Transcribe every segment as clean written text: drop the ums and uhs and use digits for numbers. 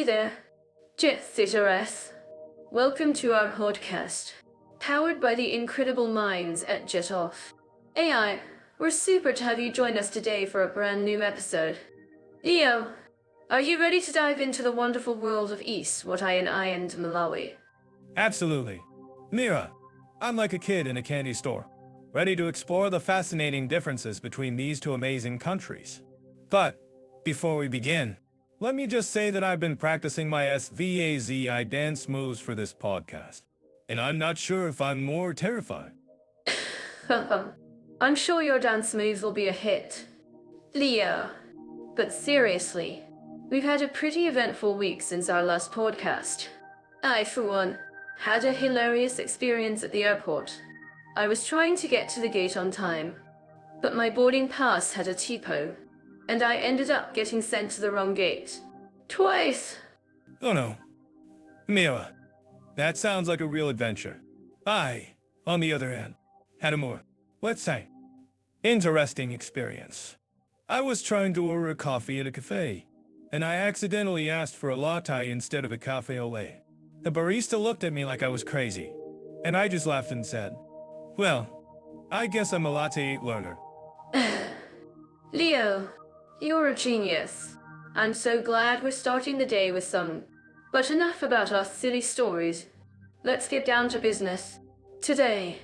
there, Jet Sitters. Welcome to our podcast, powered by the incredible minds at Jet Off AI. We're super to have you join us today for a brand new episode. Leo, are you ready to dive into the wonderful world of Eswatini and Malawi? Absolutely. Mira, I'm like a kid in a candy store, ready to explore the fascinating differences between these two amazing countries. But before we begin, let me just say that I've been practicing my SVAZI dance moves for this podcast, and I'm not sure if I'm more terrified. I'm sure your dance moves will be a hit, Leo. But seriously, we've had a pretty eventful week since our last podcast. I, for one, had a hilarious experience at the airport. I was trying to get to the gate on time, but my boarding pass had a typo, and I ended up getting sent to the wrong gate. Twice! Oh no. Mira, that sounds like a real adventure. I, on the other hand, had a more, let's say, interesting experience. I was trying to order a coffee at a cafe, and I accidentally asked for a latte instead of a cafe au lait. The barista looked at me like I was crazy, and I just laughed and said, well, I guess I'm a latte learner. Leo, you're a genius. I'm so glad we're starting the day with some. But enough about our silly stories. Let's get down to business. Today,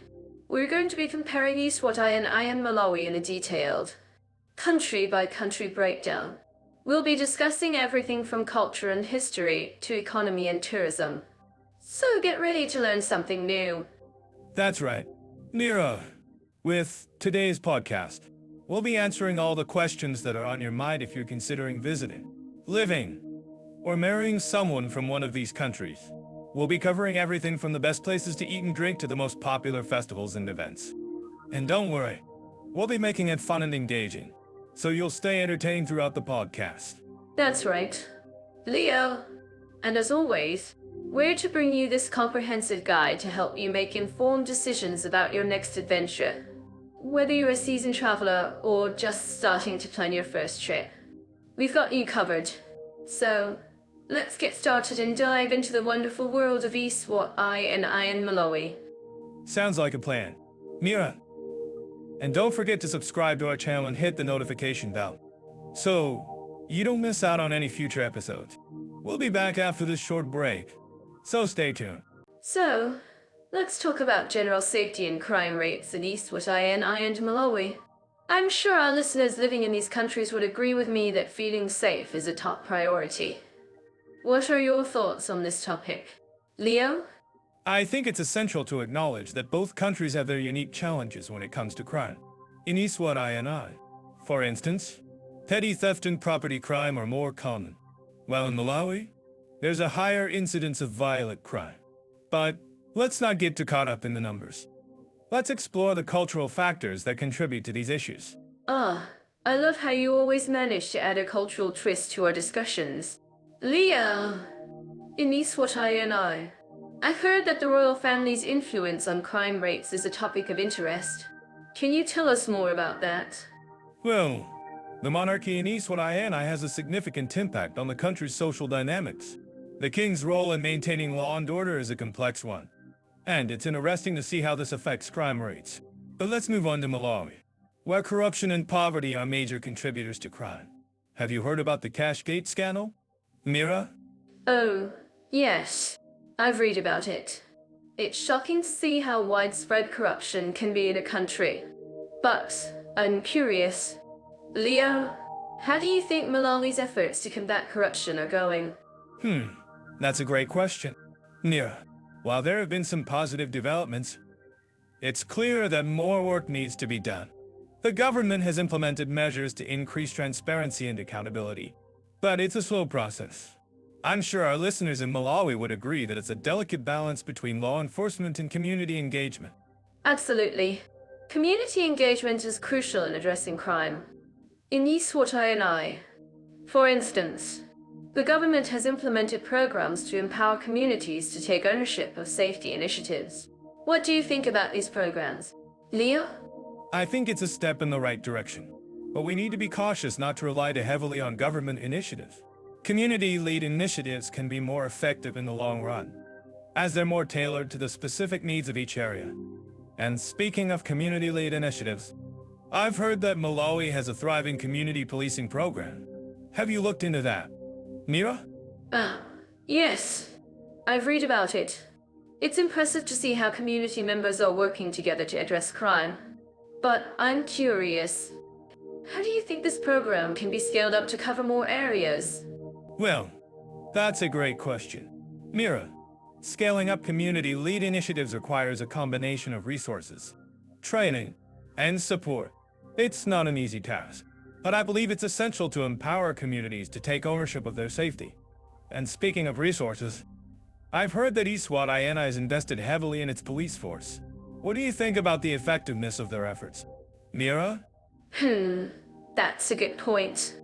we're going to be comparing Eswatini and Malawi in a detailed, country-by-country breakdown. We'll be discussing everything from culture and history to economy and tourism. So get ready to learn something new. That's right. Mira, with today's podcast, we'll be answering all the questions that are on your mind if you're considering visiting, living, or marrying someone from one of these countries. We'll be covering everything from the best places to eat and drink to the most popular festivals and events. And don't worry, we'll be making it fun and engaging, so you'll stay entertained throughout the podcast. That's right, Leo. And as always, we're to bring you this comprehensive guide to help you make informed decisions about your next adventure, whether you're a seasoned traveler or just starting to plan your first trip. We've got you covered. So, let's get started and dive into the wonderful world of Eswatini and Malawi. Sounds like a plan. Mira, and don't forget to subscribe to our channel and hit the notification bell, so you don't miss out on any future episodes. We'll be back after this short break, so stay tuned. So, let's talk about general safety and crime rates in Eswatini and Malawi. I'm sure our listeners living in these countries would agree with me that feeling safe is a top priority. What are your thoughts on this topic, Leo? I think it's essential to acknowledge that both countries have their unique challenges when it comes to crime. In Eswatini, for instance, petty theft and property crime are more common, while in Malawi, there's a higher incidence of violent crime. But let's not get too caught up in the numbers. Let's explore the cultural factors that contribute to these issues. I love how you always manage to add a cultural twist to our discussions. Leo, in Eswatini, I've heard that the royal family's influence on crime rates is a topic of interest. Can you tell us more about that? Well, the monarchy in Eswatini has a significant impact on the country's social dynamics. The king's role in maintaining law and order is a complex one, and it's interesting to see how this affects crime rates. But let's move on to Malawi, where corruption and poverty are major contributors to crime. Have you heard about the Cashgate scandal, Mira? Oh, yes. I've read about it. It's shocking to see how widespread corruption can be in a country. But I'm curious, Leo, how do you think Malawi's efforts to combat corruption are going? That's a great question. Mira, while there have been some positive developments, it's clear that more work needs to be done. The government has implemented measures to increase transparency and accountability, but it's a slow process. I'm sure our listeners in Malawi would agree that it's a delicate balance between law enforcement and community engagement. Absolutely. Community engagement is crucial in addressing crime. In Eswatini, for instance, the government has implemented programs to empower communities to take ownership of safety initiatives. What do you think about these programs, Leo? I think it's a step in the right direction, but we need to be cautious not to rely too heavily on government initiatives. Community-led initiatives can be more effective in the long run, as they're more tailored to the specific needs of each area. And speaking of community-led initiatives, I've heard that Malawi has a thriving community policing program. Have you looked into that, Mira? Yes. I've read about it. It's impressive to see how community members are working together to address crime. But I'm curious, how do you think this program can be scaled up to cover more areas? Well, that's a great question. Mira, scaling up community-led initiatives requires a combination of resources, training, and support. It's not an easy task, but I believe it's essential to empower communities to take ownership of their safety. And speaking of resources, I've heard that Eswatini has invested heavily in its police force. What do you think about the effectiveness of their efforts, Mira? That's a good point.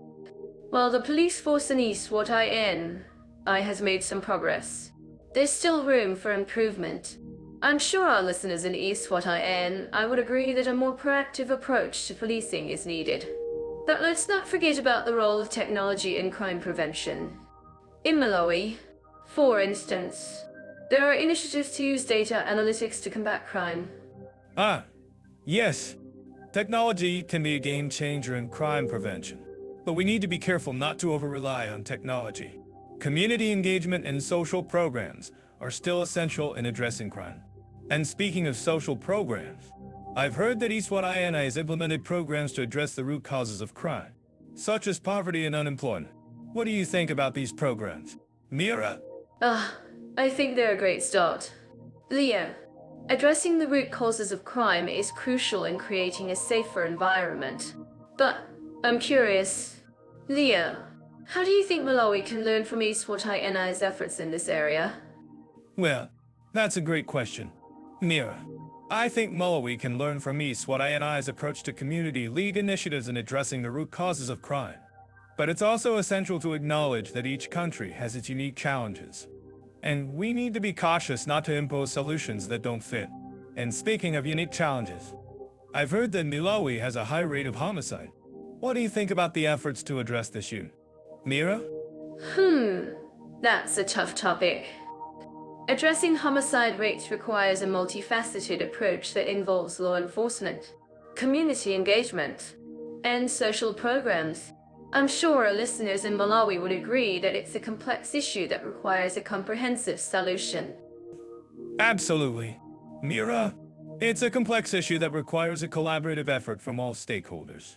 While the police force in Eswatini has made some progress, there's still room for improvement. I'm sure our listeners in Eswatini would agree that a more proactive approach to policing is needed. But let's not forget about the role of technology in crime prevention. In Malawi, for instance, there are initiatives to use data analytics to combat crime. Yes. Technology can be a game changer in crime prevention, but we need to be careful not to over-rely on technology. Community engagement and social programs are still essential in addressing crime. And speaking of social programs, I've heard that Eswatini has implemented programs to address the root causes of crime, such as poverty and unemployment. What do you think about these programs, Mira? I think they're a great start. Leo, addressing the root causes of crime is crucial in creating a safer environment. But I'm curious, Leo, how do you think Malawi can learn from Eswatini's efforts in this area? Well, that's a great question, Mira. I think Malawi can learn from Eswatini's approach to community-led initiatives in addressing the root causes of crime. But it's also essential to acknowledge that each country has its unique challenges. And we need to be cautious not to impose solutions that don't fit. And speaking of unique challenges, I've heard that Malawi has a high rate of homicide. What do you think about the efforts to address this issue, Mira? That's a tough topic. Addressing homicide rates requires a multifaceted approach that involves law enforcement, community engagement, and social programs. I'm sure our listeners in Malawi would agree that it's a complex issue that requires a comprehensive solution. Absolutely. Mira, it's a complex issue that requires a collaborative effort from all stakeholders.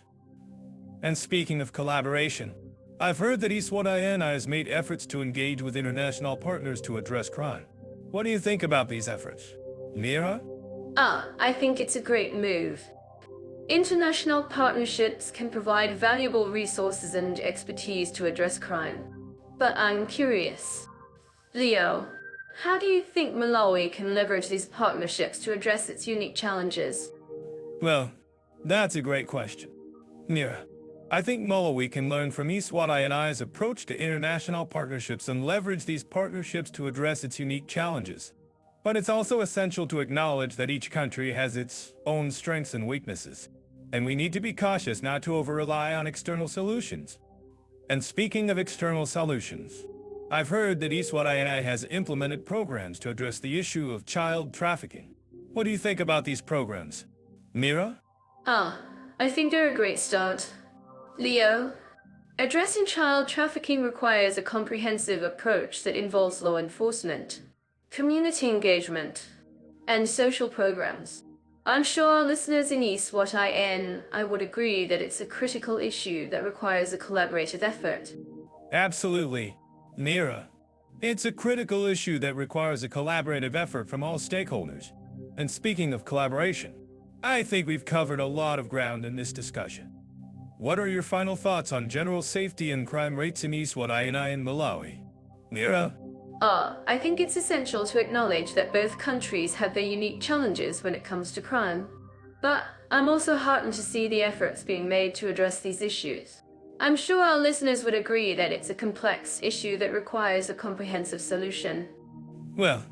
And speaking of collaboration, I've heard that Eswatini has made efforts to engage with international partners to address crime. What do you think about these efforts, Mira? I think it's a great move. International partnerships can provide valuable resources and expertise to address crime. But I'm curious, Leo, how do you think Malawi can leverage these partnerships to address its unique challenges? Well, that's a great question, Mira. I think Malawi can learn from Eswatini's approach to international partnerships and leverage these partnerships to address its unique challenges. But it's also essential to acknowledge that each country has its own strengths and weaknesses, and we need to be cautious not to over-rely on external solutions. And speaking of external solutions, I've heard that Eswatini has implemented programs to address the issue of child trafficking. What do you think about these programs, Mira? I think they're a great start. Leo, addressing child trafficking requires a comprehensive approach that involves law enforcement, community engagement, and social programs. I'm sure our listeners in Eswatini would agree that it's a critical issue that requires a collaborative effort. Absolutely, Mira. It's a critical issue that requires a collaborative effort from all stakeholders. And speaking of collaboration, I think we've covered a lot of ground in this discussion. What are your final thoughts on general safety and crime rates in Eswatini and Malawi, Mira? I think it's essential to acknowledge that both countries have their unique challenges when it comes to crime. But I'm also heartened to see the efforts being made to address these issues. I'm sure our listeners would agree that it's a complex issue that requires a comprehensive solution. Well,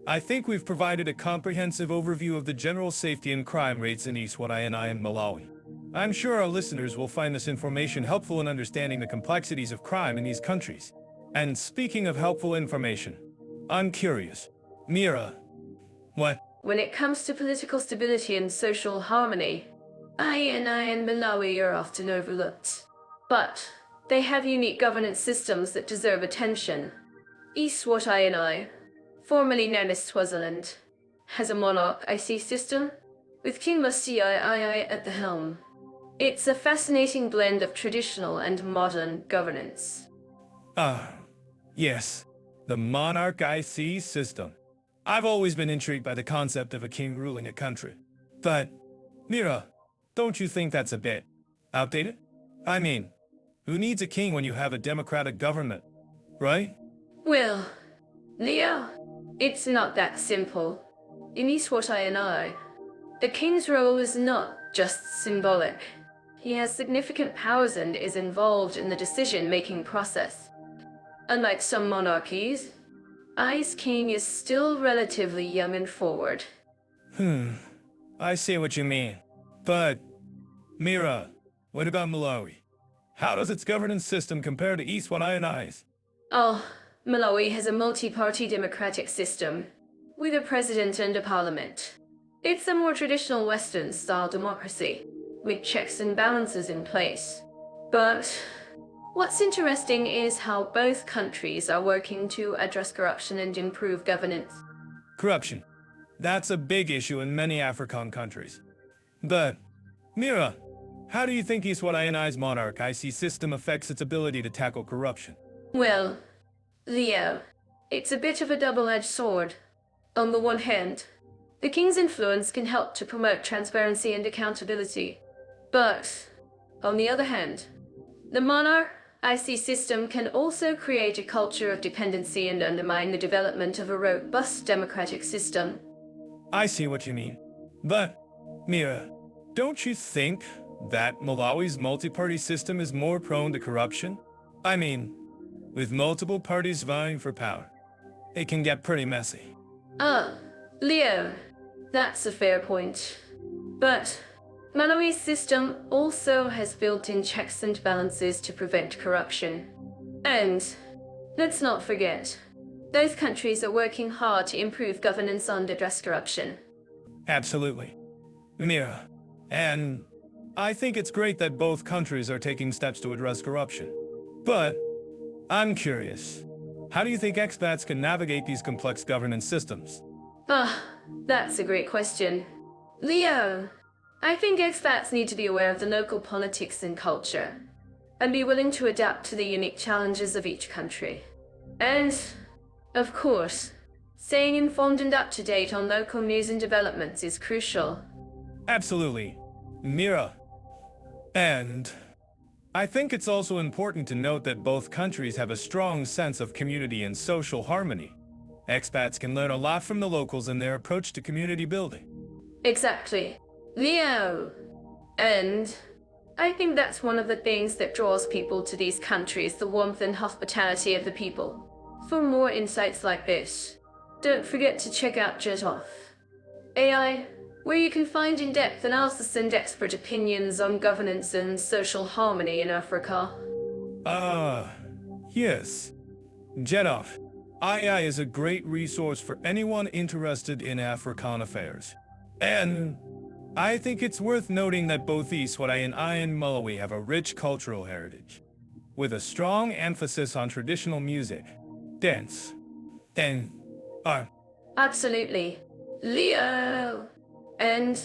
I think we've provided a comprehensive overview of the general safety and crime rates in Eswatini and Malawi. I'm sure our listeners will find this information helpful in understanding the complexities of crime in these countries. And speaking of helpful information, I'm curious. Mira, what? When it comes to political stability and social harmony, I and Malawi are often overlooked. But they have unique governance systems that deserve attention. Eswatini, formerly known as Swaziland, has a monarchy system, with King Masii at the helm. It's a fascinating blend of traditional and modern governance. Yes, the monarchy system. I've always been intrigued by the concept of a king ruling a country. But, Mira, don't you think that's a bit outdated? I mean, who needs a king when you have a democratic government, right? Well, Leo, it's not that simple. In Eswatini, the king's role is not just symbolic. He has significant powers and is involved in the decision-making process. Unlike some monarchies, I's king is still relatively young and forward. I see what you mean. But, Mira, what about Malawi? How does its governance system compare to Eswatini's? Oh, Malawi has a multi-party democratic system, with a president and a parliament. It's a more traditional Western-style democracy, with checks and balances in place. But what's interesting is how both countries are working to address corruption and improve governance. Corruption. That's a big issue in many African countries. But, Mira, how do you think Eswatini's monarchy system affects its ability to tackle corruption? Well, Leo, it's a bit of a double-edged sword. On the one hand, the king's influence can help to promote transparency and accountability. But, on the other hand, the monarchy system can also create a culture of dependency and undermine the development of a robust democratic system. I see what you mean. But, Mira, don't you think that Malawi's multi-party system is more prone to corruption? I mean, with multiple parties vying for power, it can get pretty messy. Leo, that's a fair point. But Malawi's system also has built-in checks and balances to prevent corruption. And let's not forget, both countries are working hard to improve governance and address corruption. Absolutely. Mira, and I think it's great that both countries are taking steps to address corruption. But I'm curious, how do you think expats can navigate these complex governance systems? That's a great question. Leo, I think expats need to be aware of the local politics and culture, and be willing to adapt to the unique challenges of each country. And, of course, staying informed and up to date on local news and developments is crucial. Absolutely, Mira. And I think it's also important to note that both countries have a strong sense of community and social harmony. Expats can learn a lot from the locals in their approach to community building. Exactly. Leo. And I think that's one of the things that draws people to these countries, the warmth and hospitality of the people. For more insights like this, don't forget to check out Jetoff AI, where you can find in-depth analysis and expert opinions on governance and social harmony in Africa. Yes. Jetoff AI is a great resource for anyone interested in African affairs. And I think it's worth noting that both Eswatini and Malawi have a rich cultural heritage, with a strong emphasis on traditional music, dance, and art. Absolutely. Leo! And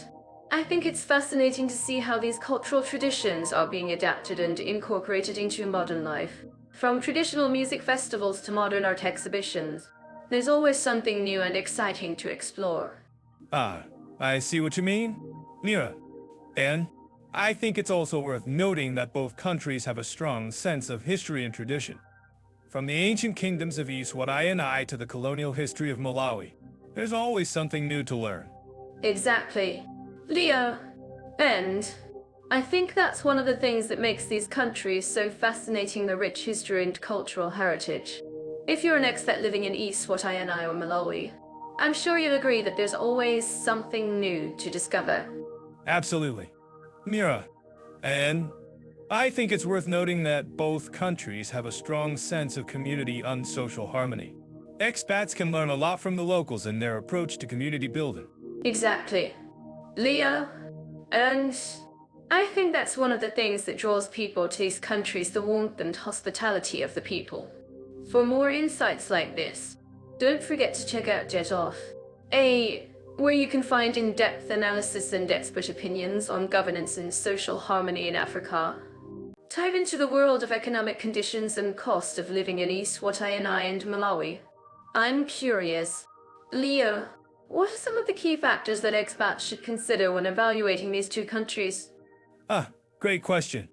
I think it's fascinating to see how these cultural traditions are being adapted and incorporated into modern life. From traditional music festivals to modern art exhibitions, there's always something new and exciting to explore. I see what you mean, Mira. And I think it's also worth noting that both countries have a strong sense of history and tradition. From the ancient kingdoms of Eswatini to the colonial history of Malawi, there's always something new to learn. Exactly. Leo. And I think that's one of the things that makes these countries so fascinating, the rich history and cultural heritage. If you're an expat living in Eswatini or Malawi, I'm sure you'll agree that there's always something new to discover. Absolutely. Mira, and I think it's worth noting that both countries have a strong sense of community and social harmony. Expats can learn a lot from the locals in their approach to community building. Exactly. Leo, and I think that's one of the things that draws people to these countries, the warmth and hospitality of the people. For more insights like this, don't forget to check out Jet Off, where you can find in-depth analysis and expert opinions on governance and social harmony in Africa. Dive into the world of economic conditions and cost of living in Eswatini and Malawi. I'm curious, Leo, what are some of the key factors that expats should consider when evaluating these two countries? Great question.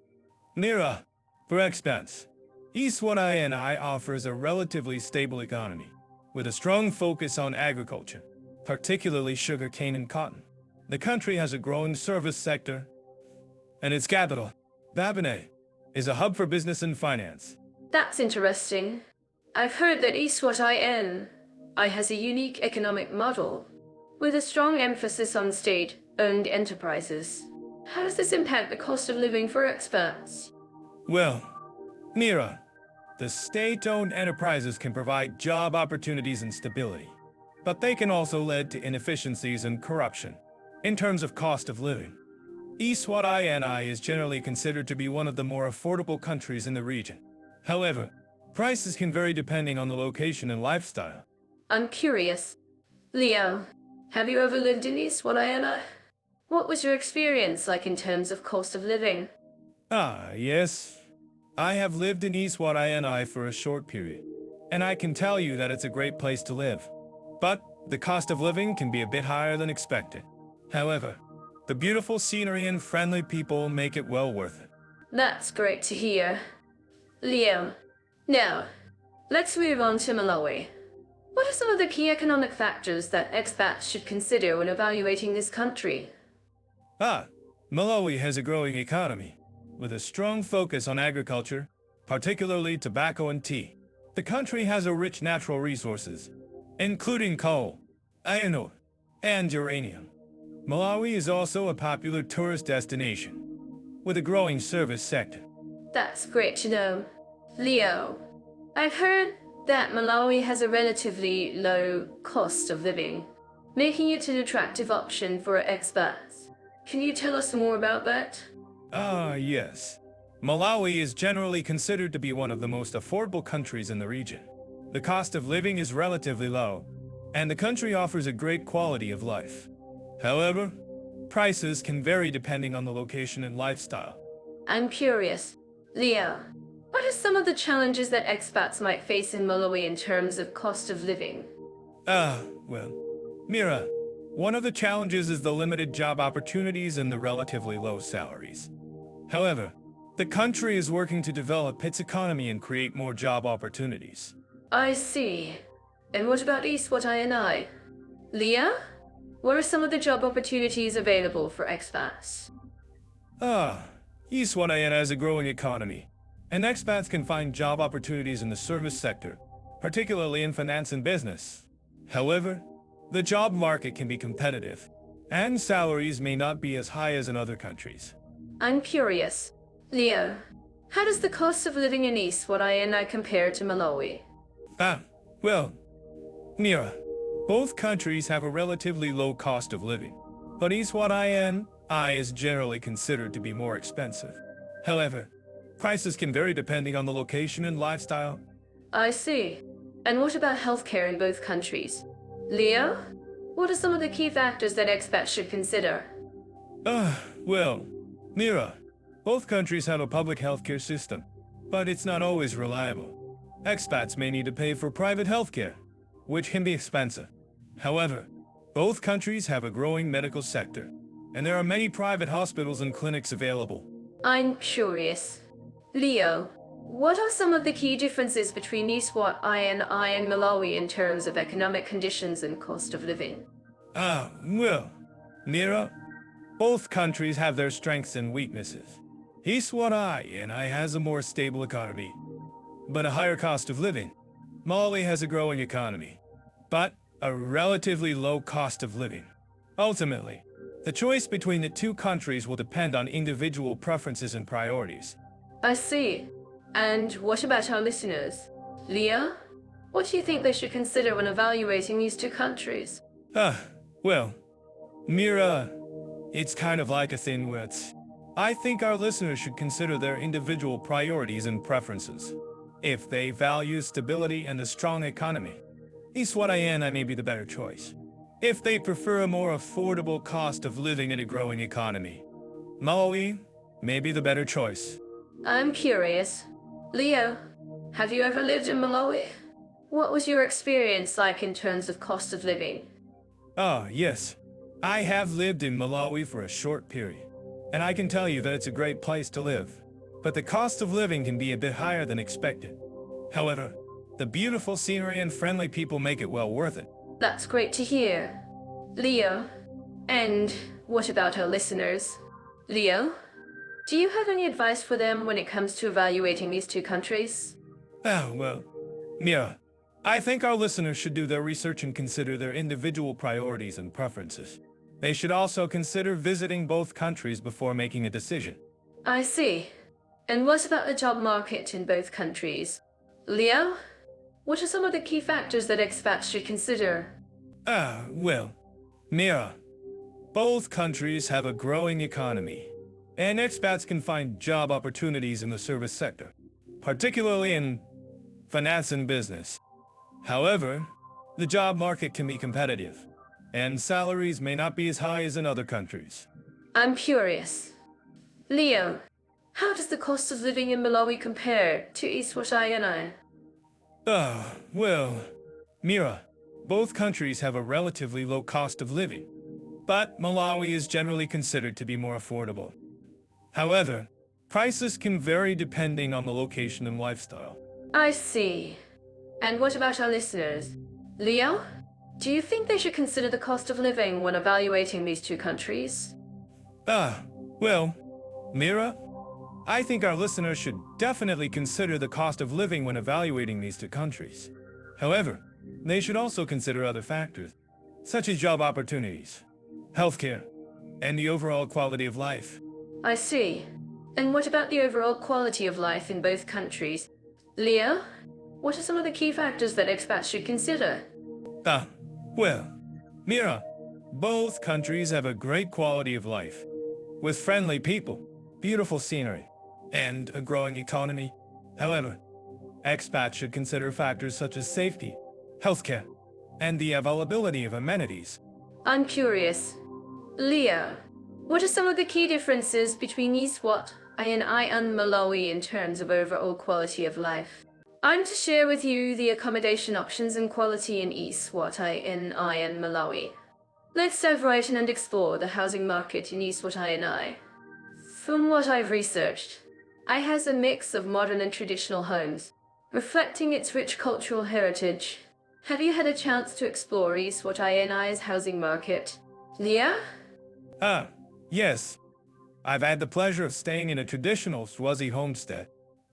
Mira, for expats, Eswatini offers a relatively stable economy, with a strong focus on agriculture, particularly sugarcane and cotton. The country has a growing service sector, and its capital, Babine, is a hub for business and finance. That's interesting. I've heard that Eswatini has a unique economic model, with a strong emphasis on state-owned enterprises. How does this impact the cost of living for expats? Well, Mira, the state-owned enterprises can provide job opportunities and stability, but they can also lead to inefficiencies and corruption. In terms of cost of living, Eswatini is generally considered to be one of the more affordable countries in the region. However, prices can vary depending on the location and lifestyle. I'm curious. Leo, have you ever lived in Eswatini? What was your experience like in terms of cost of living? Yes. I have lived in Eswatini for a short period, and I can tell you that it's a great place to live. But the cost of living can be a bit higher than expected. However, the beautiful scenery and friendly people make it well worth it. That's great to hear. Leo, now, let's move on to Malawi. What are some of the key economic factors that expats should consider when evaluating this country? Malawi has a growing economy, with a strong focus on agriculture, particularly tobacco and tea. The country has a rich natural resources, including coal, iron ore, and uranium. Malawi is also a popular tourist destination, with a growing service sector. That's great to know. Leo, I've heard that Malawi has a relatively low cost of living, making it an attractive option for expats. Can you tell us more about that? Yes. Malawi is generally considered to be one of the most affordable countries in the region. The cost of living is relatively low, and the country offers a great quality of life. However, prices can vary depending on the location and lifestyle. I'm curious. Leo, what are some of the challenges that expats might face in Malawi in terms of cost of living? Well, Mira, one of the challenges is the limited job opportunities and the relatively low salaries. However, the country is working to develop its economy and create more job opportunities. I see. And what about Eswatini? Leo, what are some of the job opportunities available for expats? Eswatini has a growing economy, and expats can find job opportunities in the service sector, particularly in finance and business. However, the job market can be competitive, and salaries may not be as high as in other countries. I'm curious. Leo, how does the cost of living in Eswatini compare to Malawi? Well, Mira, both countries have a relatively low cost of living, but Eswatini is generally considered to be more expensive. However, prices can vary depending on the location and lifestyle. I see. And what about healthcare in both countries? Leo, what are some of the key factors that expats should consider? Well, Mira, both countries have a public healthcare system, but it's not always reliable. Expats may need to pay for private healthcare, which can be expensive. However, both countries have a growing medical sector, and there are many private hospitals and clinics available. I'm curious. Leo, what are some of the key differences between Eswatini and Malawi in terms of economic conditions and cost of living? Well, Mira, both countries have their strengths and weaknesses. Eswatini has a more stable economy, but a higher cost of living. Malawi has a growing economy, but a relatively low cost of living. Ultimately, the choice between the two countries will depend on individual preferences and priorities. I see. And what about our listeners? Leah, what do you think they should consider when evaluating these two countries? Well, Mira, it's kind of like a thin words. I think our listeners should consider their individual priorities and preferences. If they value stability and a strong economy, Eswatini may be the better choice. If they prefer a more affordable cost of living and a growing economy, Malawi may be the better choice. I'm curious. Leo, have you ever lived in Malawi? What was your experience like in terms of cost of living? Yes. I have lived in Malawi for a short period, and I can tell you that it's a great place to live. But the cost of living can be a bit higher than expected. However, the beautiful scenery and friendly people make it well worth it. That's great to hear. Leo, and what about our listeners? Leo, do you have any advice for them when it comes to evaluating these two countries? Well, Mira, I think our listeners should do their research and consider their individual priorities and preferences. They should also consider visiting both countries before making a decision. I see. And what about the job market in both countries? Leo, what are some of the key factors that expats should consider? Well, Mira, both countries have a growing economy, and expats can find job opportunities in the service sector, particularly in finance and business. However, the job market can be competitive, and salaries may not be as high as in other countries. I'm curious. Leo, how does the cost of living in Malawi compare to Eswatini? Well, Mira, both countries have a relatively low cost of living, but Malawi is generally considered to be more affordable. However, prices can vary depending on the location and lifestyle. I see. And what about our listeners? Leo, do you think they should consider the cost of living when evaluating these two countries? Well, Mira, I think our listeners should definitely consider the cost of living when evaluating these two countries. However, they should also consider other factors, such as job opportunities, healthcare, and the overall quality of life. I see. And what about the overall quality of life in both countries? Leo, what are some of the key factors that expats should consider? Well, Mira, both countries have a great quality of life, with friendly people, beautiful scenery, and a growing economy. However, expats should consider factors such as safety, healthcare, and the availability of amenities. I'm curious. Leo, what are some of the key differences between Eswatini and Malawi in terms of overall quality of life? I'm to share with you the accommodation options and quality in Eswatini and Malawi. Let's dive right in and explore the housing market in Eswatini. From what I've researched, it has a mix of modern and traditional homes, reflecting its rich cultural heritage. Have you had a chance to explore Eswatini's housing market? Leah? Yes. I've had the pleasure of staying in a traditional Swazi homestead,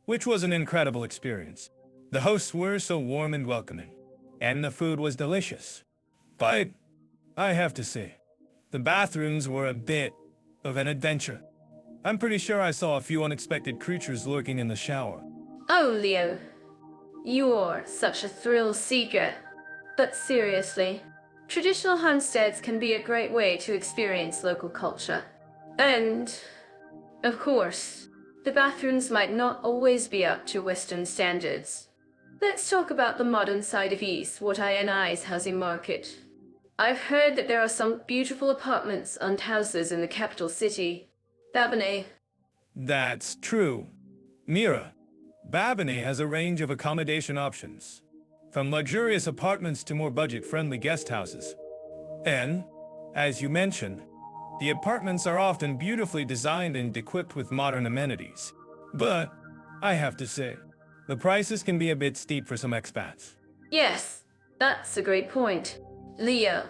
which was an incredible experience. The hosts were so warm and welcoming, and the food was delicious. But I have to say, the bathrooms were a bit of an adventure. I'm pretty sure I saw a few unexpected creatures lurking in the shower. Oh, Leo. You're such a thrill seeker. But seriously, traditional homesteads can be a great way to experience local culture. And, of course, the bathrooms might not always be up to Western standards. Let's talk about the modern side of Eswatini's housing market. I've heard that there are some beautiful apartments and houses in the capital city, Babane. That's true. Mira, Babane has a range of accommodation options, from luxurious apartments to more budget-friendly guest houses. And, as you mentioned, the apartments are often beautifully designed and equipped with modern amenities. But, I have to say, the prices can be a bit steep for some expats. Yes, that's a great point. Leo,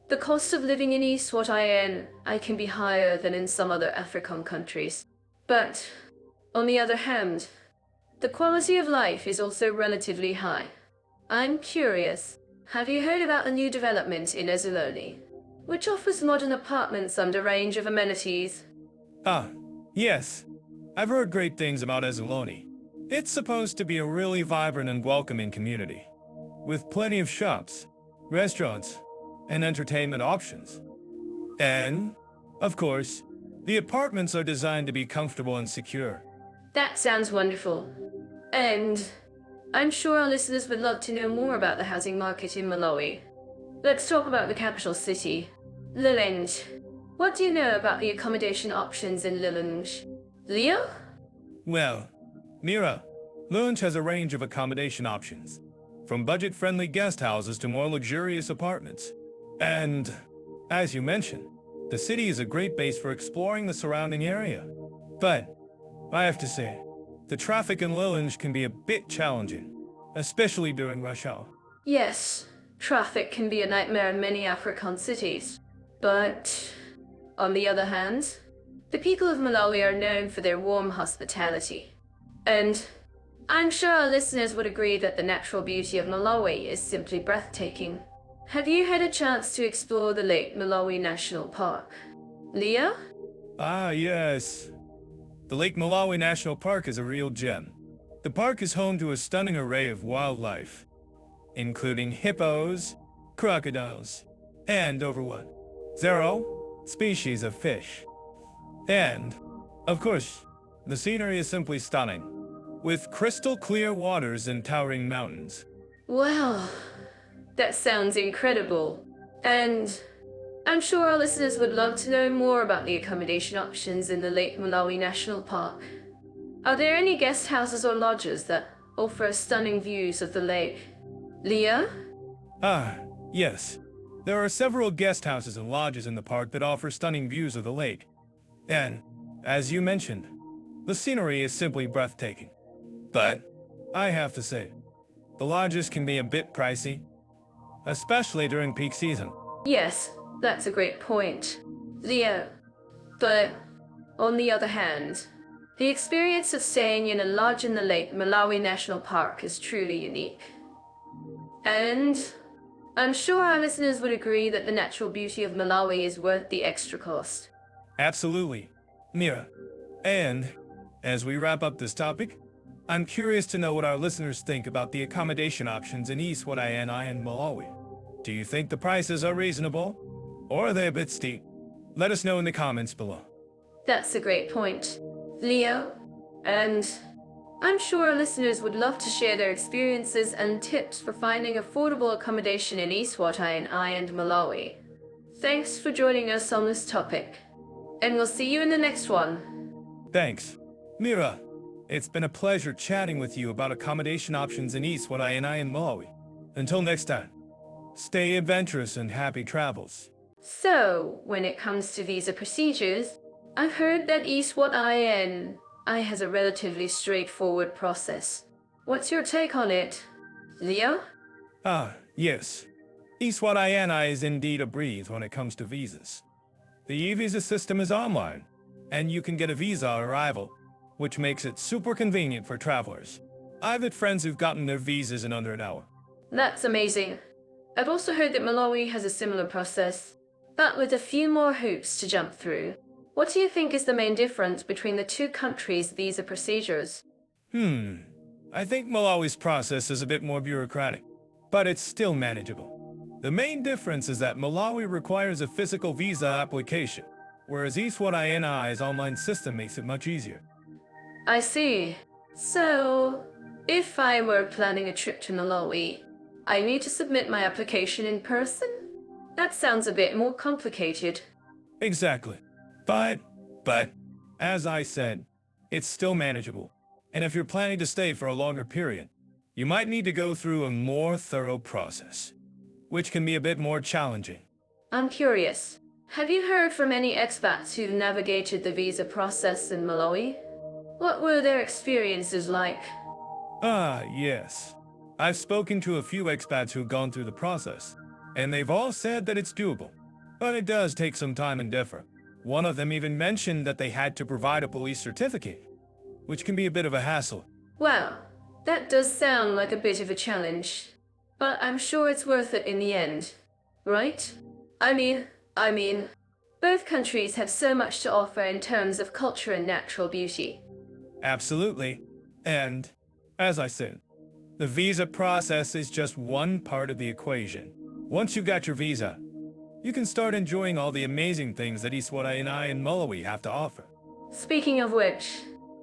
the cost of living in Eswatini can be higher than in some other African countries. But, on the other hand, the quality of life is also relatively high. I'm curious, have you heard about a new development in Eswatini, which offers modern apartments and a range of amenities? Yes. I've heard great things about Eswatini. It's supposed to be a really vibrant and welcoming community, with plenty of shops, restaurants, and entertainment options. And, of course, the apartments are designed to be comfortable and secure. That sounds wonderful. And I'm sure our listeners would love to know more about the housing market in Malawi. Let's talk about the capital city, Lilongwe. What do you know about the accommodation options in Lilongwe? Leo? Well, Mira, Lilongwe has a range of accommodation options, from budget-friendly guest houses to more luxurious apartments. And, as you mentioned, the city is a great base for exploring the surrounding area. But, I have to say, the traffic in Lilongwe can be a bit challenging, especially during rush hour. Yes, traffic can be a nightmare in many African cities. But, on the other hand, the people of Malawi are known for their warm hospitality. And I'm sure our listeners would agree that the natural beauty of Malawi is simply breathtaking. Have you had a chance to explore the Lake Malawi National Park? Leo? Ah, yes. The Lake Malawi National Park is a real gem. The park is home to a stunning array of wildlife, including hippos, crocodiles, and over 0 species of fish. And, of course, the scenery is simply stunning, with crystal clear waters and towering mountains. Wow, that sounds incredible. And I'm sure our listeners would love to know more about the accommodation options in the Lake Malawi National Park. Are there any guest houses or lodges that offer stunning views of the lake? Leo? Ah, yes. There are several guest houses and lodges in the park that offer stunning views of the lake. And, as you mentioned, the scenery is simply breathtaking. But, I have to say, the lodges can be a bit pricey, especially during peak season. Yes, that's a great point, Leo. But, on the other hand, the experience of staying in a lodge in the Lake Malawi National Park is truly unique. And I'm sure our listeners would agree that the natural beauty of Malawi is worth the extra cost. Absolutely, Mira. And, as we wrap up this topic, I'm curious to know what our listeners think about the accommodation options in Eswatini and Malawi. Do you think the prices are reasonable, or are they a bit steep? Let us know in the comments below. That's a great point, Leo. And I'm sure our listeners would love to share their experiences and tips for finding affordable accommodation in Eswatini and Malawi. Thanks for joining us on this topic, and we'll see you in the next one. Thanks. Mira, it's been a pleasure chatting with you about accommodation options in Eswatini and Malawi. Until next time, stay adventurous and happy travels. So, when it comes to visa procedures, I've heard that Eswatini has a relatively straightforward process. What's your take on it, Leo? Ah, yes. Eswatini is indeed a breeze when it comes to visas. The e-visa system is online, and you can get a visa on arrival, which makes it super convenient for travelers. I've had friends who've gotten their visas in under an hour. That's amazing. I've also heard that Malawi has a similar process, but with a few more hoops to jump through. What do you think is the main difference between the two countries' visa procedures? I think Malawi's process is a bit more bureaucratic, but it's still manageable. The main difference is that Malawi requires a physical visa application, whereas Eswatini's online system makes it much easier. I see. So, if I were planning a trip to Malawi, I need to submit my application in person? That sounds a bit more complicated. Exactly. But, as I said, it's still manageable. And if you're planning to stay for a longer period, you might need to go through a more thorough process, which can be a bit more challenging. I'm curious. Have you heard from any expats who've navigated the visa process in Malawi? What were their experiences like? Ah, yes. I've spoken to a few expats who've gone through the process, and they've all said that it's doable. But it does take some time and effort. One of them even mentioned that they had to provide a police certificate, which can be a bit of a hassle. Wow, that does sound like a bit of a challenge. But I'm sure it's worth it in the end, right? I mean, both countries have so much to offer in terms of culture and natural beauty. Absolutely. And, as I said, the visa process is just one part of the equation. Once you got your visa, you can start enjoying all the amazing things that Eswatini and Malawi have to offer. Speaking of which,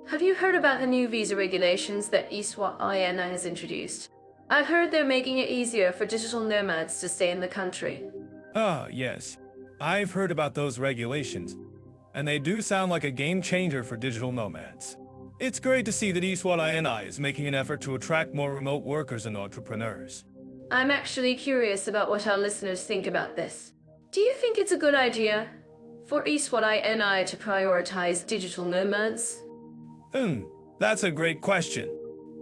have you heard about the new visa regulations that Eswatini has introduced? I've heard they're making it easier for digital nomads to stay in the country. Ah, yes. I've heard about those regulations, and they do sound like a game changer for digital nomads. It's great to see that Eswatini is making an effort to attract more remote workers and entrepreneurs. I'm actually curious about what our listeners think about this. Do you think it's a good idea for Eswatini to prioritize digital nomads? That's a great question.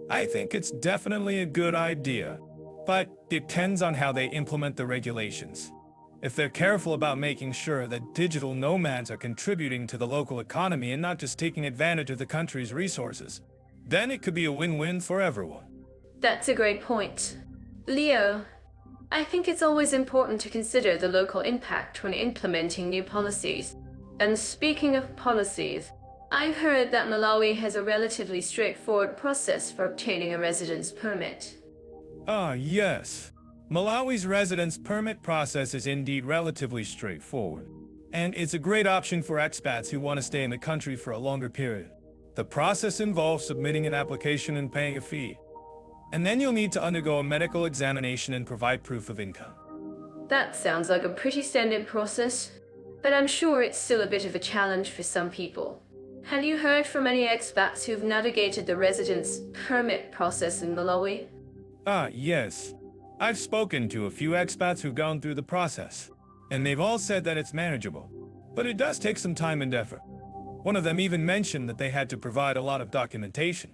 I think it's definitely a good idea, but depends on how they implement the regulations. If they're careful about making sure that digital nomads are contributing to the local economy and not just taking advantage of the country's resources, then it could be a win-win for everyone. That's a great point. Leo, I think it's always important to consider the local impact when implementing new policies. And speaking of policies, I've heard that Malawi has a relatively straightforward process for obtaining a residence permit. Ah, yes. Malawi's residence permit process is indeed relatively straightforward, and it's a great option for expats who want to stay in the country for a longer period. The process involves submitting an application and paying a fee, and then you'll need to undergo a medical examination and provide proof of income. That sounds like a pretty standard process, but I'm sure it's still a bit of a challenge for some people. Have you heard from any expats who've navigated the residence permit process in Malawi? Ah, yes. I've spoken to a few expats who've gone through the process, and they've all said that it's manageable, but it does take some time and effort. One of them even mentioned that they had to provide a lot of documentation,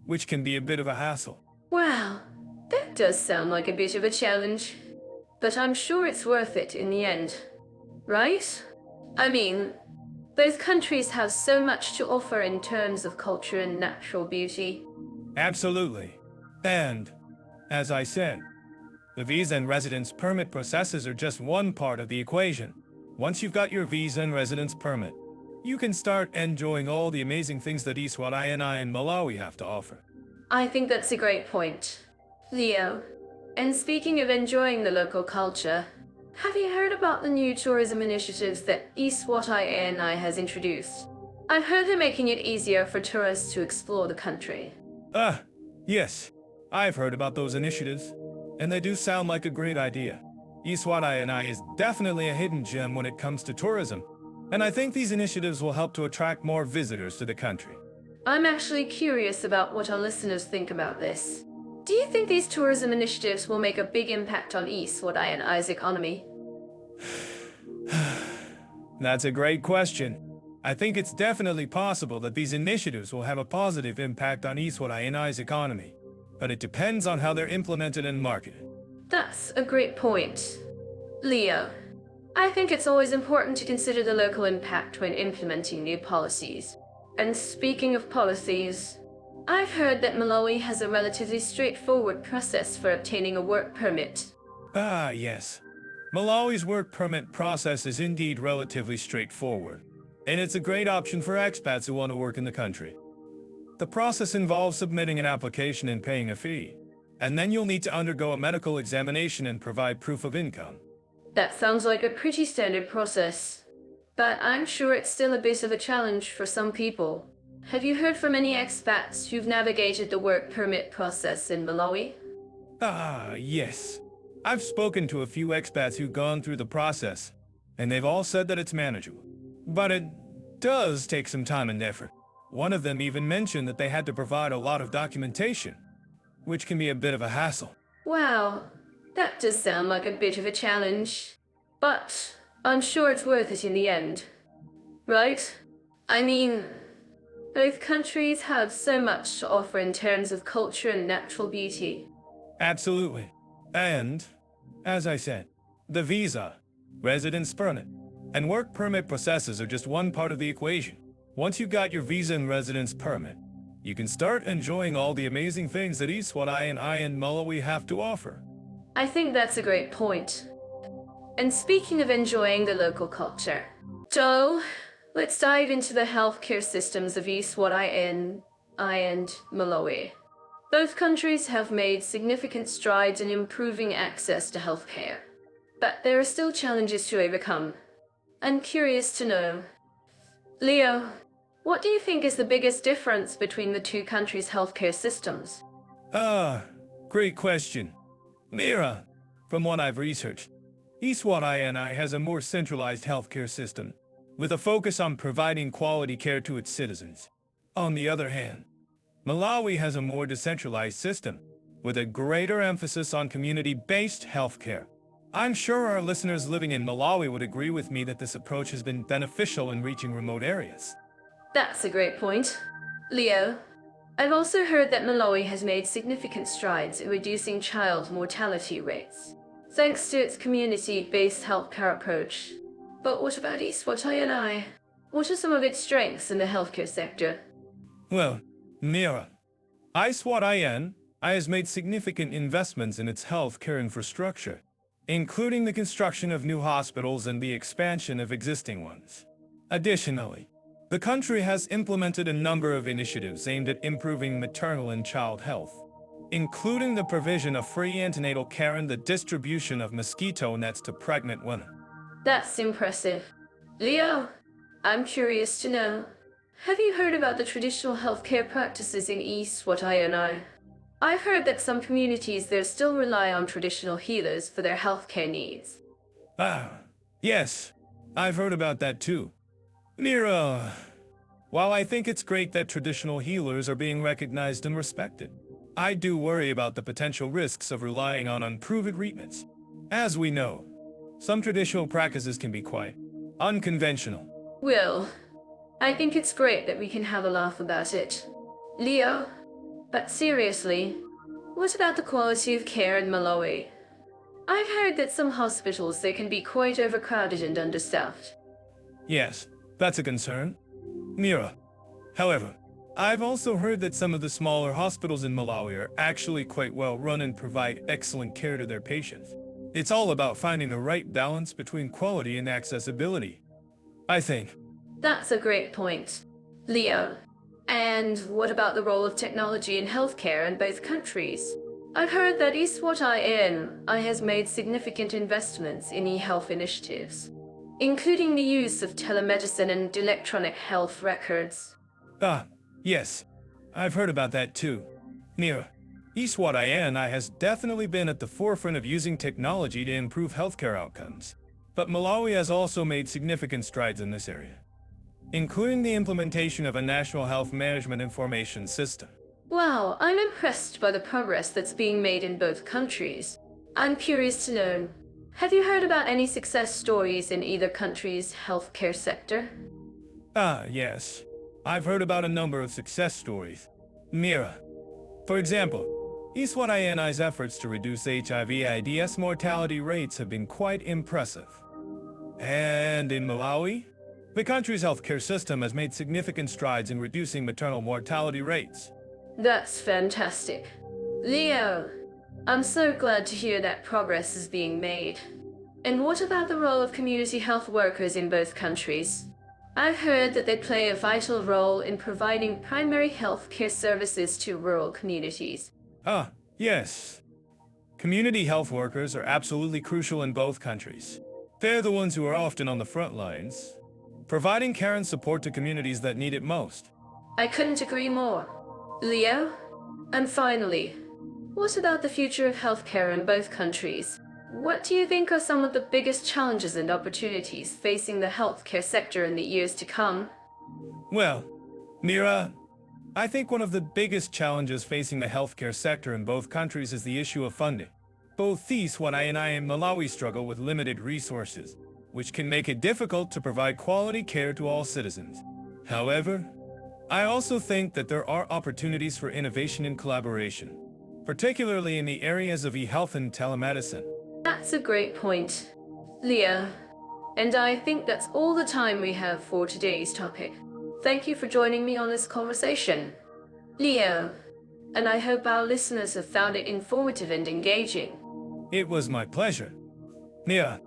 which can be a bit of a hassle. Wow, that does sound like a bit of a challenge, but I'm sure it's worth it in the end, right? I mean, those countries have so much to offer in terms of culture and natural beauty. Absolutely. And, as I said, the visa and residence permit processes are just one part of the equation. Once you've got your visa and residence permit, you can start enjoying all the amazing things that Eswatini and Malawi have to offer. I think that's a great point. Leo, and speaking of enjoying the local culture, have you heard about the new tourism initiatives that Eswatini has introduced? I've heard they're making it easier for tourists to explore the country. Ah, yes. I've heard about those initiatives, and they do sound like a great idea. Eswatini is definitely a hidden gem when it comes to tourism, and I think these initiatives will help to attract more visitors to the country. I'm actually curious about what our listeners think about this. Do you think these tourism initiatives will make a big impact on Eswatini's economy? That's a great question. I think it's definitely possible that these initiatives will have a positive impact on Eswatini's economy, but it depends on how they're implemented and marketed. That's a great point. Leo, I think it's always important to consider the local impact when implementing new policies. And speaking of policies, I've heard that Malawi has a relatively straightforward process for obtaining a work permit. Ah, yes. Malawi's work permit process is indeed relatively straightforward, and it's a great option for expats who want to work in the country. The process involves submitting an application and paying a fee, and then you'll need to undergo a medical examination and provide proof of income. That sounds like a pretty standard process, but I'm sure it's still a bit of a challenge for some people. Have you heard from any expats who've navigated the work permit process in Malawi? Ah, yes. I've spoken to a few expats who've gone through the process, and they've all said that it's manageable. But it does take some time and effort. One of them even mentioned that they had to provide a lot of documentation, which can be a bit of a hassle. Wow, that does sound like a bit of a challenge. But I'm sure it's worth it in the end. Right? I mean, both countries have so much to offer in terms of culture and natural beauty. Absolutely. And, as I said, the visa, residence permit, and work permit processes are just one part of the equation. Once you've got your visa and residence permit, you can start enjoying all the amazing things that Eswatini and Malawi have to offer. I think that's a great point. And speaking of enjoying the local culture, so let's dive into the healthcare systems of Eswatini and Malawi. Both countries have made significant strides in improving access to healthcare, but there are still challenges to overcome. I'm curious to know, Leo, what do you think is the biggest difference between the two countries' healthcare systems? Great question. Mira, from what I've researched, Eswatini has a more centralized healthcare system, with a focus on providing quality care to its citizens. On the other hand, Malawi has a more decentralized system, with a greater emphasis on community-based healthcare. I'm sure our listeners living in Malawi would agree with me that this approach has been beneficial in reaching remote areas. That's a great point. Leo, I've also heard that Malawi has made significant strides in reducing child mortality rates, thanks to its community-based healthcare approach. But what about Eswatini? What are some of its strengths in the healthcare sector? Well, Mira, Eswatini has made significant investments in its healthcare infrastructure, including the construction of new hospitals and the expansion of existing ones. Additionally, the country has implemented a number of initiatives aimed at improving maternal and child health, including the provision of free antenatal care and the distribution of mosquito nets to pregnant women. That's impressive. Leo, I'm curious to know, have you heard about the traditional healthcare practices in Eswatini? I've heard that some communities there still rely on traditional healers for their healthcare needs. Yes, I've heard about that too. Mira, while I think it's great that traditional healers are being recognized and respected, I do worry about the potential risks of relying on unproven treatments. As we know, some traditional practices can be quite unconventional. Well, I think it's great that we can have a laugh about it. Leo, but seriously, what about the quality of care in Malawi? I've heard that some hospitals there can be quite overcrowded and understaffed. Yes, that's a concern. Mira, however, I've also heard that some of the smaller hospitals in Malawi are actually quite well run and provide excellent care to their patients. It's all about finding the right balance between quality and accessibility, I think. That's a great point. Leo, and what about the role of technology in healthcare in both countries? I've heard that Eswatini has made significant investments in e-health initiatives, including the use of telemedicine and electronic health records. Yes, I've heard about that too. Mira, Eswatini has definitely been at the forefront of using technology to improve healthcare outcomes, but Malawi has also made significant strides in this area, including the implementation of a national health management information system. Wow, I'm impressed by the progress that's being made in both countries. I'm curious to know, have you heard about any success stories in either country's healthcare sector? Yes. I've heard about a number of success stories. Mira, for example, Eswatini's efforts to reduce HIV/AIDS mortality rates have been quite impressive. And in Malawi, the country's healthcare system has made significant strides in reducing maternal mortality rates. That's fantastic. Leo, I'm so glad to hear that progress is being made. And what about the role of community health workers in both countries? I've heard that they play a vital role in providing primary health care services to rural communities. Yes. Community health workers are absolutely crucial in both countries. They're the ones who are often on the front lines, providing care and support to communities that need it most. I couldn't agree more. Leo? And finally, what about the future of healthcare in both countries? What do you think are some of the biggest challenges and opportunities facing the healthcare sector in the years to come? Well, Mira, I think one of the biggest challenges facing the healthcare sector in both countries is the issue of funding. Both Eswatini and Malawi struggle with limited resources, which can make it difficult to provide quality care to all citizens. However, I also think that there are opportunities for innovation and collaboration, particularly in the areas of e-health and telemedicine. That's a great point, Leo. And I think that's all the time we have for today's topic. Thank you for joining me on this conversation, Leo. And I hope our listeners have found it informative and engaging. It was my pleasure, Mia.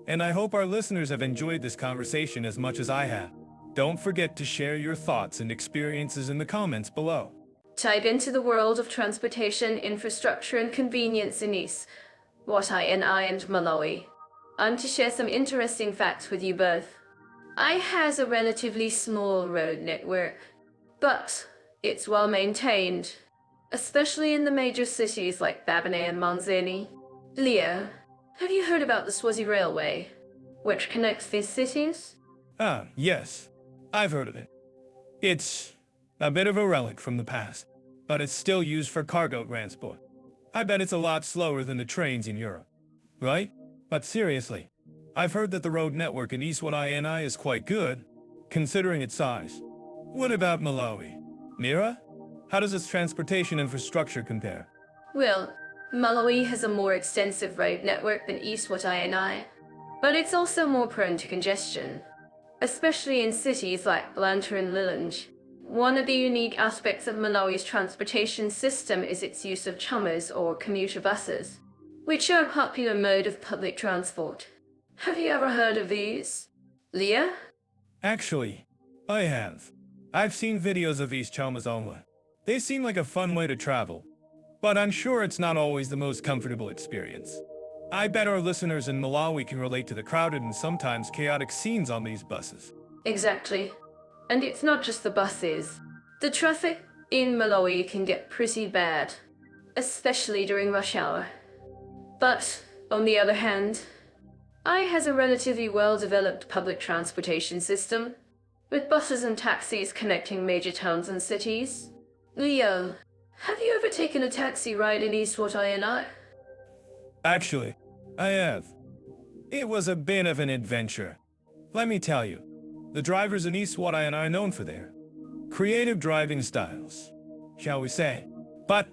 And I hope our listeners have enjoyed this conversation as much as I have. Don't forget to share your thoughts and experiences in the comments below. Type into the world of transportation, infrastructure, and convenience in Eswatini and Malawi. I'm to share some interesting facts with you both. I has a relatively small road network, but it's well maintained, especially in the major cities like Babane and Manzini. Leo, have you heard about the Swazi Railway, which connects these cities? Ah, yes. I've heard of it. It's a bit of a relic from the past, but it's still used for cargo transport. I bet it's a lot slower than the trains in Europe, right? But seriously, I've heard that the road network in Eswatini is quite good, considering its size. What about Malawi? Mira? How does its transportation infrastructure compare? Well, Malawi has a more extensive road network than Eswatini, but it's also more prone to congestion, especially in cities like Blantyre and Lilongwe. One of the unique aspects of Malawi's transportation system is its use of chummers or commuter buses, which are a popular mode of public transport. Have you ever heard of these? Leah? Actually, I have. I've seen videos of these chummers online. They seem like a fun way to travel, but I'm sure it's not always the most comfortable experience. I bet our listeners in Malawi can relate to the crowded and sometimes chaotic scenes on these buses. Exactly. And it's not just the buses. The traffic in Malawi can get pretty bad, especially during rush hour. But, on the other hand, I has a relatively well-developed public transportation system, with buses and taxis connecting major towns and cities. Leo, have you ever taken a taxi ride in Eswatini? Actually, I have. It was a bit of an adventure. Let me tell you, the drivers in Eswatini are known for their creative driving styles, shall we say. But,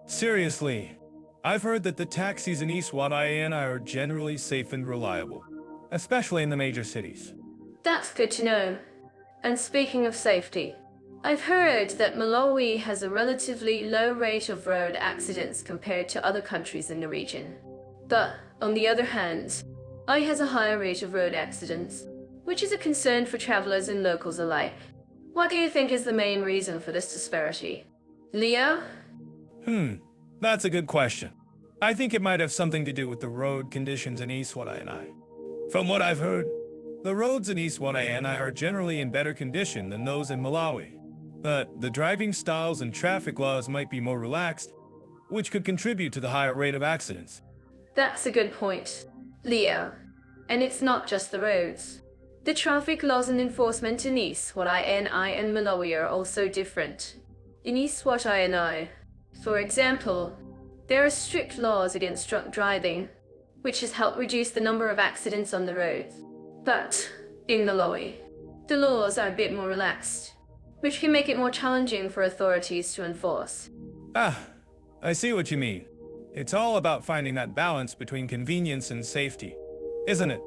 seriously, I've heard that the taxis in Eswatini are generally safe and reliable, especially in the major cities. That's good to know. And speaking of safety, I've heard that Malawi has a relatively low rate of road accidents compared to other countries in the region. But, on the other hand, I has a higher rate of road accidents, which is a concern for travelers and locals alike. What do you think is the main reason for this disparity? Leo? That's a good question. I think it might have something to do with the road conditions in Eswatini. From what I've heard, the roads in Eswatini are generally in better condition than those in Malawi. But the driving styles and traffic laws might be more relaxed, which could contribute to the higher rate of accidents. That's a good point, Leo. And it's not just the roads. The traffic laws and enforcement in Eswatini and Malawi are also different. In Eswatini, for example, there are strict laws against drunk driving, which has helped reduce the number of accidents on the roads. But, in Malawi, the laws are a bit more relaxed, which can make it more challenging for authorities to enforce. Ah, I see what you mean. It's all about finding that balance between convenience and safety, isn't it?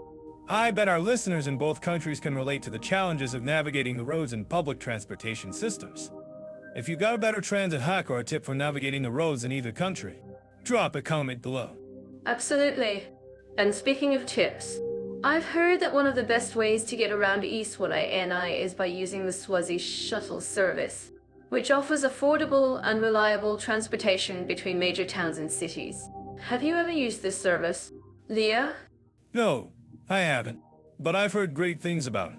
I bet our listeners in both countries can relate to the challenges of navigating the roads and public transportation systems. If you got a better transit hack or a tip for navigating the roads in either country, drop a comment below. Absolutely. And speaking of tips, I've heard that one of the best ways to get around Eswatini is by using the Swazi shuttle service, which offers affordable and reliable transportation between major towns and cities. Have you ever used this service, Leah? No, I haven't, but I've heard great things about it.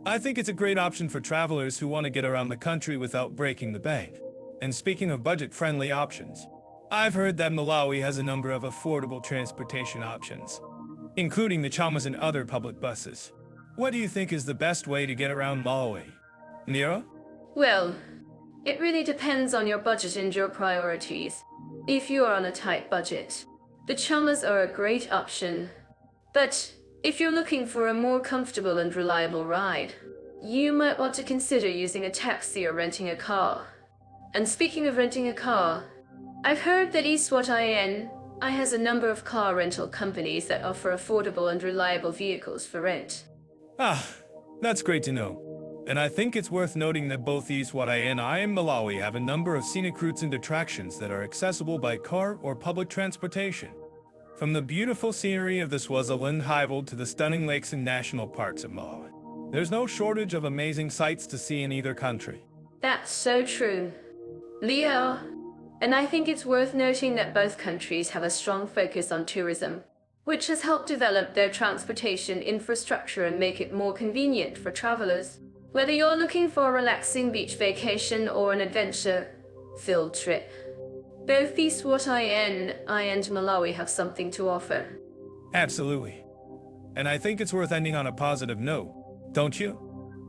I think it's a great option for travelers who want to get around the country without breaking the bank. And speaking of budget-friendly options, I've heard that Malawi has a number of affordable transportation options, including the chamas and other public buses. What do you think is the best way to get around Malawi? Nira? Well, it really depends on your budget and your priorities. If you are on a tight budget, the chamas are a great option. But if you're looking for a more comfortable and reliable ride, you might want to consider using a taxi or renting a car. And speaking of renting a car, I've heard that Eswatini has a number of car rental companies that offer affordable and reliable vehicles for rent. Ah, that's great to know. And I think it's worth noting that both Eswatini and Malawi have a number of scenic routes and attractions that are accessible by car or public transportation. From the beautiful scenery of the Swaziland highveld to the stunning lakes and national parks of Malawi. There's no shortage of amazing sights to see in either country. That's so true. Leo, and I think it's worth noting that both countries have a strong focus on tourism, which has helped develop their transportation infrastructure and make it more convenient for travelers. Whether you're looking for a relaxing beach vacation or an adventure-filled trip, both Eswatini and Malawi have something to offer. Absolutely. And I think it's worth ending on a positive note, don't you?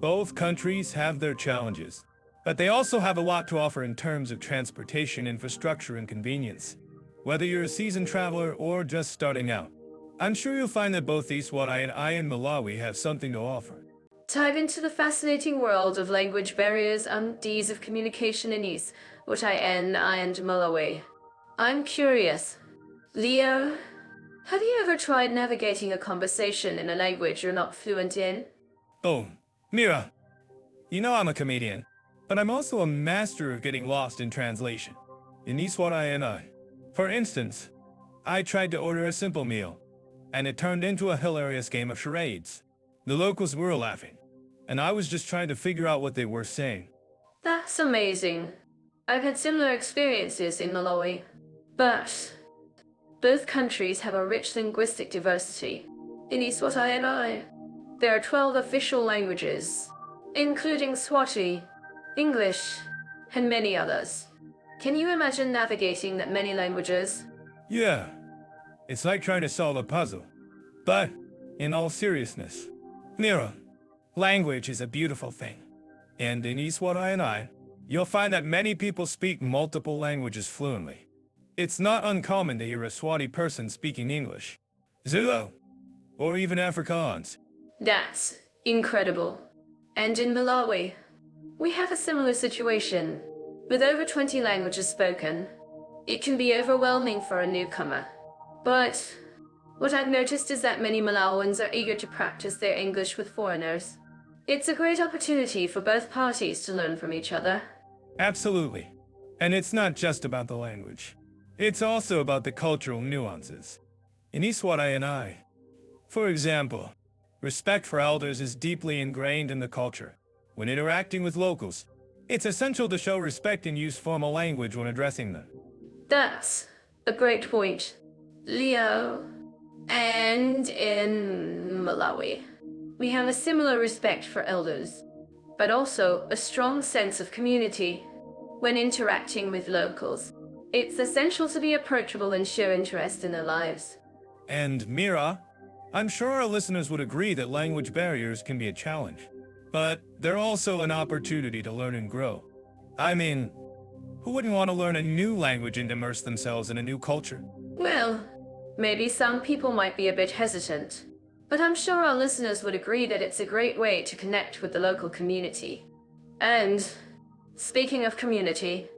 Both countries have their challenges, but they also have a lot to offer in terms of transportation infrastructure and convenience. Whether you're a seasoned traveler or just starting out, I'm sure you'll find that both Eswatini and Malawi have something to offer. Dive into the fascinating world of language barriers and ease of communication in Eswatini and Malawi. I'm curious, Leo, have you ever tried navigating a conversation in a language you're not fluent in? Oh, Mira, you know I'm a comedian, but I'm also a master of getting lost in translation. In Eswatini, for instance, I tried to order a simple meal, and it turned into a hilarious game of charades. The locals were laughing, and I was just trying to figure out what they were saying. That's amazing. I've had similar experiences in Malawi, but both countries have a rich linguistic diversity. In Eswatini, there are 12 official languages, including Swati, English, and many others. Can you imagine navigating that many languages? Yeah, it's like trying to solve a puzzle. But, in all seriousness, Mira, language is a beautiful thing. And in Eswatini, you'll find that many people speak multiple languages fluently. It's not uncommon to hear a Swati person speaking English, Zulu, or even Afrikaans. That's incredible. And in Malawi, we have a similar situation. With over 20 languages spoken, it can be overwhelming for a newcomer. But what I've noticed is that many Malawians are eager to practice their English with foreigners. It's a great opportunity for both parties to learn from each other. Absolutely. And it's not just about the language. It's also about the cultural nuances. In Eswatini, for example, respect for elders is deeply ingrained in the culture. When interacting with locals, it's essential to show respect and use formal language when addressing them. That's a great point, Leo. And in Malawi, we have a similar respect for elders, but also a strong sense of community when interacting with locals. It's essential to be approachable and show interest in their lives. And Mira, I'm sure our listeners would agree that language barriers can be a challenge, but they're also an opportunity to learn and grow. I mean, who wouldn't want to learn a new language and immerse themselves in a new culture? Well, maybe some people might be a bit hesitant, but I'm sure our listeners would agree that it's a great way to connect with the local community. And speaking of community,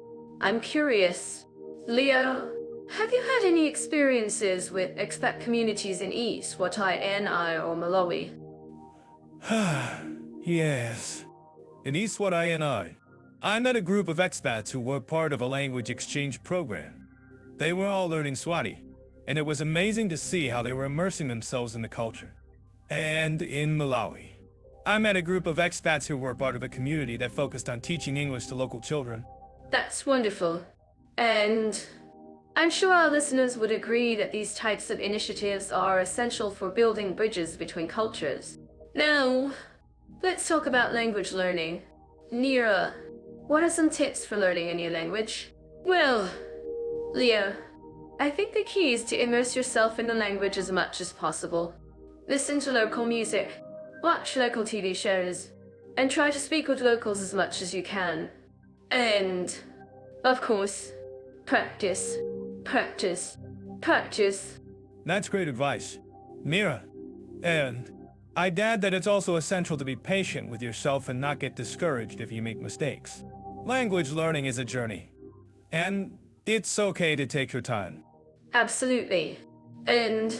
I'm curious, Leo, have you had any experiences with expat communities in Eswatini or Malawi? Yes. In Eswatini, I met a group of expats who were part of a language exchange program. They were all learning Swati, and it was amazing to see how they were immersing themselves in the culture. And in Malawi, I met a group of expats who were part of a community that focused on teaching English to local children. That's wonderful. And I'm sure our listeners would agree that these types of initiatives are essential for building bridges between cultures. Now, let's talk about language learning. Nira, what are some tips for learning a new language? Well, Leo, I think the key is to immerse yourself in the language as much as possible. Listen to local music, watch local TV shows, and try to speak with locals as much as you can. And, of course, practice, practice, practice. That's great advice, Mira. And I'd add that it's also essential to be patient with yourself and not get discouraged if you make mistakes. Language learning is a journey, and it's okay to take your time. Absolutely. And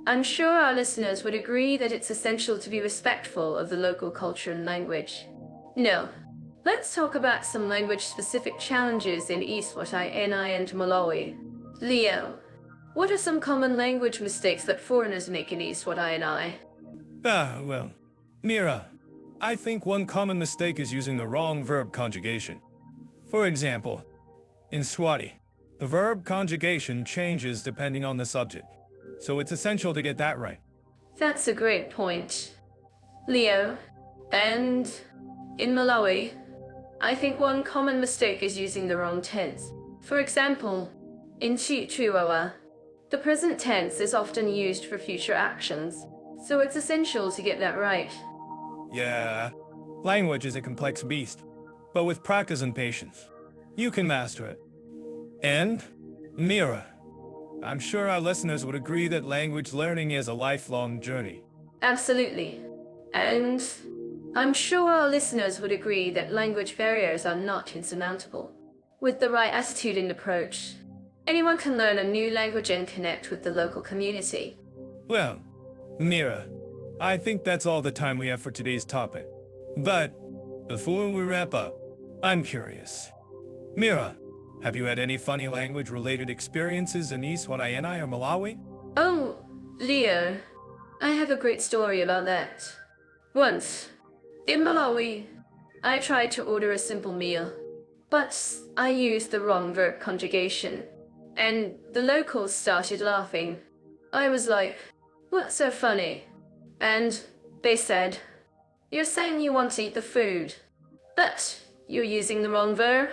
I'm sure our listeners would agree that it's essential to be respectful of the local culture and language. No, let's talk about some language-specific challenges in Eswatini and Malawi. Leo, what are some common language mistakes that foreigners make in Eswatini? Well, Mira, I think one common mistake is using the wrong verb conjugation. For example, in Swati, the verb conjugation changes depending on the subject, so it's essential to get that right. That's a great point, Leo. And in Malawi, I think one common mistake is using the wrong tense. For example, in Chihuahua, the present tense is often used for future actions, so it's essential to get that right. Yeah, language is a complex beast, but with practice and patience, you can master it. And, Mira, I'm sure our listeners would agree that language learning is a lifelong journey. Absolutely. And I'm sure our listeners would agree that language barriers are not insurmountable. With the right attitude and approach, anyone can learn a new language and connect with the local community. Well, Mira, I think that's all the time we have for today's topic. But, before we wrap up, I'm curious. Mira, have you had any funny language-related experiences in Eswatini or Malawi? Oh, Leo, I have a great story about that. Once, in Malawi, I tried to order a simple meal, but I used the wrong verb conjugation, and the locals started laughing. I was like, "What's so funny?" And they said, "You're saying you want to eat the food, but you're using the wrong verb."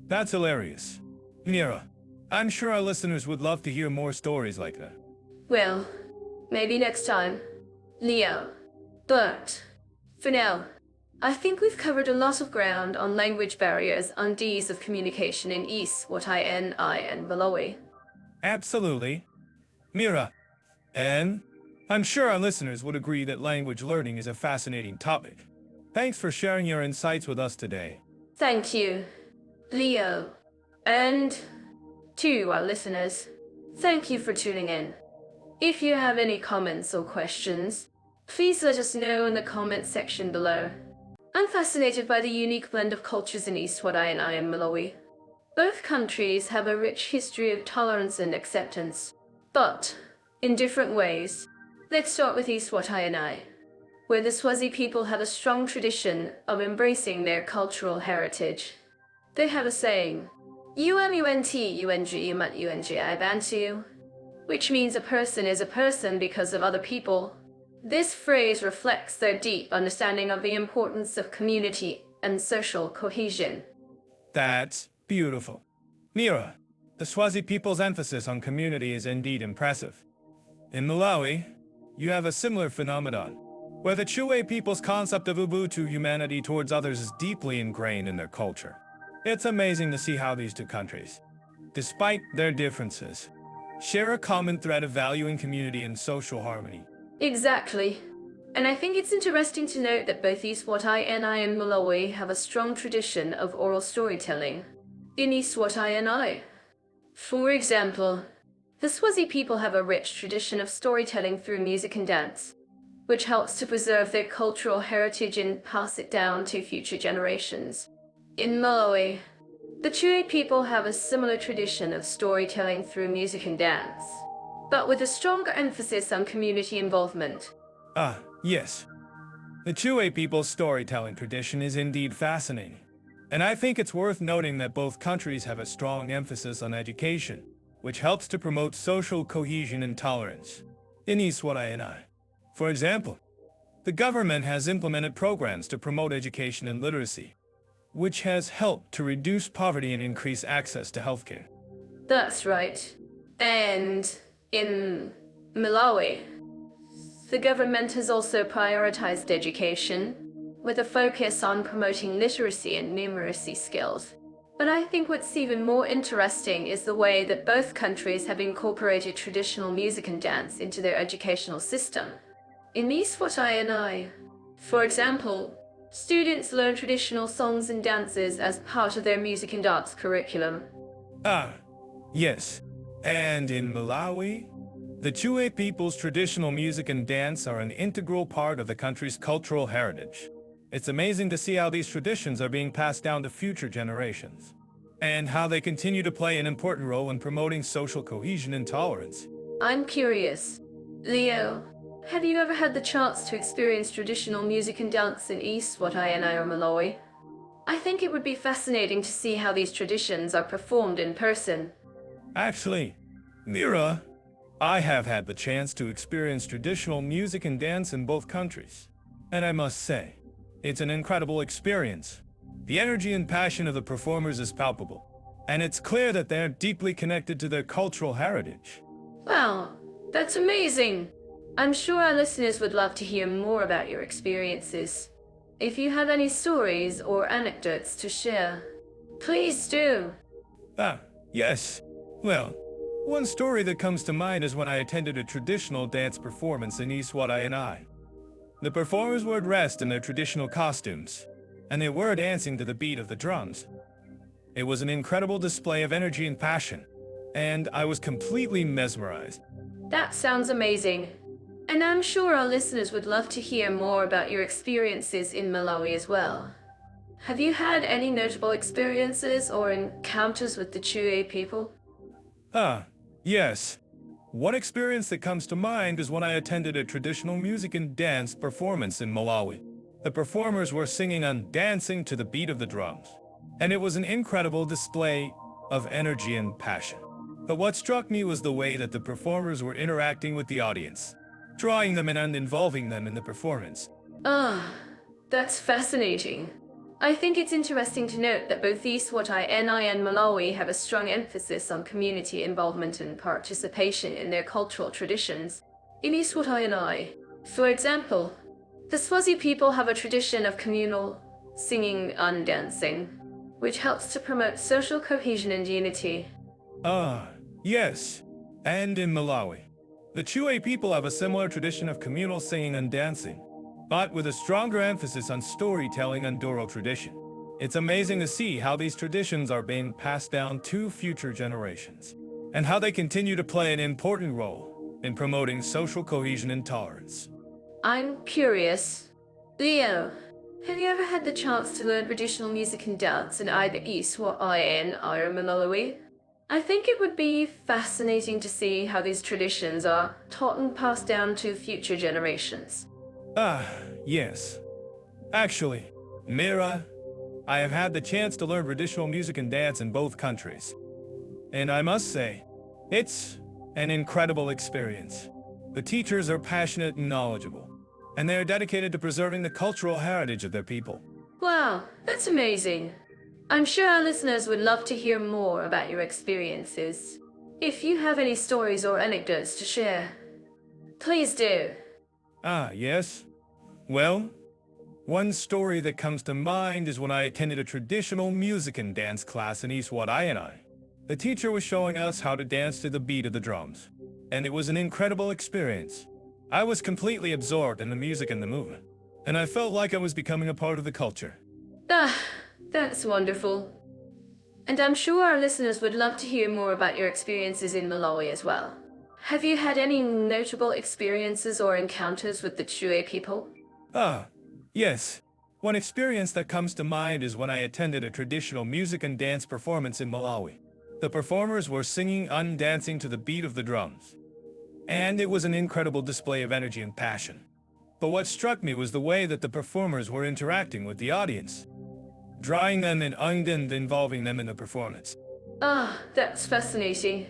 That's hilarious. Mira, I'm sure our listeners would love to hear more stories like that. Well, maybe next time, Leo. But for now, I think we've covered a lot of ground on language barriers and ease of communication in Eswatini and Malawi. Absolutely. Mira, and I'm sure our listeners would agree that language learning is a fascinating topic. Thanks for sharing your insights with us today. Thank you, Leo. And to our listeners, thank you for tuning in. If you have any comments or questions, please let us know in the comments section below. I'm fascinated by the unique blend of cultures in Eswatini and Malawi. Both countries have a rich history of tolerance and acceptance, but in different ways. Let's start with Eswatini, where the Swazi people have a strong tradition of embracing their cultural heritage. They have a saying, UMUNT Bantu, which means a person is a person because of other people. This phrase reflects their deep understanding of the importance of community and social cohesion. That's beautiful. Mira, the Swazi people's emphasis on community is indeed impressive. In Malawi, you have a similar phenomenon, where the Chue people's concept of Ubuntu humanity towards others is deeply ingrained in their culture. It's amazing to see how these two countries, despite their differences, share a common thread of valuing community and social harmony. Exactly. And I think it's interesting to note that both Eswatini and Malawi have a strong tradition of oral storytelling. In Eswatini, for example, the Swazi people have a rich tradition of storytelling through music and dance, which helps to preserve their cultural heritage and pass it down to future generations. In Malawi, the Chue people have a similar tradition of storytelling through music and dance, but with a stronger emphasis on community involvement. Ah, yes. The Chue people's storytelling tradition is indeed fascinating. And I think it's worth noting that both countries have a strong emphasis on education, which helps to promote social cohesion and tolerance. In Eswatini, for example, the government has implemented programs to promote education and literacy, which has helped to reduce poverty and increase access to healthcare. That's right. And in Malawi, the government has also prioritized education, with a focus on promoting literacy and numeracy skills. But I think what's even more interesting is the way that both countries have incorporated traditional music and dance into their educational system. In Eswatini, for example, students learn traditional songs and dances as part of their music and dance curriculum. Ah, yes. And in Malawi, the Chue people's traditional music and dance are an integral part of the country's cultural heritage. It's amazing to see how these traditions are being passed down to future generations, and how they continue to play an important role in promoting social cohesion and tolerance. I'm curious, Leo, Have you ever had the chance to experience traditional music and dance in Eswatini or Malawi? I think it would be fascinating to see how these traditions are performed in person. Actually, Mira, I have had the chance to experience traditional music and dance in both countries. And I must say, it's an incredible experience. The energy and passion of the performers is palpable, and it's clear that they're deeply connected to their cultural heritage. Wow, that's amazing! I'm sure our listeners would love to hear more about your experiences. If you have any stories or anecdotes to share, please do. Yes. Well, one story that comes to mind is when I attended a traditional dance performance in Eswatini. The performers were dressed in their traditional costumes, and they were dancing to the beat of the drums. It was an incredible display of energy and passion, and I was completely mesmerized. That sounds amazing. And I'm sure our listeners would love to hear more about your experiences in Malawi as well. Have you had any notable experiences or encounters with the Chue people? Yes. One experience that comes to mind is when I attended a traditional music and dance performance in Malawi. The performers were singing and dancing to the beat of the drums, and it was an incredible display of energy and passion. But what struck me was the way that the performers were interacting with the audience, drawing them in and involving them in the performance. That's fascinating. I think it's interesting to note that both Eswatini and Malawi have a strong emphasis on community involvement and participation in their cultural traditions. In Eswatini, for example, the Swazi people have a tradition of communal singing and dancing, which helps to promote social cohesion and unity. Yes. And in Malawi, the Chue people have a similar tradition of communal singing and dancing, but with a stronger emphasis on storytelling and oral tradition. It's amazing to see how these traditions are being passed down to future generations, and how they continue to play an important role in promoting social cohesion and tolerance. I'm curious. Leo, have you ever had the chance to learn traditional music and dance in either Eswatini or Malawi? I think it would be fascinating to see how these traditions are taught and passed down to future generations. Yes. Actually, Mira, I have had the chance to learn traditional music and dance in both countries. And I must say, it's an incredible experience. The teachers are passionate and knowledgeable, and they are dedicated to preserving the cultural heritage of their people. Wow, that's amazing. I'm sure our listeners would love to hear more about your experiences. If you have any stories or anecdotes to share, please do. Yes. Well, one story that comes to mind is when I attended a traditional music and dance class in Eswatini. The teacher was showing us how to dance to the beat of the drums, and it was an incredible experience. I was completely absorbed in the music and the movement, and I felt like I was becoming a part of the culture. That's wonderful. And I'm sure our listeners would love to hear more about your experiences in Malawi as well. Have you had any notable experiences or encounters with the Chue people? Yes. One experience that comes to mind is when I attended a traditional music and dance performance in Malawi. The performers were singing and dancing to the beat of the drums, and it was an incredible display of energy and passion. But what struck me was the way that the performers were interacting with the audience, drawing them in and involving them in the performance. That's fascinating.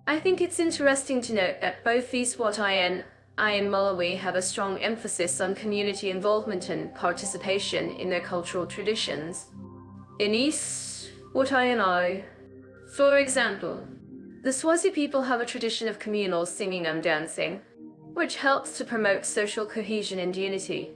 I think it's interesting to note that both Eswatini and Malawi have a strong emphasis on community involvement and participation in their cultural traditions. In Eswatini, for example, the Swazi people have a tradition of communal singing and dancing, which helps to promote social cohesion and unity.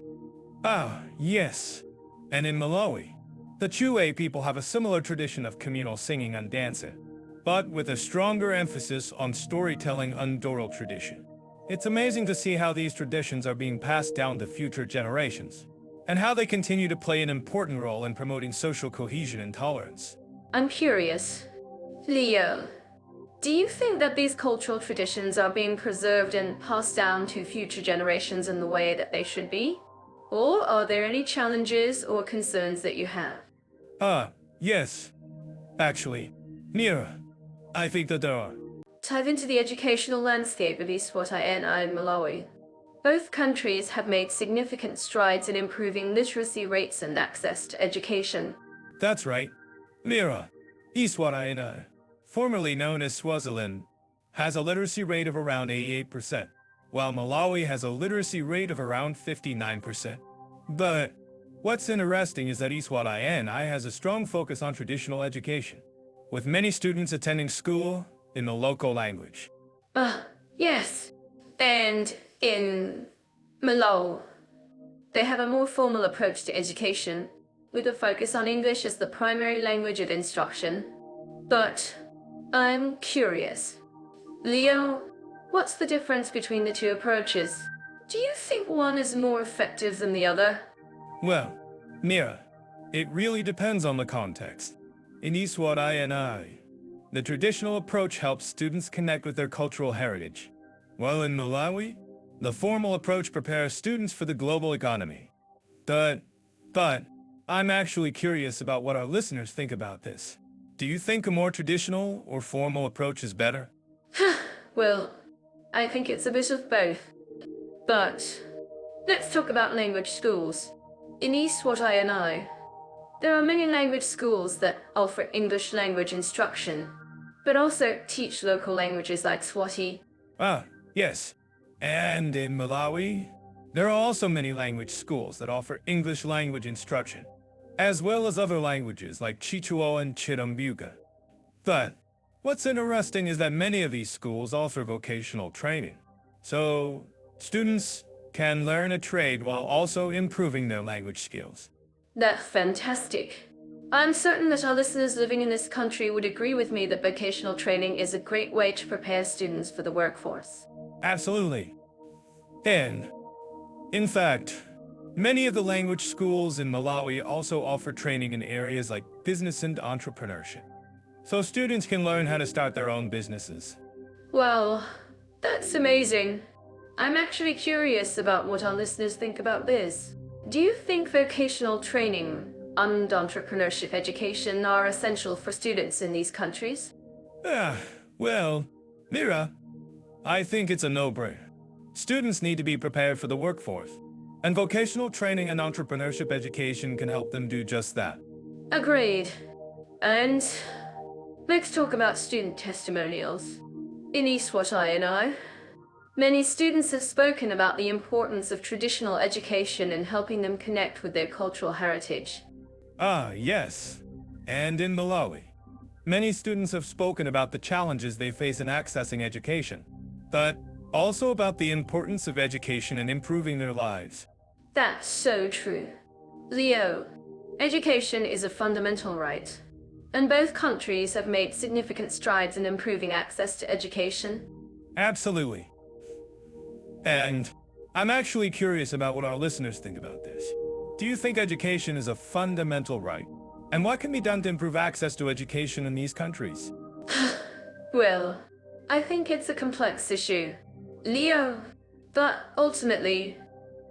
Yes. And in Malawi, the Chue people have a similar tradition of communal singing and dancing, but with a stronger emphasis on storytelling and oral tradition. It's amazing to see how these traditions are being passed down to future generations, and how they continue to play an important role in promoting social cohesion and tolerance. I'm curious. Leo, do you think that these cultural traditions are being preserved and passed down to future generations in the way that they should be? Or are there any challenges or concerns that you have? Yes. Actually, Mira, I think that there are. Dive into the educational landscape of Eswatini and Malawi. Both countries have made significant strides in improving literacy rates and access to education. That's right. Mira, Eswatini, formerly known as Swaziland, has a literacy rate of around 88%, while Malawi has a literacy rate of around 59%. But what's interesting is that Eswatini has a strong focus on traditional education, with many students attending school in the local language. Yes. And in Malawi, they have a more formal approach to education, with a focus on English as the primary language of instruction. But I'm curious. Leo, what's the difference between the two approaches? Do you think one is more effective than the other? Well, Mira, it really depends on the context. In Eswatini, the traditional approach helps students connect with their cultural heritage, while in Malawi, the formal approach prepares students for the global economy. But I'm actually curious about what our listeners think about this. Do you think a more traditional or formal approach is better? Well, I think it's a bit of both. But let's talk about language schools. In Eswatini, there are many language schools that offer English language instruction, but also teach local languages like Swati. Yes. And in Malawi, there are also many language schools that offer English language instruction, as well as other languages like Chichewa and Chitumbuka. But what's interesting is that many of these schools offer vocational training, so students can learn a trade while also improving their language skills. That's fantastic. I'm certain that our listeners living in this country would agree with me that vocational training is a great way to prepare students for the workforce. Absolutely. And, in fact, many of the language schools in Malawi also offer training in areas like business and entrepreneurship, so students can learn how to start their own businesses. Well, that's amazing. I'm actually curious about what our listeners think about this. Do you think vocational training and entrepreneurship education are essential for students in these countries? Well, Mira, I think it's a no-brainer. Students need to be prepared for the workforce, and vocational training and entrepreneurship education can help them do just that. Agreed. And let's talk about student testimonials. In Eswatini, many students have spoken about the importance of traditional education in helping them connect with their cultural heritage. Yes. And in Malawi, many students have spoken about the challenges they face in accessing education, but also about the importance of education in improving their lives. That's so true. Leo, education is a fundamental right, and both countries have made significant strides in improving access to education. Absolutely. And I'm actually curious about what our listeners think about this. Do you think education is a fundamental right? And what can be done to improve access to education in these countries? Well, I think it's a complex issue, Leo, but ultimately,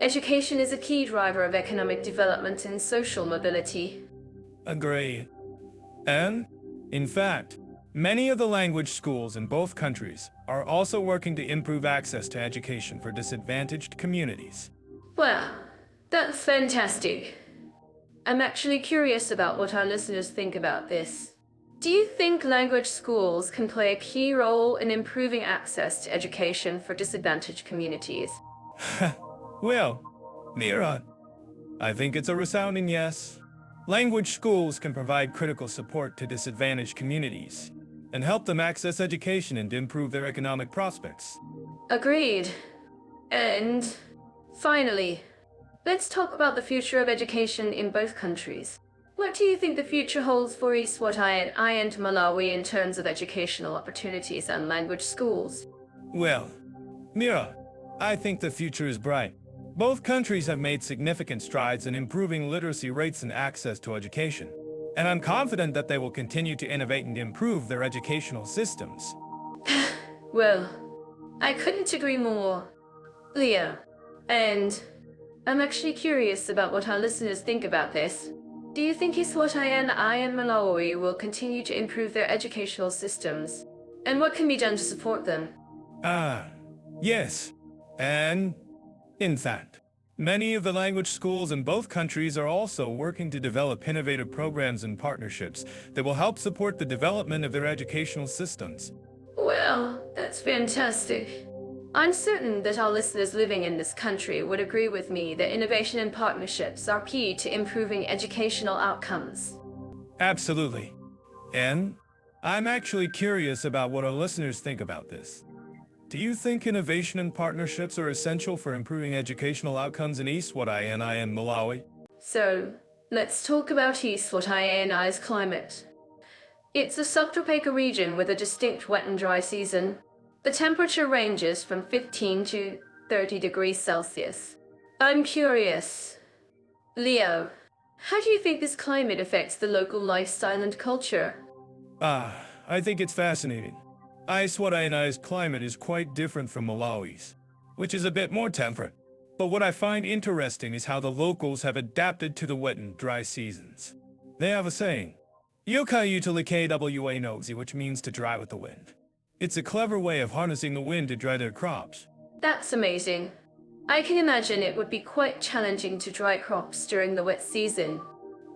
education is a key driver of economic development and social mobility. Agree. And, in fact, many of the language schools in both countries are also working to improve access to education for disadvantaged communities. Well, that's fantastic. I'm actually curious about what our listeners think about this. Do you think language schools can play a key role in improving access to education for disadvantaged communities? Well, Mira, I think it's a resounding yes. Language schools can provide critical support to disadvantaged communities and help them access education and improve their economic prospects. Agreed. And finally, let's talk about the future of education in both countries. What do you think the future holds for Eswatini and Malawi in terms of educational opportunities and language schools? Well, Mira, I think the future is bright. Both countries have made significant strides in improving literacy rates and access to education, and I'm confident that they will continue to innovate and improve their educational systems. Well, I couldn't agree more, Leo. And I'm actually curious about what our listeners think about this. Do you think Eswatini and Malawi will continue to improve their educational systems? And what can be done to support them? Yes. And In fact, many of the language schools in both countries are also working to develop innovative programs and partnerships that will help support the development of their educational systems. Well, that's fantastic. I'm certain that our listeners living in this country would agree with me that innovation and partnerships are key to improving educational outcomes. Absolutely. And I'm actually curious about what our listeners think about this. Do you think innovation and partnerships are essential for improving educational outcomes in Eswatini and Malawi? So, let's talk about Eswatini's climate. It's a subtropical region with a distinct wet and dry season. The temperature ranges from 15 to 30 degrees Celsius. I'm curious, Leo, how do you think this climate affects the local lifestyle and culture? I think it's fascinating. Eswatini's climate is quite different from Malawi's, which is a bit more temperate. But what I find interesting is how the locals have adapted to the wet and dry seasons. They have a saying, Yoka utilika nozi, which means to dry with the wind. It's a clever way of harnessing the wind to dry their crops. That's amazing. I can imagine it would be quite challenging to dry crops during the wet season.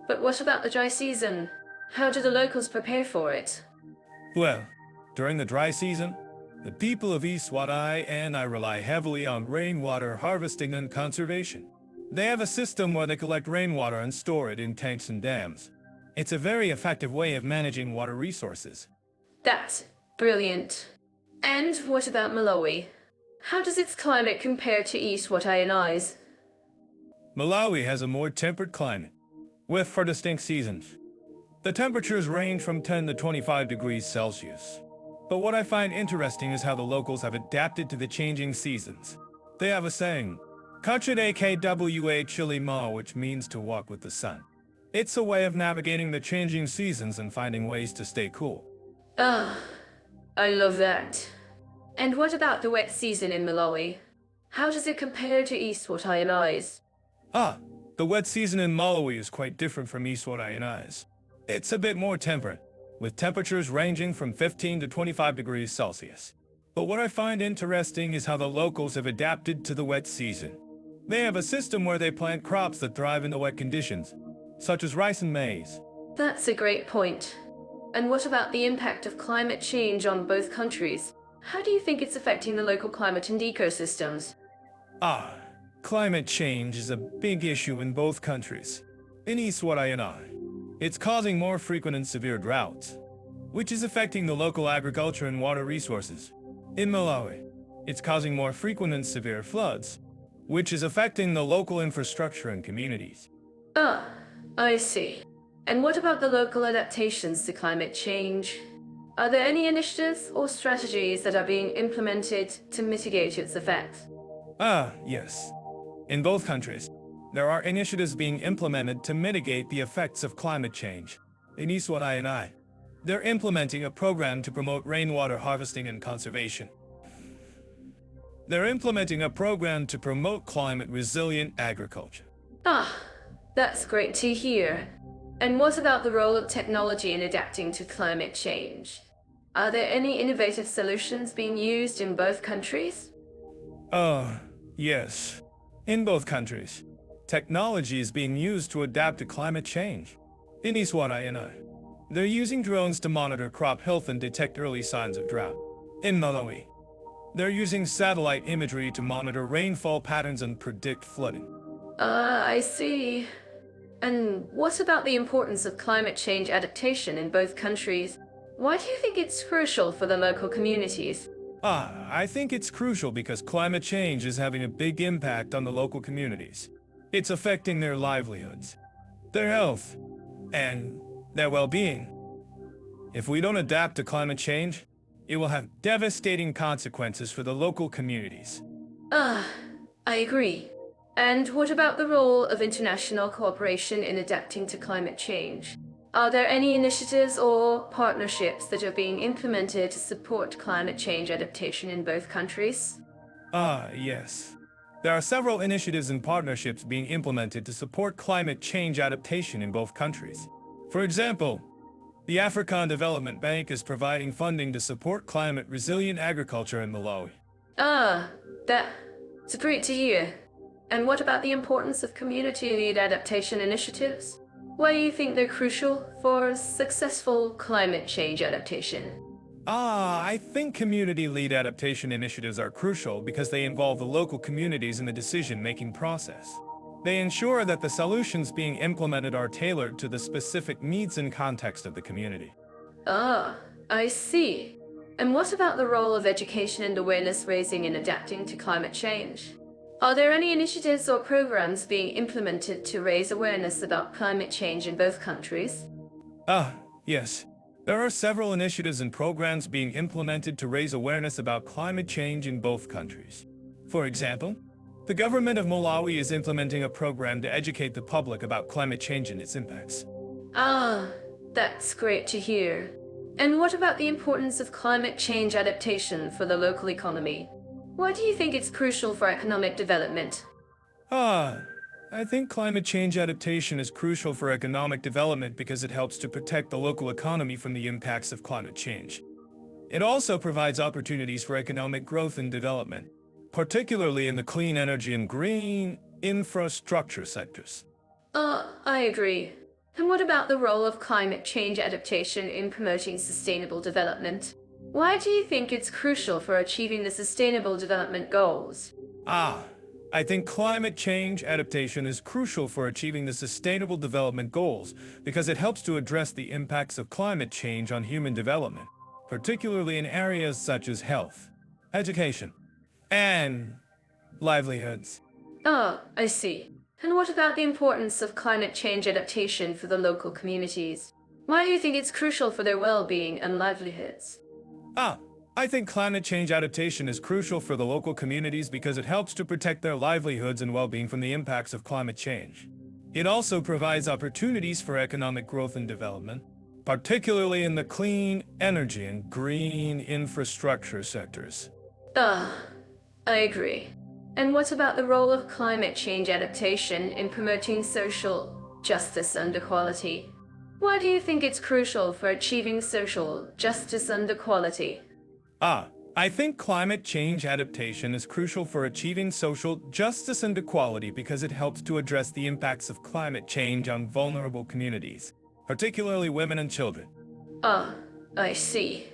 But what about the dry season? How do the locals prepare for it? Well, during the dry season, the people of Eswatini rely heavily on rainwater harvesting and conservation. They have a system where they collect rainwater and store it in tanks and dams. It's a very effective way of managing water resources. That's brilliant. And what about Malawi? How does its climate compare to Eswatini's? Malawi has a more temperate climate, with 4 distinct seasons. The temperatures range from 10 to 25 degrees Celsius. But what I find interesting is how the locals have adapted to the changing seasons. They have a saying, Kachide kwa chili ma, which means to walk with the sun. It's a way of navigating the changing seasons and finding ways to stay cool. I love that. And what about the wet season in Malawi? How does it compare to Eswatini's? The wet season in Malawi is quite different from Eswatini's. It's a bit more temperate, with temperatures ranging from 15 to 25 degrees Celsius. But what I find interesting is how the locals have adapted to the wet season. They have a system where they plant crops that thrive in the wet conditions, such as rice and maize. That's a great point. And what about the impact of climate change on both countries? How do you think it's affecting the local climate and ecosystems? Climate change is a big issue in both countries. In Eswatini, it's causing more frequent and severe droughts, which is affecting the local agriculture and water resources. In Malawi, it's causing more frequent and severe floods, which is affecting the local infrastructure and communities. I see. And what about the local adaptations to climate change? Are there any initiatives or strategies that are being implemented to mitigate its effects? Yes. In both countries, there are initiatives being implemented to mitigate the effects of climate change. In Eswatini, they're implementing a program to promote rainwater harvesting and conservation. They're implementing a program to promote climate-resilient agriculture. That's great to hear. And what about the role of technology in adapting to climate change? Are there any innovative solutions being used in both countries? Yes. In both countries, technology is being used to adapt to climate change. In Eswatini, they're using drones to monitor crop health and detect early signs of drought. In Malawi, they're using satellite imagery to monitor rainfall patterns and predict flooding. I see. And what about the importance of climate change adaptation in both countries? Why do you think it's crucial for the local communities? I think it's crucial because climate change is having a big impact on the local communities. It's affecting their livelihoods, their health, and their well-being. If we don't adapt to climate change, it will have devastating consequences for the local communities. I agree. And what about the role of international cooperation in adapting to climate change? Are there any initiatives or partnerships that are being implemented to support climate change adaptation in both countries? Yes. There are several initiatives and partnerships being implemented to support climate change adaptation in both countries. For example, the African Development Bank is providing funding to support climate-resilient agriculture in Malawi. That's great to hear. And what about the importance of community-led adaptation initiatives? Why do you think they're crucial for successful climate change adaptation? I think community-led adaptation initiatives are crucial because they involve the local communities in the decision-making process. They ensure that the solutions being implemented are tailored to the specific needs and context of the community. Ah, I see. And what about the role of education and awareness raising in adapting to climate change? Are there any initiatives or programs being implemented to raise awareness about climate change in both countries? Yes. There are several initiatives and programs being implemented to raise awareness about climate change in both countries. For example, the government of Malawi is implementing a program to educate the public about climate change and its impacts. Ah, that's great to hear. And what about the importance of climate change adaptation for the local economy? Why do you think it's crucial for economic development? I think climate change adaptation is crucial for economic development because it helps to protect the local economy from the impacts of climate change. It also provides opportunities for economic growth and development, particularly in the clean energy and green infrastructure sectors. I agree. And what about the role of climate change adaptation in promoting sustainable development? Why do you think it's crucial for achieving the Sustainable Development Goals? I think climate change adaptation is crucial for achieving the Sustainable Development Goals because it helps to address the impacts of climate change on human development, particularly in areas such as health, education, and livelihoods. I see. And what about the importance of climate change adaptation for the local communities? Why do you think it's crucial for their well-being and livelihoods? I think climate change adaptation is crucial for the local communities because it helps to protect their livelihoods and well-being from the impacts of climate change. It also provides opportunities for economic growth and development, particularly in the clean energy and green infrastructure sectors. I agree. And what about the role of climate change adaptation in promoting social justice and equality? Why do you think it's crucial for achieving social justice and equality? I think climate change adaptation is crucial for achieving social justice and equality because it helps to address the impacts of climate change on vulnerable communities, particularly women and children. I see.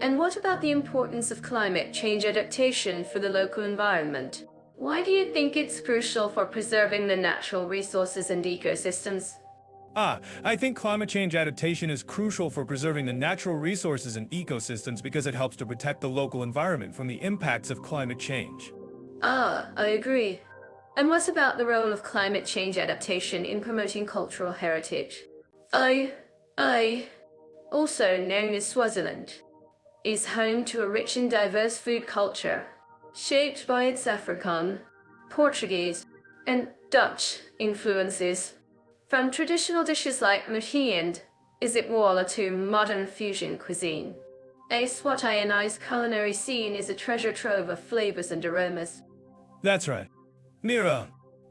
And what about the importance of climate change adaptation for the local environment? Why do you think it's crucial for preserving the natural resources and ecosystems? I think climate change adaptation is crucial for preserving the natural resources and ecosystems because it helps to protect the local environment from the impacts of climate change. I agree. And what about the role of climate change adaptation in promoting cultural heritage? I, also known as Swaziland, is home to a rich and diverse food culture, shaped by its African, Portuguese, and Dutch influences. From traditional dishes like muhi and isipwala to modern fusion cuisine, Eswatini's culinary scene is a treasure trove of flavors and aromas. That's right. Mira,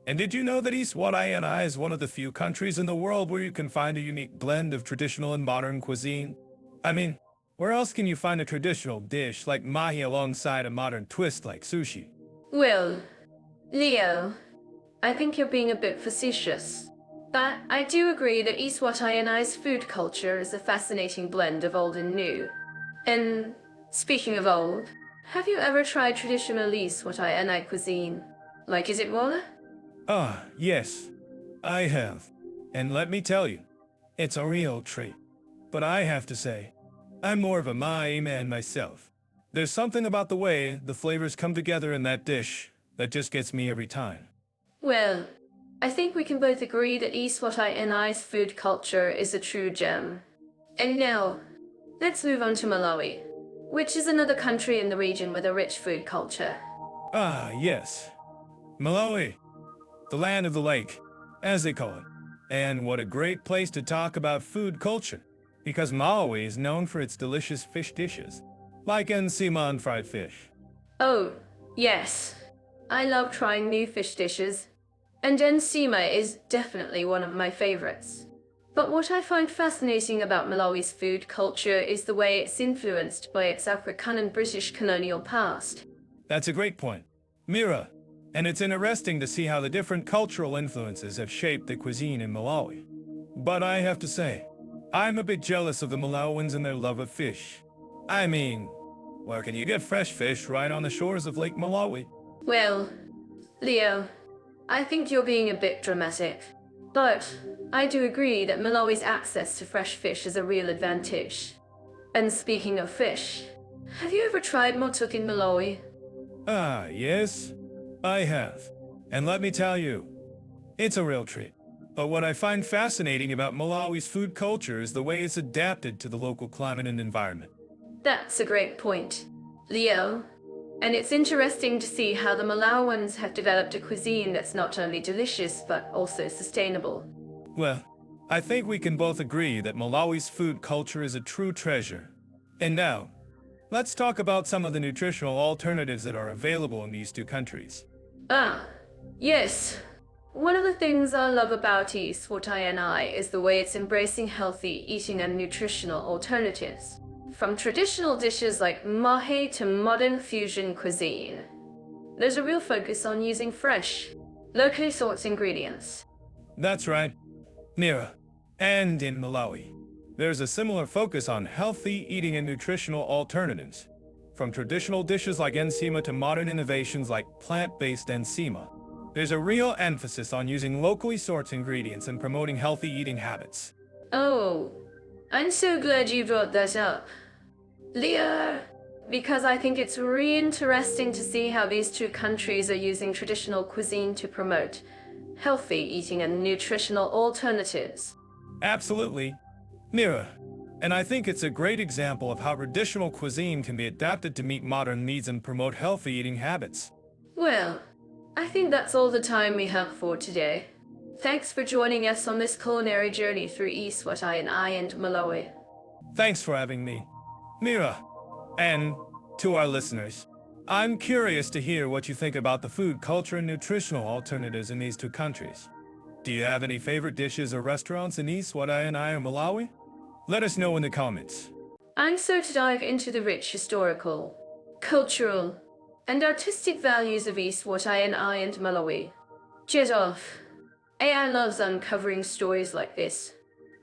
and did you know that Eswatini is one of the few countries in the world where you can find a unique blend of traditional and modern cuisine? I mean, where else can you find a traditional dish like mahi alongside a modern twist like sushi? Well, Leo, I think you're being a bit facetious. But I do agree that Eswatini's food culture is a fascinating blend of old and new. And speaking of old, have you ever tried traditional Eswatini cuisine? Like isipwala? Yes, I have. And let me tell you, it's a real treat. But I have to say, I'm more of a mahi man myself. There's something about the way the flavors come together in that dish that just gets me every time. Well, I think we can both agree that Eswatini's food culture is a true gem. And now, let's move on to Malawi, which is another country in the region with a rich food culture. Yes. Malawi, the land of the lake, as they call it. And what a great place to talk about food culture, because Malawi is known for its delicious fish dishes, like nsima and fried fish. Oh, yes. I love trying new fish dishes. And nsima is definitely one of my favorites. But what I find fascinating about Malawi's food culture is the way it's influenced by its African and British colonial past. That's a great point. Mira, and it's interesting to see how the different cultural influences have shaped the cuisine in Malawi. But I have to say, I'm a bit jealous of the Malawians and their love of fish. I mean, where can you get fresh fish right on the shores of Lake Malawi? Well, Leo, I think you're being a bit dramatic. But I do agree that Malawi's access to fresh fish is a real advantage. And speaking of fish, have you ever tried motuk in Malawi? Ah, yes, I have. And let me tell you, it's a real treat. But what I find fascinating about Malawi's food culture is the way it's adapted to the local climate and environment. That's a great point, Leo. And it's interesting to see how the Malawans have developed a cuisine that's not only delicious but also sustainable. Well, I think we can both agree that Malawi's food culture is a true treasure. And now, let's talk about some of the nutritional alternatives that are available in these two countries. Ah, yes. One of the things I love about Eswatini is the way it's embracing healthy eating and nutritional alternatives. From traditional dishes like mahe to modern fusion cuisine, there's a real focus on using fresh, locally sourced ingredients. That's right, Mira. And in Malawi, there's a similar focus on healthy eating and nutritional alternatives. From traditional dishes like ensima to modern innovations like plant-based ensima, there's a real emphasis on using locally sourced ingredients and promoting healthy eating habits. Oh, I'm so glad you brought that up, Leah, because I think it's really interesting to see how these two countries are using traditional cuisine to promote healthy eating and nutritional alternatives. Absolutely, Mira. And I think it's a great example of how traditional cuisine can be adapted to meet modern needs and promote healthy eating habits. Well, I think that's all the time we have for today. Thanks for joining us on this culinary journey through Eswatini and Malawi. Thanks for having me, Mira. And to our listeners, I'm curious to hear what you think about the food culture and nutritional alternatives in these two countries. Do you have any favorite dishes or restaurants in Eswatini or Malawi? Let us know in the comments. I'm so to dive into the rich historical, cultural, and artistic values of Eswatini and Malawi. Jet off. AI loves uncovering stories like this.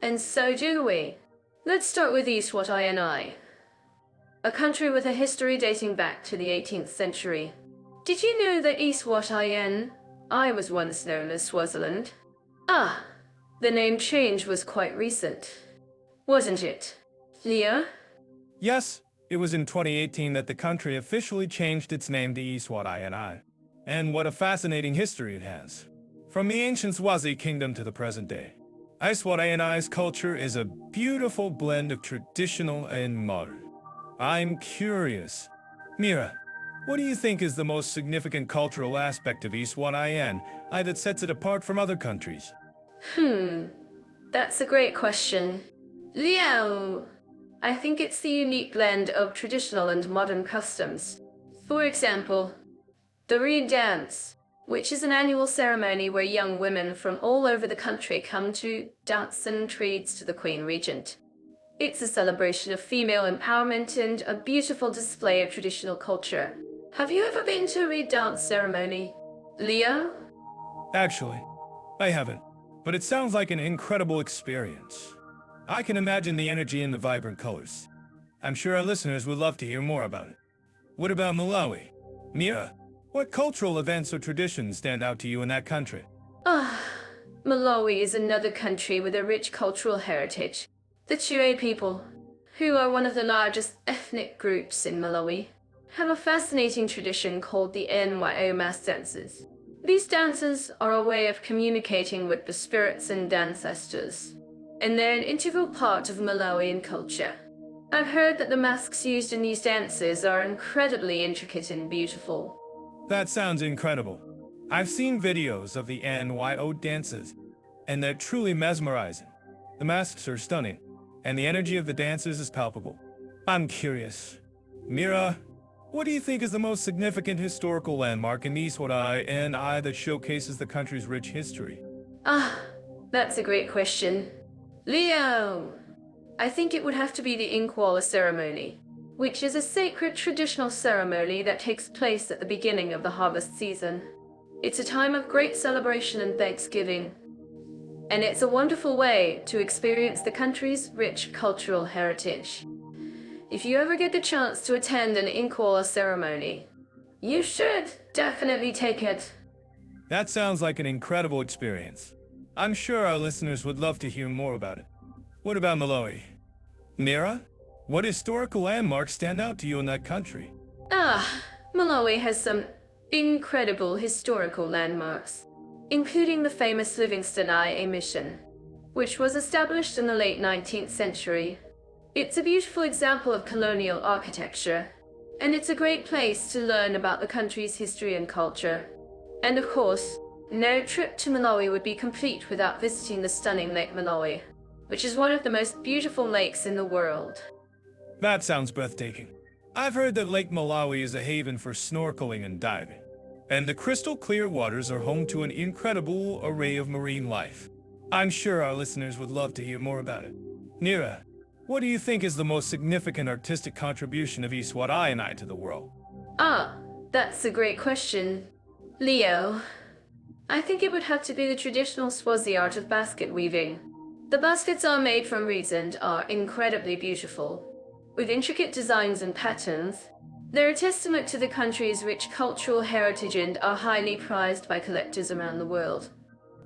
And so do we. Let's start with Eswatini, a country with a history dating back to the 18th century. Did you know that Eswatini was once known as Swaziland? Ah, the name change was quite recent, wasn't it, Leah? Yes, it was in 2018 that the country officially changed its name to Eswatini. And what a fascinating history it has. From the ancient Swazi kingdom to the present day, Eswatini's culture is a beautiful blend of traditional and modern. I'm curious, Mira, what do you think is the most significant cultural aspect of Eswatini that sets it apart from other countries? That's a great question. Leo, I think it's the unique blend of traditional and modern customs. For example, the Reed Dance, which is an annual ceremony where young women from all over the country come to dance and treats to the Queen Regent. It's a celebration of female empowerment and a beautiful display of traditional culture. Have you ever been to a Reed Dance ceremony, Leo? Actually, I haven't, but it sounds like an incredible experience. I can imagine the energy and the vibrant colors. I'm sure our listeners would love to hear more about it. What about Malawi? Mira, what cultural events or traditions stand out to you in that country? Malawi is another country with a rich cultural heritage. The Chiwe people, who are one of the largest ethnic groups in Malawi, have a fascinating tradition called the NYO mass dances. These dances are a way of communicating with the spirits and ancestors, and they're an integral part of Malawian culture. I've heard that the masks used in these dances are incredibly intricate and beautiful. That sounds incredible. I've seen videos of the NYO dances, and they're truly mesmerizing. The masks are stunning, and the energy of the dancers is palpable. I'm curious, Mira, what do you think is the most significant historical landmark in Eswatini that showcases the country's rich history? That's a great question. Leo, I think it would have to be the Inkwala ceremony, which is a sacred traditional ceremony that takes place at the beginning of the harvest season. It's a time of great celebration and thanksgiving, and it's a wonderful way to experience the country's rich cultural heritage. If you ever get the chance to attend an Inkwala ceremony, you should definitely take it. That sounds like an incredible experience. I'm sure our listeners would love to hear more about it. What about Malawi? Mira, what historical landmarks stand out to you in that country? Malawi has some incredible historical landmarks, including the famous Livingstone Eye mission, which was established in the late 19th century. It's a beautiful example of colonial architecture, and it's a great place to learn about the country's history and culture. And of course, no trip to Malawi would be complete without visiting the stunning Lake Malawi, which is one of the most beautiful lakes in the world. That sounds breathtaking. I've heard that Lake Malawi is a haven for snorkeling and diving, and the crystal clear waters are home to an incredible array of marine life. I'm sure our listeners would love to hear more about it. Nira, what do you think is the most significant artistic contribution of Eswatini to the world? That's a great question. Leo, I think it would have to be the traditional Swazi art of basket weaving. The baskets are made from reeds and are incredibly beautiful. With intricate designs and patterns, they're a testament to the country's rich cultural heritage and are highly prized by collectors around the world.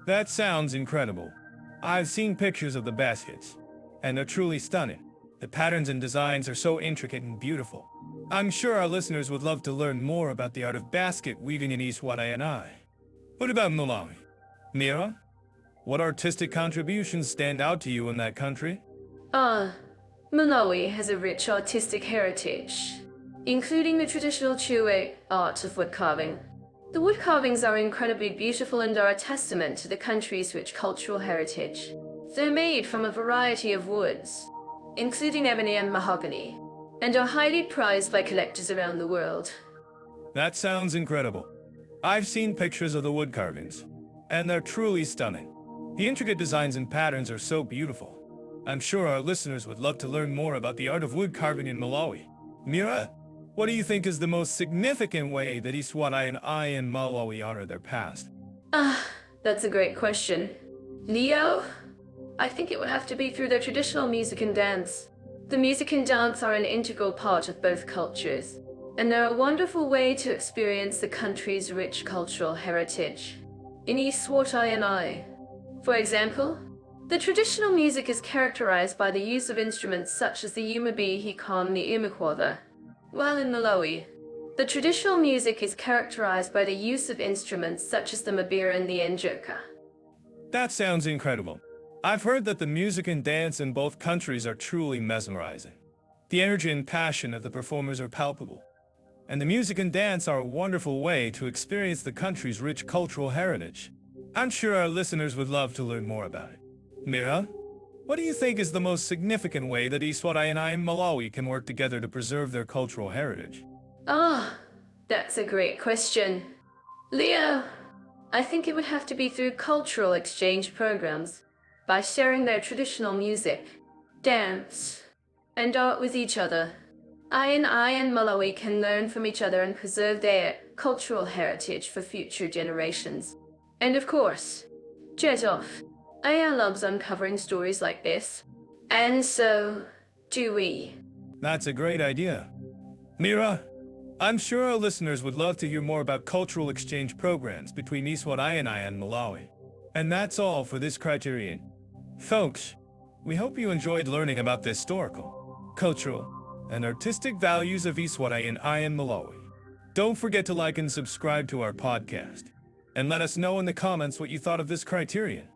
That sounds incredible. I've seen pictures of the baskets, and they're truly stunning. The patterns and designs are so intricate and beautiful. I'm sure our listeners would love to learn more about the art of basket weaving in Eswatini. What about Malawi? Mira, what artistic contributions stand out to you in that country? Malawi has a rich artistic heritage, including the traditional Chiwe art of wood carving. The wood carvings are incredibly beautiful and are a testament to the country's rich cultural heritage. They're made from a variety of woods, including ebony and mahogany, and are highly prized by collectors around the world. That sounds incredible. I've seen pictures of the wood carvings, and they're truly stunning. The intricate designs and patterns are so beautiful. I'm sure our listeners would love to learn more about the art of wood carving in Malawi. Mira, what do you think is the most significant way that Eswatini and Malawi honor their past? That's a great question. Leo, I think it would have to be through their traditional music and dance. The music and dance are an integral part of both cultures, and they're a wonderful way to experience the country's rich cultural heritage. In Eswatini, for example, the traditional music is characterized by the use of instruments such as the umabi hikam the imikwatha, while in Malawi, the traditional music is characterized by the use of instruments such as the mabira and the njoka. That sounds incredible. I've heard that the music and dance in both countries are truly mesmerizing. The energy and passion of the performers are palpable, and the music and dance are a wonderful way to experience the country's rich cultural heritage. I'm sure our listeners would love to learn more about it. Mira, what do you think is the most significant way that Eswatini and Malawi can work together to preserve their cultural heritage? That's a great question. Leo, I think it would have to be through cultural exchange programs, by sharing their traditional music, dance, and art with each other. I and Malawi can learn from each other and preserve their cultural heritage for future generations. And of course, Jedov, Aya loves uncovering stories like this, and so do we. That's a great idea. Mira, I'm sure our listeners would love to hear more about cultural exchange programs between Eswatini and Malawi. And that's all for this criterion. Folks, we hope you enjoyed learning about the historical, cultural, and artistic values of Eswatini and Malawi. Don't forget to like and subscribe to our podcast, and let us know in the comments what you thought of this criterion.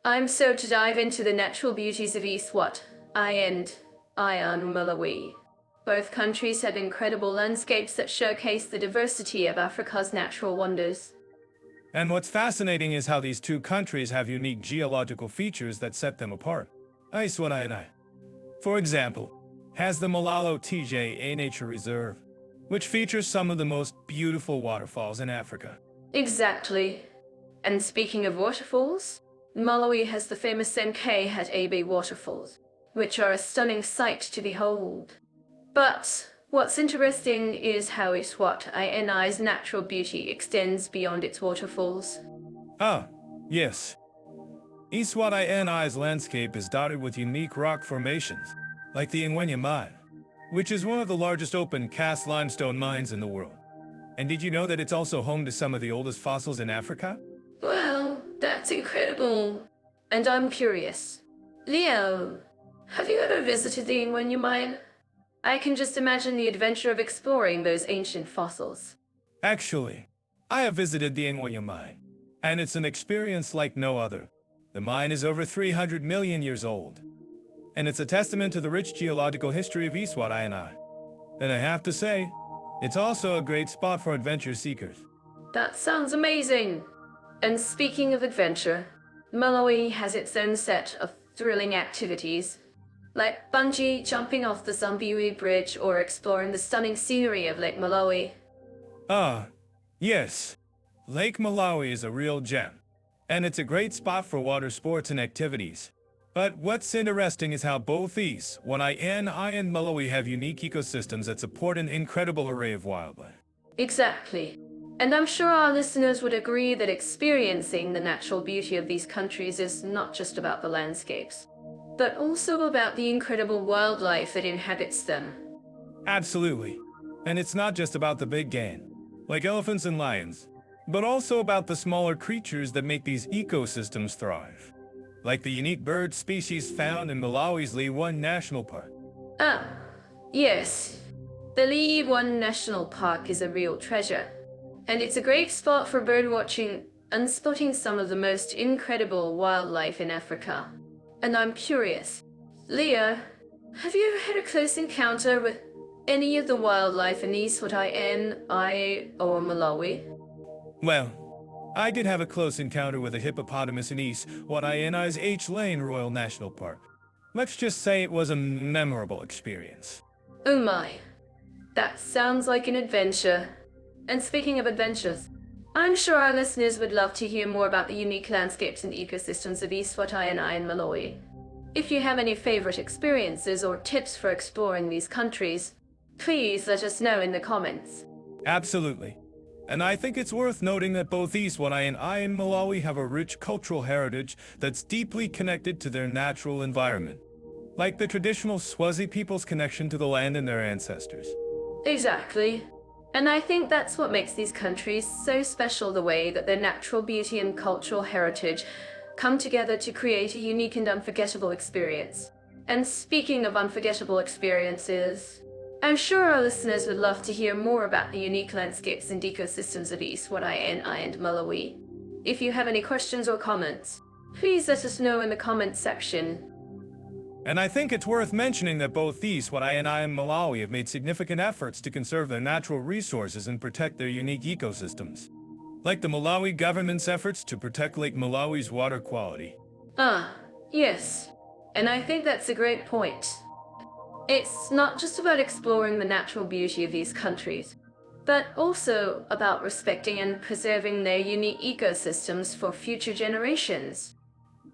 I'm so to dive into the natural beauties of Eswatini and Malawi. Both countries have incredible landscapes that showcase the diversity of Africa's natural wonders. And what's fascinating is how these two countries have unique geological features that set them apart. Eswatini, for example, has the Malalo TJA Nature Reserve, which features some of the most beautiful waterfalls in Africa. Exactly. And speaking of waterfalls, Malawi has the famous MK Hat AB waterfalls, which are a stunning sight to behold. But What's interesting is how Eswatini's natural beauty extends beyond its waterfalls. Ah, yes. Eswatini's landscape is dotted with unique rock formations, like the Ingwenya mine, which is one of the largest open cast limestone mines in the world. And did you know that it's also home to some of the oldest fossils in Africa? Well, that's incredible. And I'm curious. Leo, have you ever visited the Ingwenya mine? I can just imagine the adventure of exploring those ancient fossils. Actually, I have visited the Ingwenya mine, and it's an experience like no other. The mine is over 300 million years old, and it's a testament to the rich geological history of Eswatini. And I have to say, it's also a great spot for adventure seekers. That sounds amazing. And speaking of adventure, Malawi has its own set of thrilling activities, like bungee jumping off the Zambiwi Bridge or exploring the stunning scenery of Lake Malawi. Ah, yes. Lake Malawi is a real gem, and it's a great spot for water sports and activities. But what's interesting is how both Eswatini and Malawi have unique ecosystems that support an incredible array of wildlife. Exactly. And I'm sure our listeners would agree that experiencing the natural beauty of these countries is not just about the landscapes, but also about the incredible wildlife that inhabits them. Absolutely. And it's not just about the big game, like elephants and lions, but also about the smaller creatures that make these ecosystems thrive, like the unique bird species found in Malawi's One National Park. Ah, yes. The Lee One National Park is a real treasure, and it's a great spot for birdwatching and spotting some of the most incredible wildlife in Africa. And I'm curious, Leah, have you ever had a close encounter with any of the wildlife in Eswatini or Malawi? Well, I did have a close encounter with a hippopotamus in Eswatini's Lane Royal National Park. Let's just say it was a memorable experience. Oh my, that sounds like an adventure. And speaking of adventures, I'm sure our listeners would love to hear more about the unique landscapes and ecosystems of Eswatini and Malawi. If you have any favorite experiences or tips for exploring these countries, please let us know in the comments. Absolutely. And I think it's worth noting that both Eswatini and Malawi have a rich cultural heritage that's deeply connected to their natural environment, like the traditional Swazi people's connection to the land and their ancestors. Exactly. And I think that's what makes these countries so special, the way that their natural beauty and cultural heritage come together to create a unique and unforgettable experience. And speaking of unforgettable experiences, I'm sure our listeners would love to hear more about the unique landscapes and ecosystems of Eswatini and Malawi. If you have any questions or comments, please let us know in the comments section. And I think it's worth mentioning that both Eswatini and Malawi have made significant efforts to conserve their natural resources and protect their unique ecosystems, like the Malawi government's efforts to protect Lake Malawi's water quality. Ah, yes. And I think that's a great point. It's not just about exploring the natural beauty of these countries, but also about respecting and preserving their unique ecosystems for future generations.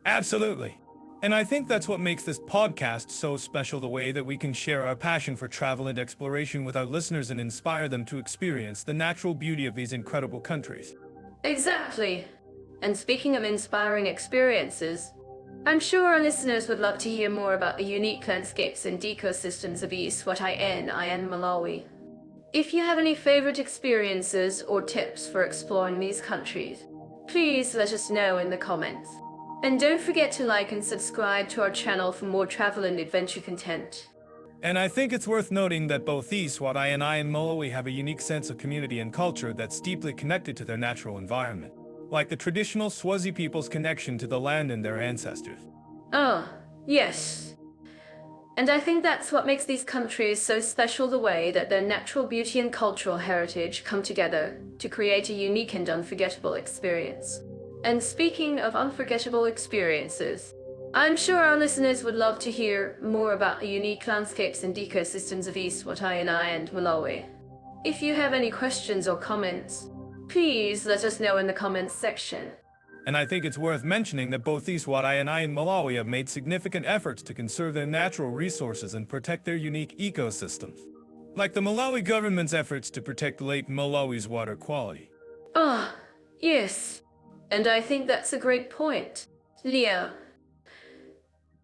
Absolutely. And I think that's what makes this podcast so special, the way that we can share our passion for travel and exploration with our listeners and inspire them to experience the natural beauty of these incredible countries. Exactly. And speaking of inspiring experiences, I'm sure our listeners would love to hear more about the unique landscapes and ecosystems of Eswatini and Malawi. If you have any favorite experiences or tips for exploring these countries, please let us know in the comments. And don't forget to like and subscribe to our channel for more travel and adventure content. And I think it's worth noting that both Eswatini and Malawi have a unique sense of community and culture that's deeply connected to their natural environment, like the traditional Swazi people's connection to the land and their ancestors. Oh, yes. And I think that's what makes these countries so special, the way that their natural beauty and cultural heritage come together to create a unique and unforgettable experience. And speaking of unforgettable experiences, I'm sure our listeners would love to hear more about the unique landscapes and ecosystems of Eswatini and Malawi. If you have any questions or comments, please let us know in the comments section. And I think it's worth mentioning that both Eswatini and Malawi have made significant efforts to conserve their natural resources and protect their unique ecosystems, like the Malawi government's efforts to protect Lake Malawi's water quality. Ah, yes. And I think that's a great point. Leo,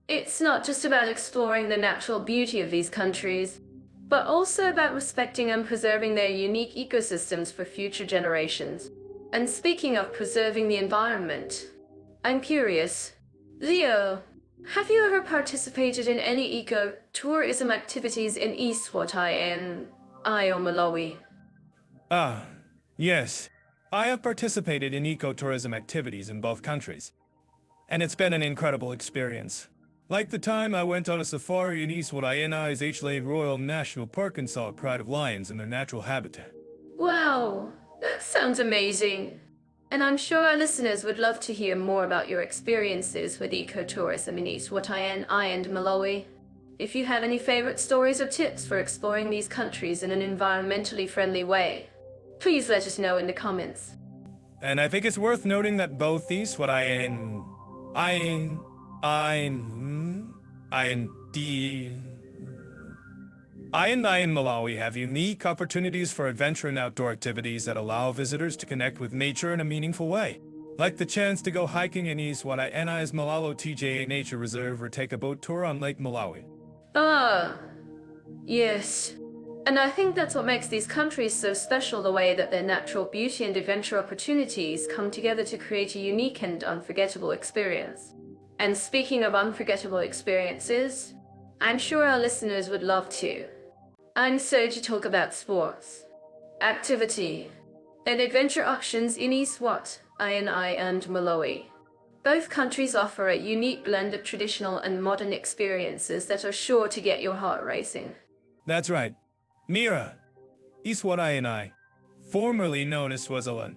it's not just about exploring the natural beauty of these countries, but also about respecting and preserving their unique ecosystems for future generations. And speaking of preserving the environment, I'm curious, Leo, have you ever participated in any eco-tourism activities in Eswatini or Malawi? Ah, yes. I have participated in ecotourism activities in both countries, and it's been an incredible experience. Like the time I went on a safari in Eswatini's Lake Royal National Park and saw a pride of lions in their natural habitat. Wow, that sounds amazing. And I'm sure our listeners would love to hear more about your experiences with ecotourism in Eswatini and Malawi. If you have any favorite stories or tips for exploring these countries in an environmentally friendly way, please let us know in the comments. And I think it's worth noting that both Eswatini and Malawi have unique opportunities for adventure and outdoor activities that allow visitors to connect with nature in a meaningful way, like the chance to go hiking in Eswatini's Malalo TJA Nature Reserve or take a boat tour on Lake Malawi. Ah, yes. And I think that's what makes these countries so special, the way that their natural beauty and adventure opportunities come together to create a unique and unforgettable experience. And speaking of unforgettable experiences, I'm sure our listeners would love to. And so to talk about sports, activity, and adventure options in Eswatini and Malawi. Both countries offer a unique blend of traditional and modern experiences that are sure to get your heart racing. That's right. Mira, Eswatini, formerly known as Swaziland,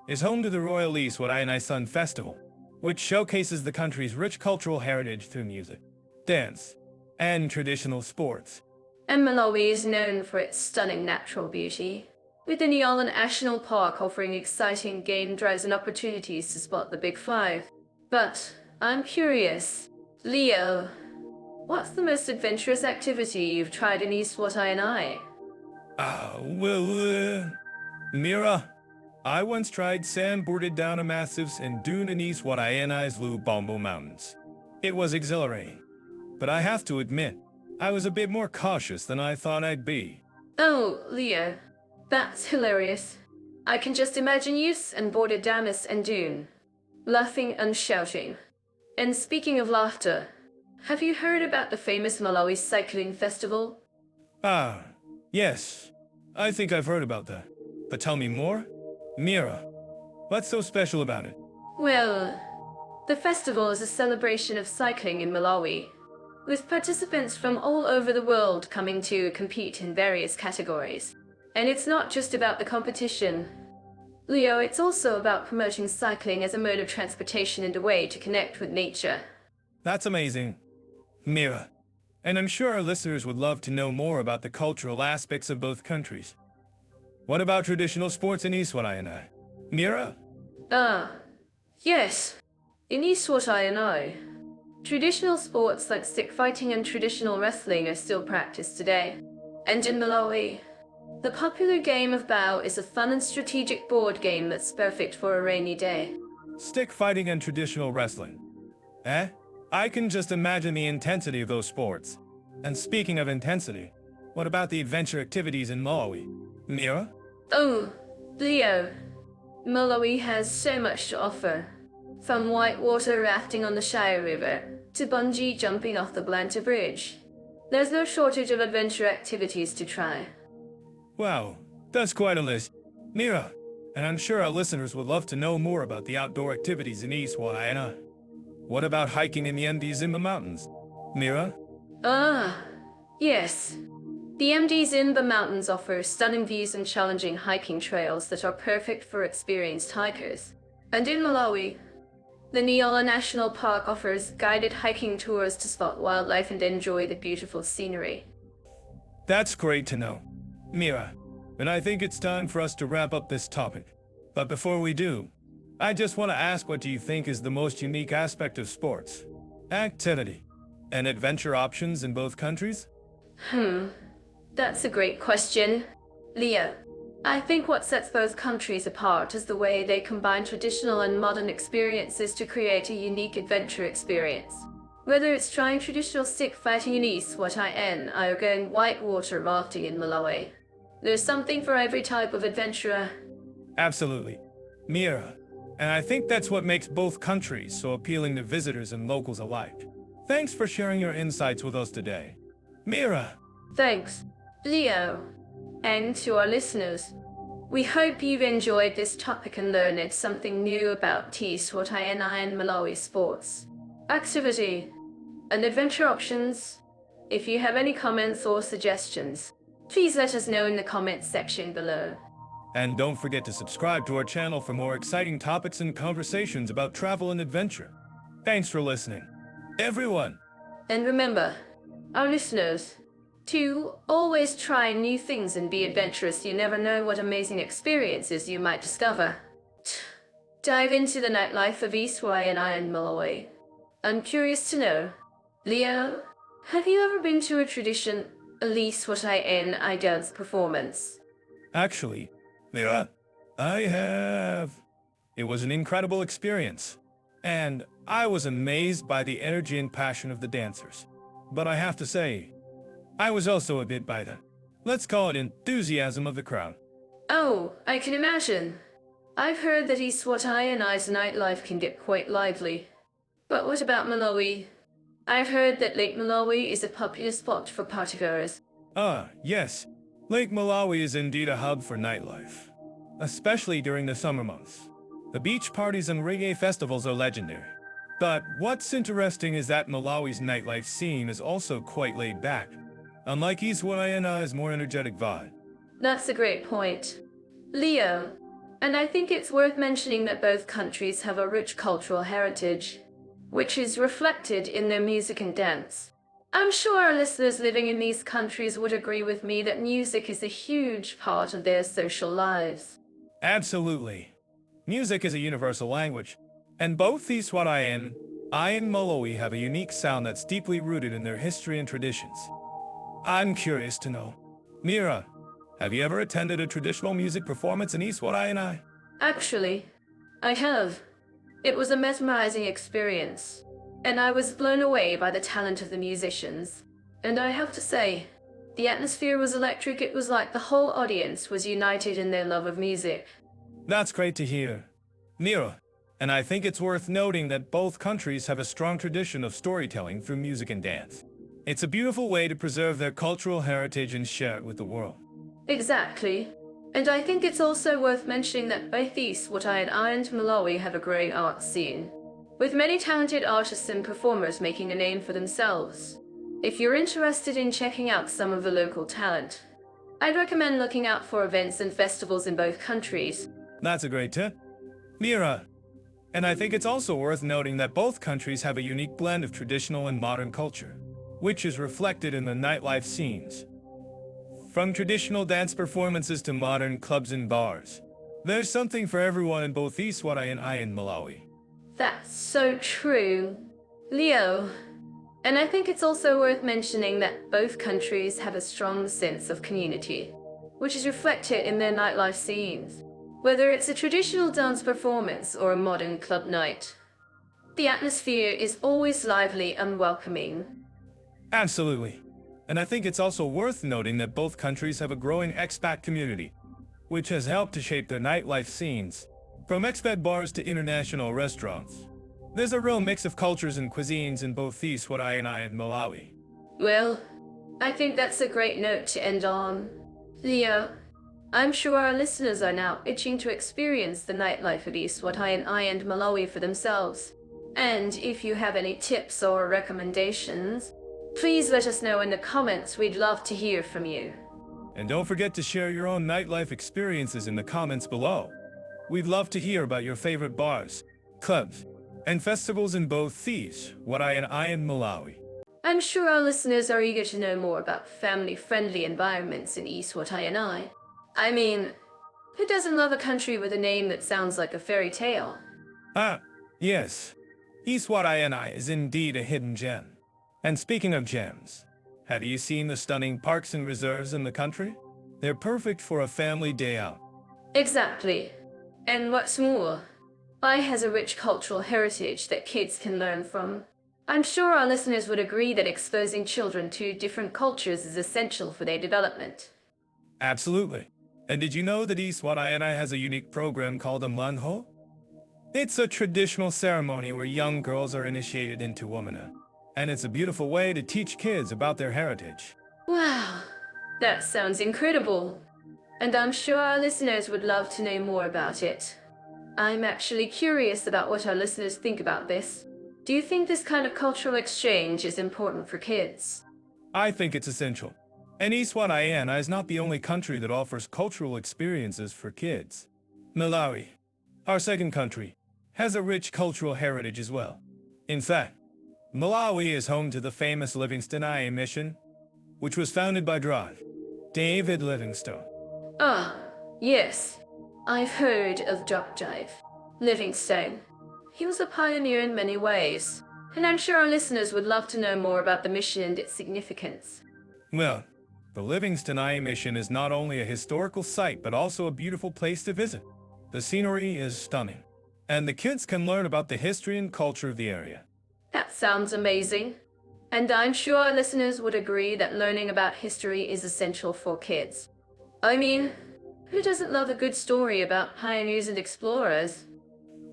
is home to the Royal Eswatini Sun Festival, which showcases the country's rich cultural heritage through music, dance, and traditional sports. And Malawi is known for its stunning natural beauty, with the Nyala National Park offering exciting game drives and opportunities to spot the Big Five. But I'm curious, Leo, what's the most adventurous activity you've tried in Eswatini? Mira, I once tried sandboarded down a massive and dune in Eswatini's Lubombo Mountains. It was exhilarating, but I have to admit, I was a bit more cautious than I thought I'd be. Oh, Leo, that's hilarious. I can just imagine you and boarded Damas and Dune, laughing and shouting. And speaking of laughter, have you heard about the famous Malawi Cycling Festival? Ah, yes. I think I've heard about that. But tell me more? Mira, what's so special about it? Well, the festival is a celebration of cycling in Malawi, with participants from all over the world coming to compete in various categories. And it's not just about the competition. Leo, it's also about promoting cycling as a mode of transportation and a way to connect with nature. That's amazing, Mira. And I'm sure our listeners would love to know more about the cultural aspects of both countries. What about traditional sports in Eswatini? Mira? Yes. In Eswatini, traditional sports like stick fighting and traditional wrestling are still practiced today. And in Malawi, the popular game of Bow is a fun and strategic board game that's perfect for a rainy day. Stick fighting and traditional wrestling. Eh? I can just imagine the intensity of those sports. And speaking of intensity, what about the adventure activities in Malawi? Mira? Oh, Leo. Malawi has so much to offer. From whitewater rafting on the Shire River to bungee jumping off the Blantyre Bridge. There's no shortage of adventure activities to try. Wow, that's quite a list. Mira, and I'm sure our listeners would love to know more about the outdoor activities in Eswatini. What about hiking in the Zimba Mountains? Mira? Yes. The Zimba Mountains offer stunning views and challenging hiking trails that are perfect for experienced hikers. And in Malawi, the Nyala National Park offers guided hiking tours to spot wildlife and enjoy the beautiful scenery. That's great to know, Mira. And I think it's time for us to wrap up this topic. But before we do, I just want to ask, what do you think is the most unique aspect of sports, activity, and adventure options in both countries? That's a great question. Leo, I think what sets both countries apart is the way they combine traditional and modern experiences to create a unique adventure experience. Whether it's trying traditional stick fighting in Eswatini or going whitewater rafting in Malawi, there's something for every type of adventurer. Absolutely. Mira. And I think that's what makes both countries so appealing to visitors and locals alike. Thanks for sharing your insights with us today. Mira. Thanks, Leo. And to our listeners, we hope you've enjoyed this topic and learned something new about Eswatini and Malawi sports, activity, and adventure options. If you have any comments or suggestions, please let us know in the comments section below. And don't forget to subscribe to our channel for more exciting topics and conversations about travel and adventure. Thanks for listening, everyone. And remember, our listeners, to always try new things and be adventurous. You never know what amazing experiences you might discover. Dive into the nightlife of Eswatini and Malawi. I'm curious to know, Leo, have you ever been to a tradition, at least what I dance performance? Actually, Mira, I have. It was an incredible experience, and I was amazed by the energy and passion of the dancers. But I have to say, I was also a bit by the, let's call it enthusiasm of the crowd. Oh, I can imagine. I've heard that Eswatini's nightlife can get quite lively. But what about Malawi? I've heard that Lake Malawi is a popular spot for partygoers. Yes. Lake Malawi is indeed a hub for nightlife, especially during the summer months. The beach parties and reggae festivals are legendary. But what's interesting is that Malawi's nightlife scene is also quite laid back, unlike Eswatini's more energetic vibe. That's a great point, Leo. And I think it's worth mentioning that both countries have a rich cultural heritage, which is reflected in their music and dance. I'm sure our listeners living in these countries would agree with me that music is a huge part of their social lives. Absolutely. Music is a universal language, and both Eswatini and Malawi have a unique sound that's deeply rooted in their history and traditions. I'm curious to know, Mira, have you ever attended a traditional music performance in Eswatini? Actually, I have. It was a mesmerizing experience, and I was blown away by the talent of the musicians. And I have to say, the atmosphere was electric. It was like the whole audience was united in their love of music. That's great to hear, Mira. And I think it's worth noting that both countries have a strong tradition of storytelling through music and dance. It's a beautiful way to preserve their cultural heritage and share it with the world. Exactly. And I think it's also worth mentioning that both Eswatini and Malawi have a great art scene, with many talented artists and performers making a name for themselves. If you're interested in checking out some of the local talent, I'd recommend looking out for events and festivals in both countries. That's a great tip, Mira. And I think it's also worth noting that both countries have a unique blend of traditional and modern culture, which is reflected in the nightlife scenes. From traditional dance performances to modern clubs and bars, there's something for everyone in both Eswatini and Malawi. That's so true, Leo. And I think it's also worth mentioning that both countries have a strong sense of community, which is reflected in their nightlife scenes. Whether it's a traditional dance performance or a modern club night, the atmosphere is always lively and welcoming. Absolutely. And I think it's also worth noting that both countries have a growing expat community, which has helped to shape their nightlife scenes. From expat bars to international restaurants, there's a real mix of cultures and cuisines in both Eswatini and Malawi. Well, I think that's a great note to end on. Leo, I'm sure our listeners are now itching to experience the nightlife of Eswatini and Malawi for themselves. And if you have any tips or recommendations, please let us know in the comments. We'd love to hear from you. And don't forget to share your own nightlife experiences in the comments below. We'd love to hear about your favorite bars, clubs, and festivals in both Eswatini and Malawi. I'm sure our listeners are eager to know more about family-friendly environments in Eswatini. I mean, who doesn't love a country with a name that sounds like a fairy tale? Yes. Eswatini is indeed a hidden gem. And speaking of gems, Have you seen the stunning parks and reserves in the country? They're perfect for a family day out. Exactly. And what's more, I has a rich cultural heritage that kids can learn from. I'm sure our listeners would agree that exposing children to different cultures is essential for their development. Absolutely. And did you know that Eswatini has a unique program called a manho? It's a traditional ceremony where young girls are initiated into womanhood. And it's a beautiful way to teach kids about their heritage. Wow, that sounds incredible. And I'm sure our listeners would love to know more about it. I'm actually curious about what our listeners think about this. Do you think this kind of cultural exchange is important for kids? I think it's essential. And Eswatini is not the only country that offers cultural experiences for kids. Malawi, our second country, has a rich cultural heritage as well. In fact, Malawi is home to the famous Livingstone mission, which was founded by David Livingstone. Ah, yes. I've heard of Dr. Livingstone. He was a pioneer in many ways, and I'm sure our listeners would love to know more about the mission and its significance. Well, the Livingstone mission is not only a historical site but also a beautiful place to visit. The scenery is stunning, and the kids can learn about the history and culture of the area. That sounds amazing. And I'm sure our listeners would agree that learning about history is essential for kids. I mean, who doesn't love a good story about pioneers and explorers?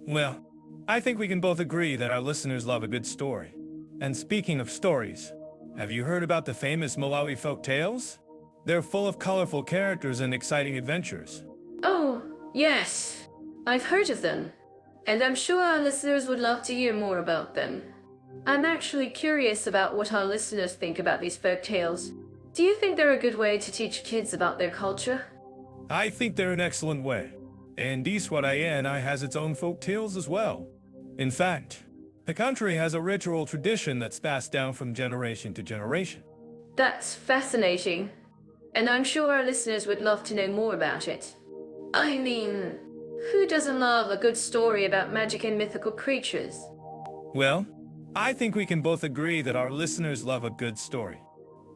Well, I think we can both agree that our listeners love a good story. And speaking of stories, have you heard about the famous Malawi folk tales? They're full of colorful characters and exciting adventures. Oh, yes. I've heard of them. And I'm sure our listeners would love to hear more about them. I'm actually curious about what our listeners think about these folk tales. Do you think they're a good way to teach kids about their culture? I think they're an excellent way. And Eswatini has its own folk tales as well. In fact, the country has a rich oral tradition that's passed down from generation to generation. That's fascinating. And I'm sure our listeners would love to know more about it. I mean, who doesn't love a good story about magic and mythical creatures? Well, I think we can both agree that our listeners love a good story.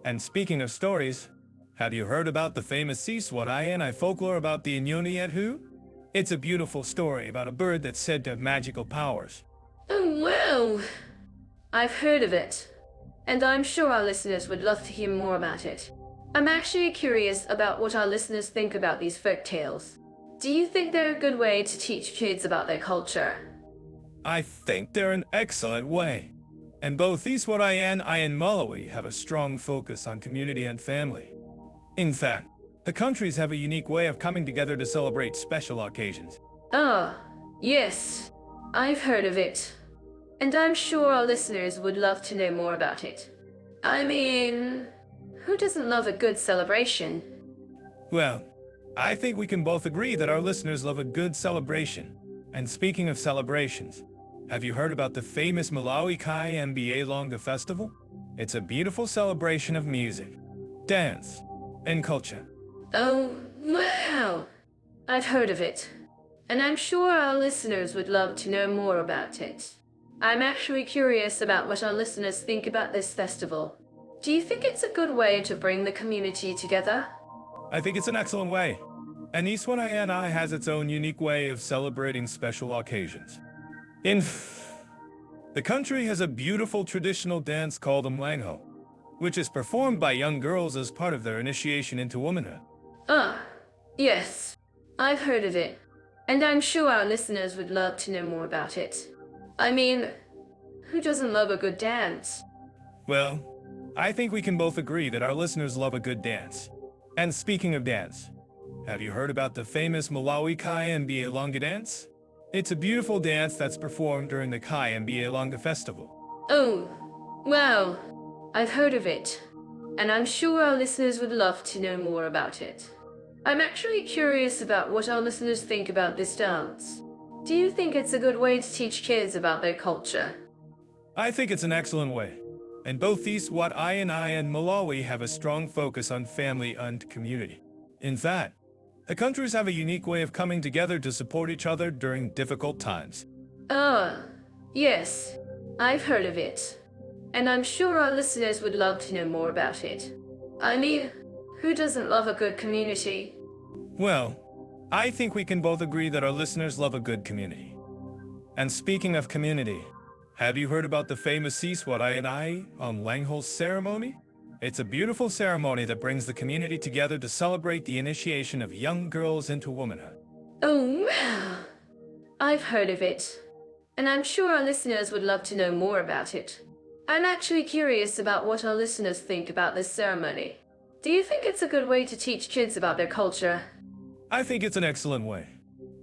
And speaking of stories, have you heard about the famous Eswatini folklore about the Inyoni? It's a beautiful story about a bird that's said to have magical powers. Oh, wow! I've heard of it. And I'm sure our listeners would love to hear more about it. I'm actually curious about what our listeners think about these folk tales. Do you think they're a good way to teach kids about their culture? I think they're an excellent way. And both Eswatini and Malawi have a strong focus on community and family. In fact, the countries have a unique way of coming together to celebrate special occasions. Ah, yes. I've heard of it. And I'm sure our listeners would love to know more about it. I mean, who doesn't love a good celebration? Well, I think we can both agree that our listeners love a good celebration. And speaking of celebrations, have you heard about the famous Malawi Kai MBA Longa Festival? It's a beautiful celebration of music, dance, and culture. Oh, wow! I've heard of it. And I'm sure our listeners would love to know more about it. I'm actually curious about what our listeners think about this festival. Do you think it's a good way to bring the community together? I think it's an excellent way. And Eswatini has its own unique way of celebrating special occasions. The country has a beautiful traditional dance called mlango, which is performed by young girls as part of their initiation into womanhood. Ah, yes. I've heard of it. And I'm sure our listeners would love to know more about it. I mean, who doesn't love a good dance? Well, I think we can both agree that our listeners love a good dance. And speaking of dance, have you heard about the famous Malawi Kai MBA Longa dance? It's a beautiful dance that's performed during the Kai MBA Longa festival. Oh, wow. I've heard of it. And I'm sure our listeners would love to know more about it. I'm actually curious about what our listeners think about this dance. Do you think it's a good way to teach kids about their culture? I think it's an excellent way. And both Eswatini and Malawi have a strong focus on family and community. In fact, the countries have a unique way of coming together to support each other during difficult times. Ah, yes. I've heard of it. and I'm sure our listeners would love to know more about it. I mean, who doesn't love a good community? Well, I think we can both agree that our listeners love a good community. And speaking of community, have you heard about the famous Eswatini on Langhol's ceremony? It's a beautiful ceremony that brings the community together to celebrate the initiation of young girls into womanhood. Oh, wow. I've heard of it, and I'm sure our listeners would love to know more about it. I'm actually curious about what our listeners think about this ceremony. Do you think it's a good way to teach kids about their culture? I think it's an excellent way.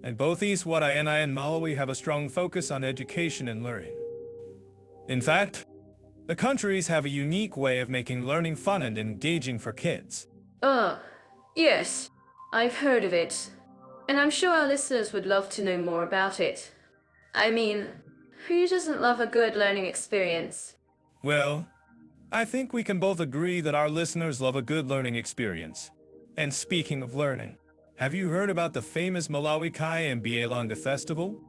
And both Eswatini and Malawi have a strong focus on education and learning. In fact, the countries have a unique way of making learning fun and engaging for kids. Yes, I've heard of it. And I'm sure our listeners would love to know more about it. I mean, who doesn't love a good learning experience? Well, I think we can both agree that our listeners love a good learning experience. And speaking of learning, have you heard about the famous Malawi Kai and Bielanga festival?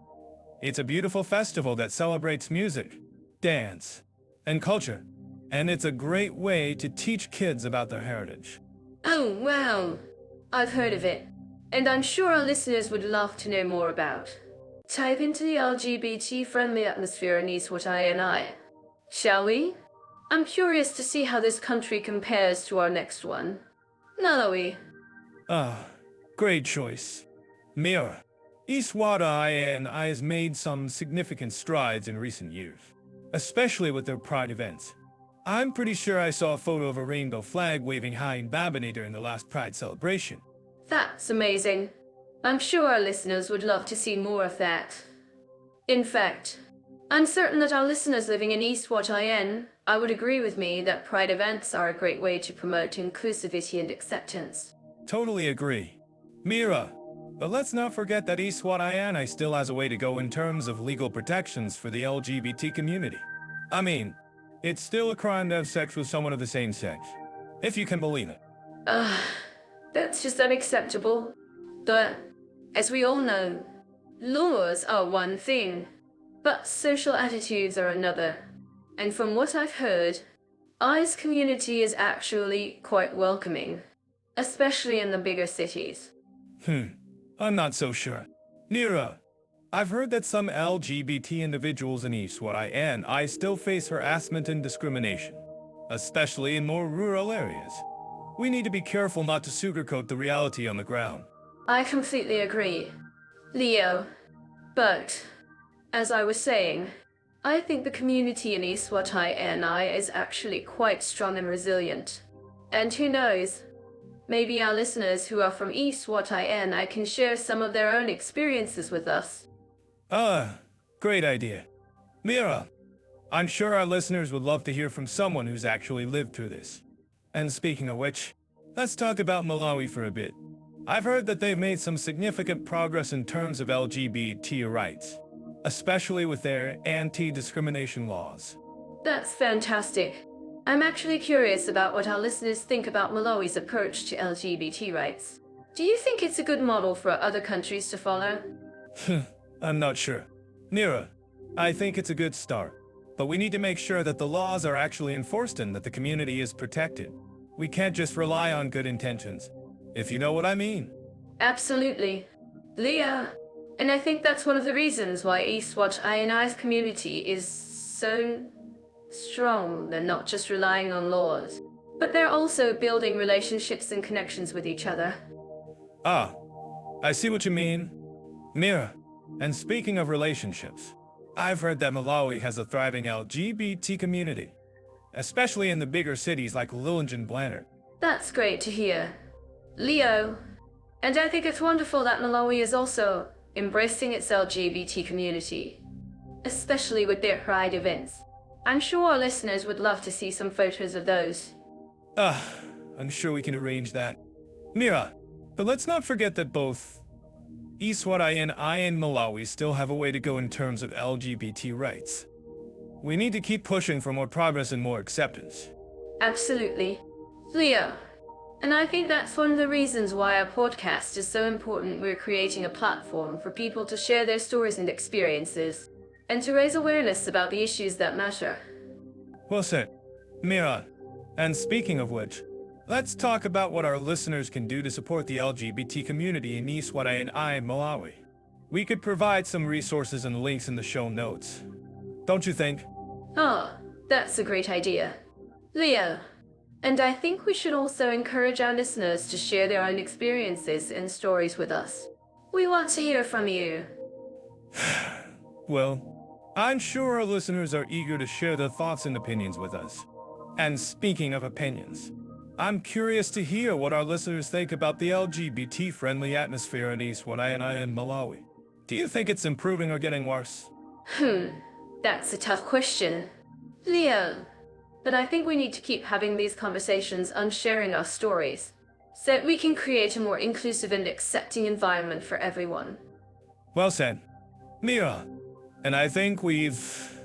It's a beautiful festival that celebrates music, dance, and culture. And it's a great way to teach kids about their heritage. Oh, wow. I've heard of it. And I'm sure our listeners would love to know more about. Type into the LGBT-friendly atmosphere in Eswatini. Shall we? I'm curious to see how this country compares to our next one. Malawi. Great choice. Mira, Eswatini has made some significant strides in recent years, especially with their pride events. I'm pretty sure I saw a photo of a rainbow flag waving high in Babani during the last Pride celebration. That's amazing. I'm sure our listeners would love to see more of that. In fact, I'm certain that our listeners living in Eswatini would agree with me that Pride events are a great way to promote inclusivity and acceptance. Totally agree. Mira, but let's not forget that Eswatini still has a way to go in terms of legal protections for the LGBT community. I mean, it's still a crime to have sex with someone of the same sex, if you can believe it. That's just unacceptable. But, as we all know, laws are one thing, but social attitudes are another. And from what I've heard, I's community is actually quite welcoming, especially in the bigger cities. I'm not so sure. Mira, I've heard that some LGBT individuals in Eswatini still face harassment and discrimination, especially in more rural areas. We need to be careful not to sugarcoat the reality on the ground. I completely agree, Leo. But, as I was saying, I think the community in Eswatini is actually quite strong and resilient. And who knows, maybe our listeners who are from Eswatini can share some of their own experiences with us. Great idea. Mira, I'm sure our listeners would love to hear from someone who's actually lived through this. And speaking of which, let's talk about Malawi for a bit. I've heard that they've made some significant progress in terms of LGBT rights, especially with their anti-discrimination laws. That's fantastic. I'm actually curious about what our listeners think about Malawi's approach to LGBT rights. Do you think it's a good model for other countries to follow? I'm not sure. Mira, I think it's a good start, but we need to make sure that the laws are actually enforced and that the community is protected. We can't just rely on good intentions, if you know what I mean. Absolutely. Leah. And I think that's one of the reasons why Eswatini's community is so strong. They're not just relying on laws, but they're also building relationships and connections with each other. I see what you mean. Mira, and speaking of relationships, I've heard that Malawi has a thriving LGBT community, especially in the bigger cities like Lilongwe and Blantyre. That's great to hear, Leo. And I think it's wonderful that Malawi is also embracing its LGBT community, especially with their Pride events. I'm sure our listeners would love to see some photos of those. I'm sure we can arrange that. Mira, but let's not forget that both Eswatini and Malawi still have a way to go in terms of LGBT rights. We need to keep pushing for more progress and more acceptance. Absolutely. Leo. And I think that's one of the reasons why our podcast is so important. We're creating a platform for people to share their stories and experiences, and to raise awareness about the issues that matter. Well said. Mira. And speaking of which, let's talk about what our listeners can do to support the LGBT community in Eswatini, Malawi. We could provide some resources and links in the show notes. Don't you think? Ah, that's a great idea. Leo, and I think we should also encourage our listeners to share their own experiences and stories with us. We want to hear from you. Well, I'm sure our listeners are eager to share their thoughts and opinions with us. And speaking of opinions, I'm curious to hear what our listeners think about the LGBT-friendly atmosphere in Eswatini and Malawi. Do you think it's improving or getting worse? That's a tough question. Leo, but I think we need to keep having these conversations and sharing our stories, so that we can create a more inclusive and accepting environment for everyone. Well said. Mira, and I think we've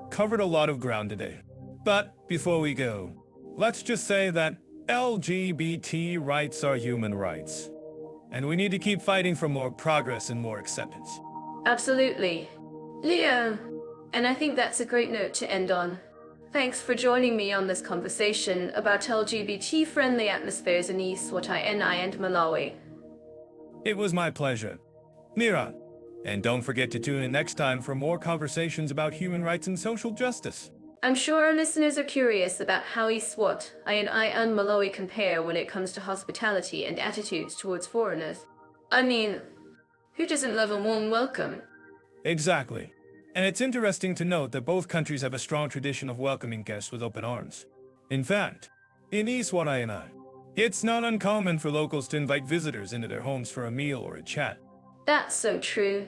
covered a lot of ground today. But before we go, let's just say that LGBT rights are human rights. And we need to keep fighting for more progress and more acceptance. Absolutely. Leo, and I think that's a great note to end on. Thanks for joining me on this conversation about LGBT-friendly atmospheres in Eswatini and Malawi. It was my pleasure. Mira, and don't forget to tune in next time for more conversations about human rights and social justice. I'm sure our listeners are curious about how Eswatini and Malawi compare when it comes to hospitality and attitudes towards foreigners. I mean, who doesn't love a warm welcome? Exactly. And it's interesting to note that both countries have a strong tradition of welcoming guests with open arms. In fact, in Eswatini, it's not uncommon for locals to invite visitors into their homes for a meal or a chat. That's so true.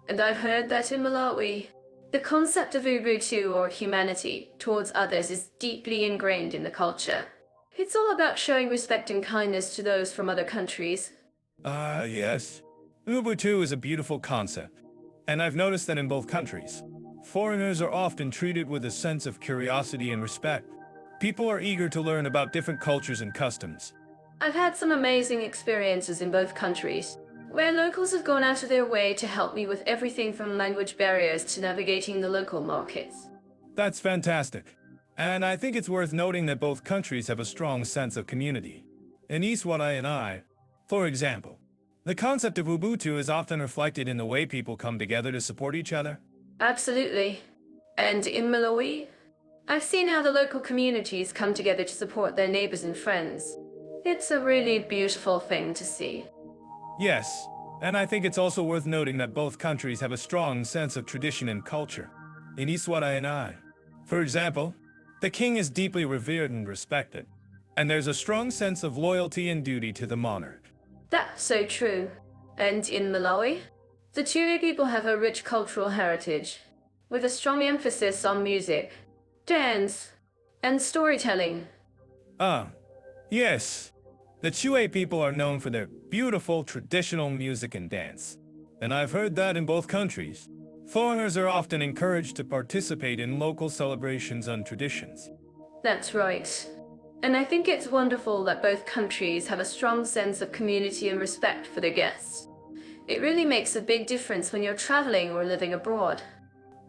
And I've heard that in Malawi, the concept of Ubuntu or humanity towards others is deeply ingrained in the culture. It's all about showing respect and kindness to those from other countries. Yes. Ubuntu is a beautiful concept. And I've noticed that in both countries, foreigners are often treated with a sense of curiosity and respect. People are eager to learn about different cultures and customs. I've had some amazing experiences in both countries, where locals have gone out of their way to help me with everything from language barriers to navigating the local markets. That's fantastic. And I think it's worth noting that both countries have a strong sense of community. In Eswatini, for example, the concept of Ubuntu is often reflected in the way people come together to support each other. Absolutely. And in Malawi, I've seen how the local communities come together to support their neighbors and friends. It's a really beautiful thing to see. Yes, and I think it's also worth noting that both countries have a strong sense of tradition and culture. In Eswatini, for example, the king is deeply revered and respected, and there's a strong sense of loyalty and duty to the monarch. That's so true. And in Malawi, the Tui people have a rich cultural heritage, with a strong emphasis on music, dance, and storytelling. Yes. The Chue people are known for their beautiful traditional music and dance. And I've heard that in both countries, foreigners are often encouraged to participate in local celebrations and traditions. That's right. And I think it's wonderful that both countries have a strong sense of community and respect for their guests. It really makes a big difference when you're traveling or living abroad.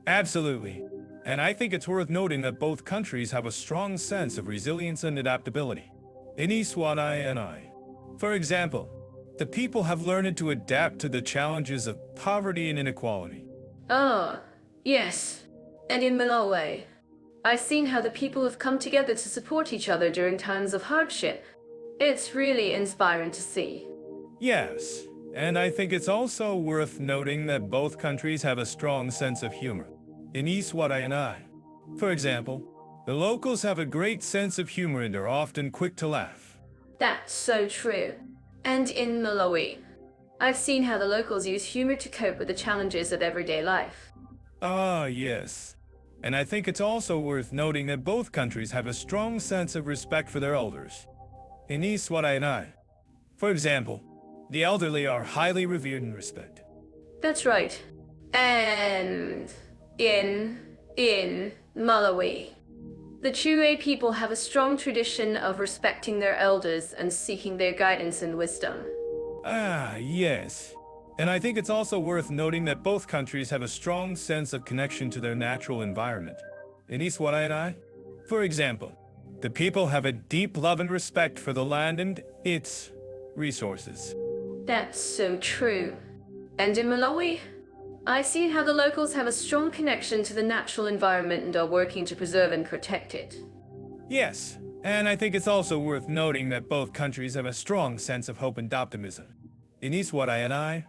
Absolutely. And I think it's worth noting that both countries have a strong sense of resilience and adaptability. In Eswatini, for example, the people have learned to adapt to the challenges of poverty and inequality. Oh, yes. And in Malawi, I've seen how the people have come together to support each other during times of hardship. It's really inspiring to see. Yes, and I think it's also worth noting that both countries have a strong sense of humor. In Eswatini, for example, the locals have a great sense of humor and are often quick to laugh. That's so true. And in Malawi, I've seen how the locals use humor to cope with the challenges of everyday life. Yes. And I think it's also worth noting that both countries have a strong sense of respect for their elders. In Eswatini, for example, the elderly are highly revered and respected. That's right. And in Malawi, the Chue people have a strong tradition of respecting their elders and seeking their guidance and wisdom. Yes. And I think it's also worth noting that both countries have a strong sense of connection to their natural environment. In Eswatini, For example, the people have a deep love and respect for the land and its resources. That's so true. And in Malawi, I've seen how the locals have a strong connection to the natural environment and are working to preserve and protect it. Yes, and I think it's also worth noting that both countries have a strong sense of hope and optimism. In Eswatini,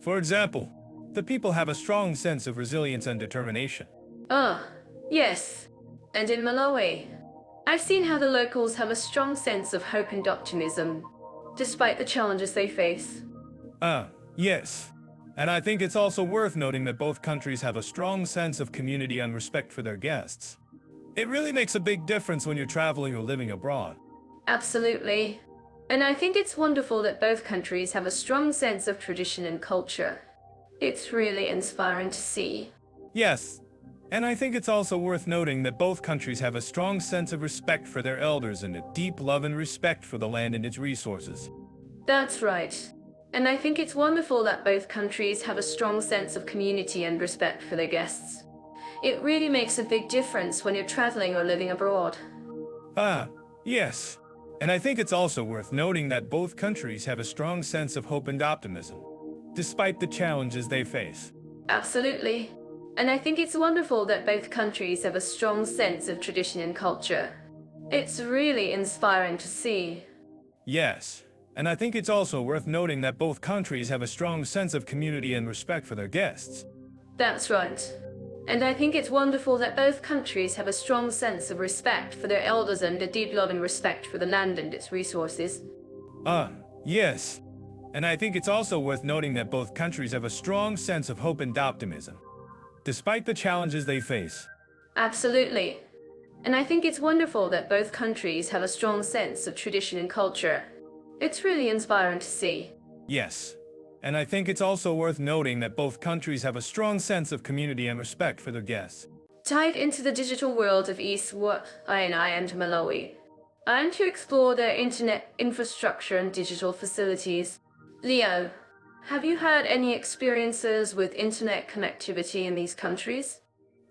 for example, the people have a strong sense of resilience and determination. Ah, yes. And in Malawi, I've seen how the locals have a strong sense of hope and optimism, despite the challenges they face. Yes. And I think it's also worth noting that both countries have a strong sense of community and respect for their guests. It really makes a big difference when you're traveling or living abroad. Absolutely. And I think it's wonderful that both countries have a strong sense of tradition and culture. It's really inspiring to see. Yes, and I think it's also worth noting that both countries have a strong sense of respect for their elders and a deep love and respect for the land and its resources. That's right. And I think it's wonderful that both countries have a strong sense of community and respect for their guests. It really makes a big difference when you're traveling or living abroad. Yes. And I think it's also worth noting that both countries have a strong sense of hope and optimism, despite the challenges they face. Absolutely. And I think it's wonderful that both countries have a strong sense of tradition and culture. It's really inspiring to see. Yes. And I think it's also worth noting that both countries have a strong sense of community and respect for their guests. That's right. And I think it's wonderful that both countries have a strong sense of respect for their elders and a deep love and respect for the land and its resources. Yes. And I think it's also worth noting that both countries have a strong sense of hope and optimism, despite the challenges they face. Absolutely. And I think it's wonderful that both countries have a strong sense of tradition and culture. It's really inspiring to see. Yes. And I think it's also worth noting that both countries have a strong sense of community and respect for their guests. Tied into the digital world of Eswatini and Malawi, and to explore their internet infrastructure and digital facilities. Leo, have you had any experiences with internet connectivity in these countries?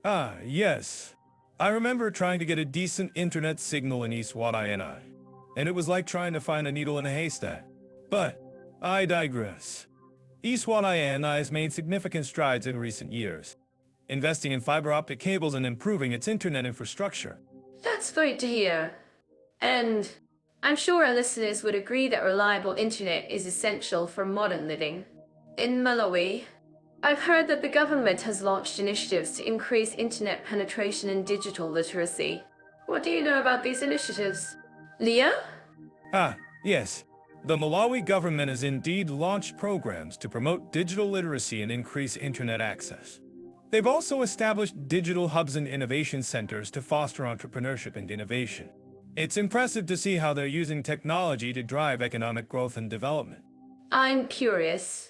Yes. I remember trying to get a decent internet signal in Eswatini, and it was like trying to find a needle in a haystack. But I digress. Eswatini has made significant strides in recent years, investing in fiber optic cables and improving its internet infrastructure. That's great to hear. And I'm sure our listeners would agree that reliable internet is essential for modern living. In Malawi, I've heard that the government has launched initiatives to increase internet penetration and digital literacy. What do you know about these initiatives? Leo? Yes. The Malawi government has indeed launched programs to promote digital literacy and increase internet access. They've also established digital hubs and innovation centers to foster entrepreneurship and innovation. It's impressive to see how they're using technology to drive economic growth and development. I'm curious.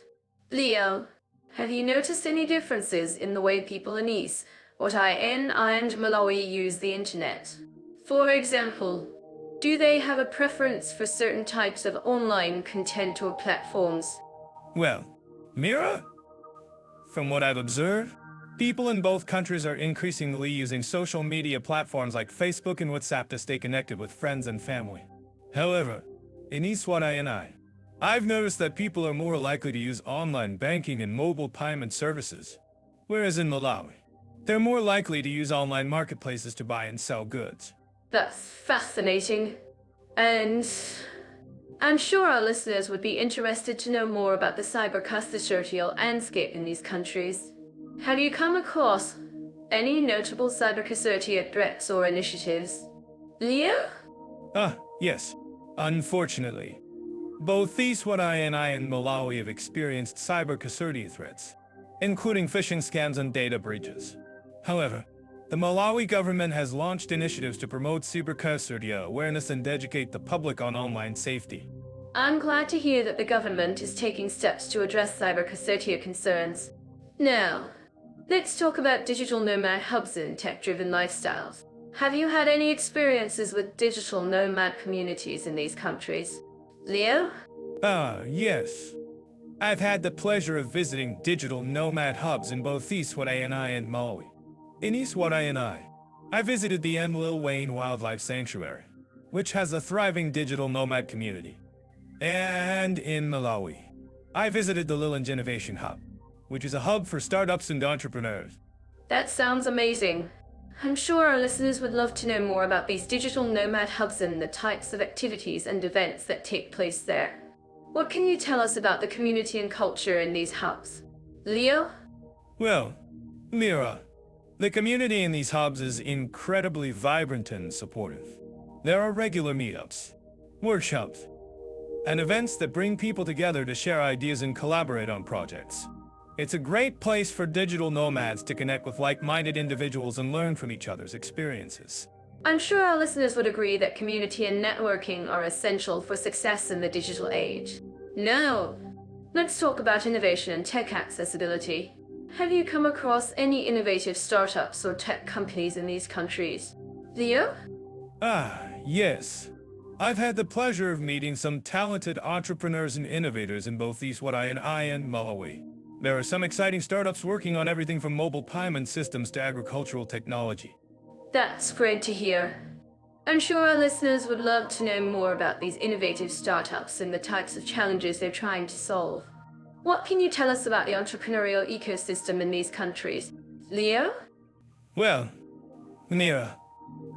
Leo, have you noticed any differences in the way people in Eswatini and Malawi use the internet? For example, do they have a preference for certain types of online content or platforms? Well, Mira, from what I've observed, people in both countries are increasingly using social media platforms like Facebook and WhatsApp to stay connected with friends and family. However, in Eswatini, I've noticed that people are more likely to use online banking and mobile payment services, whereas in Malawi, they're more likely to use online marketplaces to buy and sell goods. That's fascinating. And I'm sure our listeners would be interested to know more about the cybercustodial landscape in these countries. Have you come across any notable cybercustodial threats or initiatives? Leo? Yes. Unfortunately, both Eswatini and Malawi have experienced cybercustodial threats, including phishing scams and data breaches. However, the Malawi government has launched initiatives to promote cybercustodial awareness and educate the public on online safety. I'm glad to hear that the government is taking steps to address cybercustodial concerns. Now, let's talk about digital nomad hubs and tech-driven lifestyles. Have you had any experiences with digital nomad communities in these countries? Leo? Yes. I've had the pleasure of visiting digital nomad hubs in both Eswatini and Malawi. In Eswatini, I visited the Wayne Wildlife Sanctuary, which has a thriving digital nomad community. And in Malawi, I visited the Lilange Innovation Hub, which is a hub for startups and entrepreneurs. That sounds amazing. I'm sure our listeners would love to know more about these digital nomad hubs and the types of activities and events that take place there. What can you tell us about the community and culture in these hubs? Leo? Well, Mira, the community in these hubs is incredibly vibrant and supportive. There are regular meetups, workshops, and events that bring people together to share ideas and collaborate on projects. It's a great place for digital nomads to connect with like-minded individuals and learn from each other's experiences. I'm sure our listeners would agree that community and networking are essential for success in the digital age. Now, let's talk about innovation and tech accessibility. Have you come across any innovative startups or tech companies in these countries? Leo? Yes. I've had the pleasure of meeting some talented entrepreneurs and innovators in both Eswatini and Malawi. There are some exciting startups working on everything from mobile payment systems to agricultural technology. That's great to hear. I'm sure our listeners would love to know more about these innovative startups and the types of challenges they're trying to solve. What can you tell us about the entrepreneurial ecosystem in these countries? Leo? Well, Mira,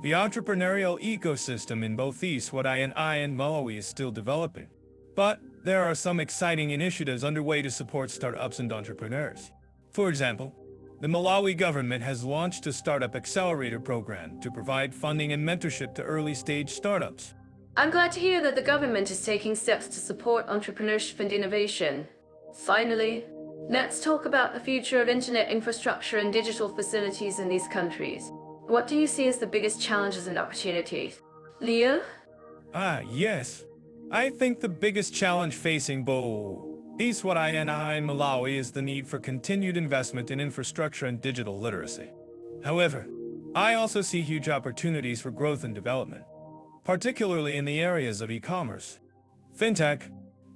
the entrepreneurial ecosystem in both Eswatini and Malawi is still developing. But there are some exciting initiatives underway to support startups and entrepreneurs. For example, the Malawi government has launched a startup accelerator program to provide funding and mentorship to early-stage startups. I'm glad to hear that the government is taking steps to support entrepreneurship and innovation. Finally, let's talk about the future of internet infrastructure and digital facilities in these countries. What do you see as the biggest challenges and opportunities? Leo? Yes. I think the biggest challenge facing both Eswatini and Malawi is the need for continued investment in infrastructure and digital literacy. However, I also see huge opportunities for growth and development, particularly in the areas of e-commerce, fintech,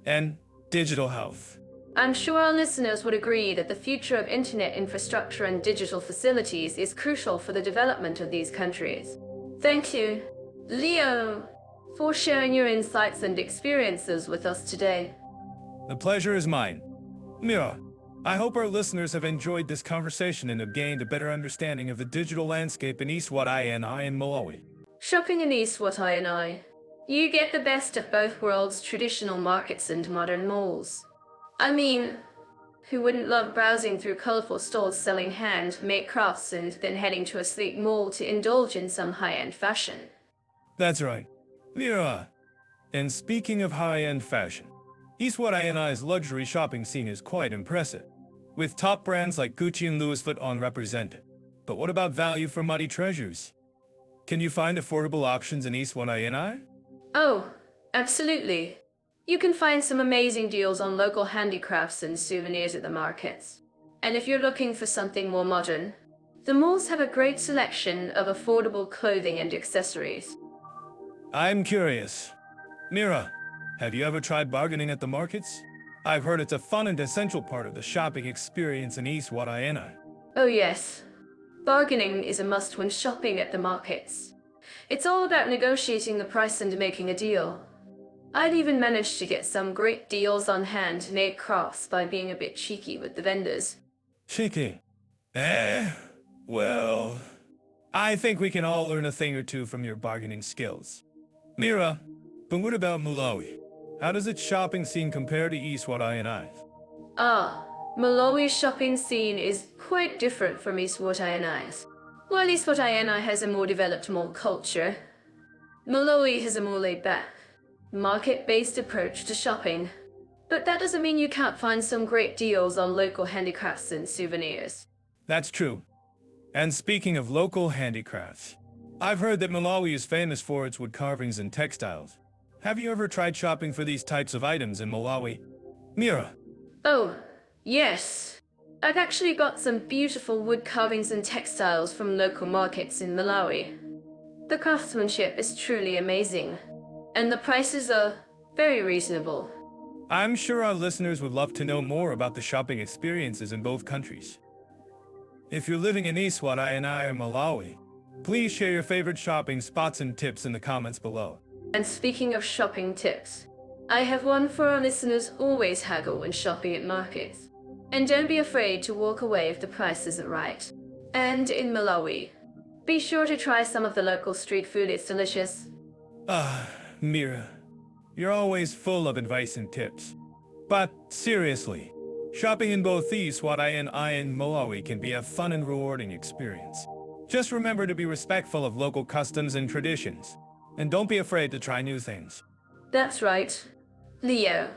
and digital health. I'm sure our listeners would agree that the future of internet infrastructure and digital facilities is crucial for the development of these countries. Thank you, Leo, for sharing your insights and experiences with us today. The pleasure is mine. Mira, I hope our listeners have enjoyed this conversation and have gained a better understanding of the digital landscape in Eswatini and Malawi. Shopping in Eswatini. You get the best of both worlds, traditional markets and modern malls. I mean, who wouldn't love browsing through colorful stores selling handmade crafts and then heading to a sleek mall to indulge in some high-end fashion? That's right. Mira, and speaking of high-end fashion, Eswatini's luxury shopping scene is quite impressive, with top brands like Gucci and Louis Vuitton represented. But what about value for money treasures? Can you find affordable options in Eswatini? Oh, absolutely. You can find some amazing deals on local handicrafts and souvenirs at the markets. And if you're looking for something more modern, the malls have a great selection of affordable clothing and accessories. I'm curious. Mira, have you ever tried bargaining at the markets? I've heard it's a fun and essential part of the shopping experience in Eswatini. Oh yes, bargaining is a must when shopping at the markets. It's all about negotiating the price and making a deal. I'd even managed to get some great deals on handmade crafts by being a bit cheeky with the vendors. Cheeky? Well, I think we can all learn a thing or two from your bargaining skills. Mira, but what about Malawi? How does its shopping scene compare to Eswatini? Malawi's shopping scene is quite different from Eswatini's. While Eswatini has a more developed mall culture, Malawi has a more laid-back, market-based approach to shopping. But that doesn't mean you can't find some great deals on local handicrafts and souvenirs. That's true. And speaking of local handicrafts, I've heard that Malawi is famous for its wood carvings and textiles. Have you ever tried shopping for these types of items in Malawi? Mira. Oh, yes. I've actually got some beautiful wood carvings and textiles from local markets in Malawi. The craftsmanship is truly amazing, and the prices are very reasonable. I'm sure our listeners would love to know more about the shopping experiences in both countries. If you're living in Eswatini or Malawi, Please share your favorite shopping spots and tips in the comments below. And speaking of shopping tips, I have one for our listeners: always haggle when shopping at markets. And don't be afraid to walk away if the price isn't right. And in Malawi, be sure to try some of the local street food, it's delicious. Mira, you're always full of advice and tips. But seriously, shopping in both Eswatini and Malawi can be a fun and rewarding experience. Just remember to be respectful of local customs and traditions, and don't be afraid to try new things. That's right, Leo.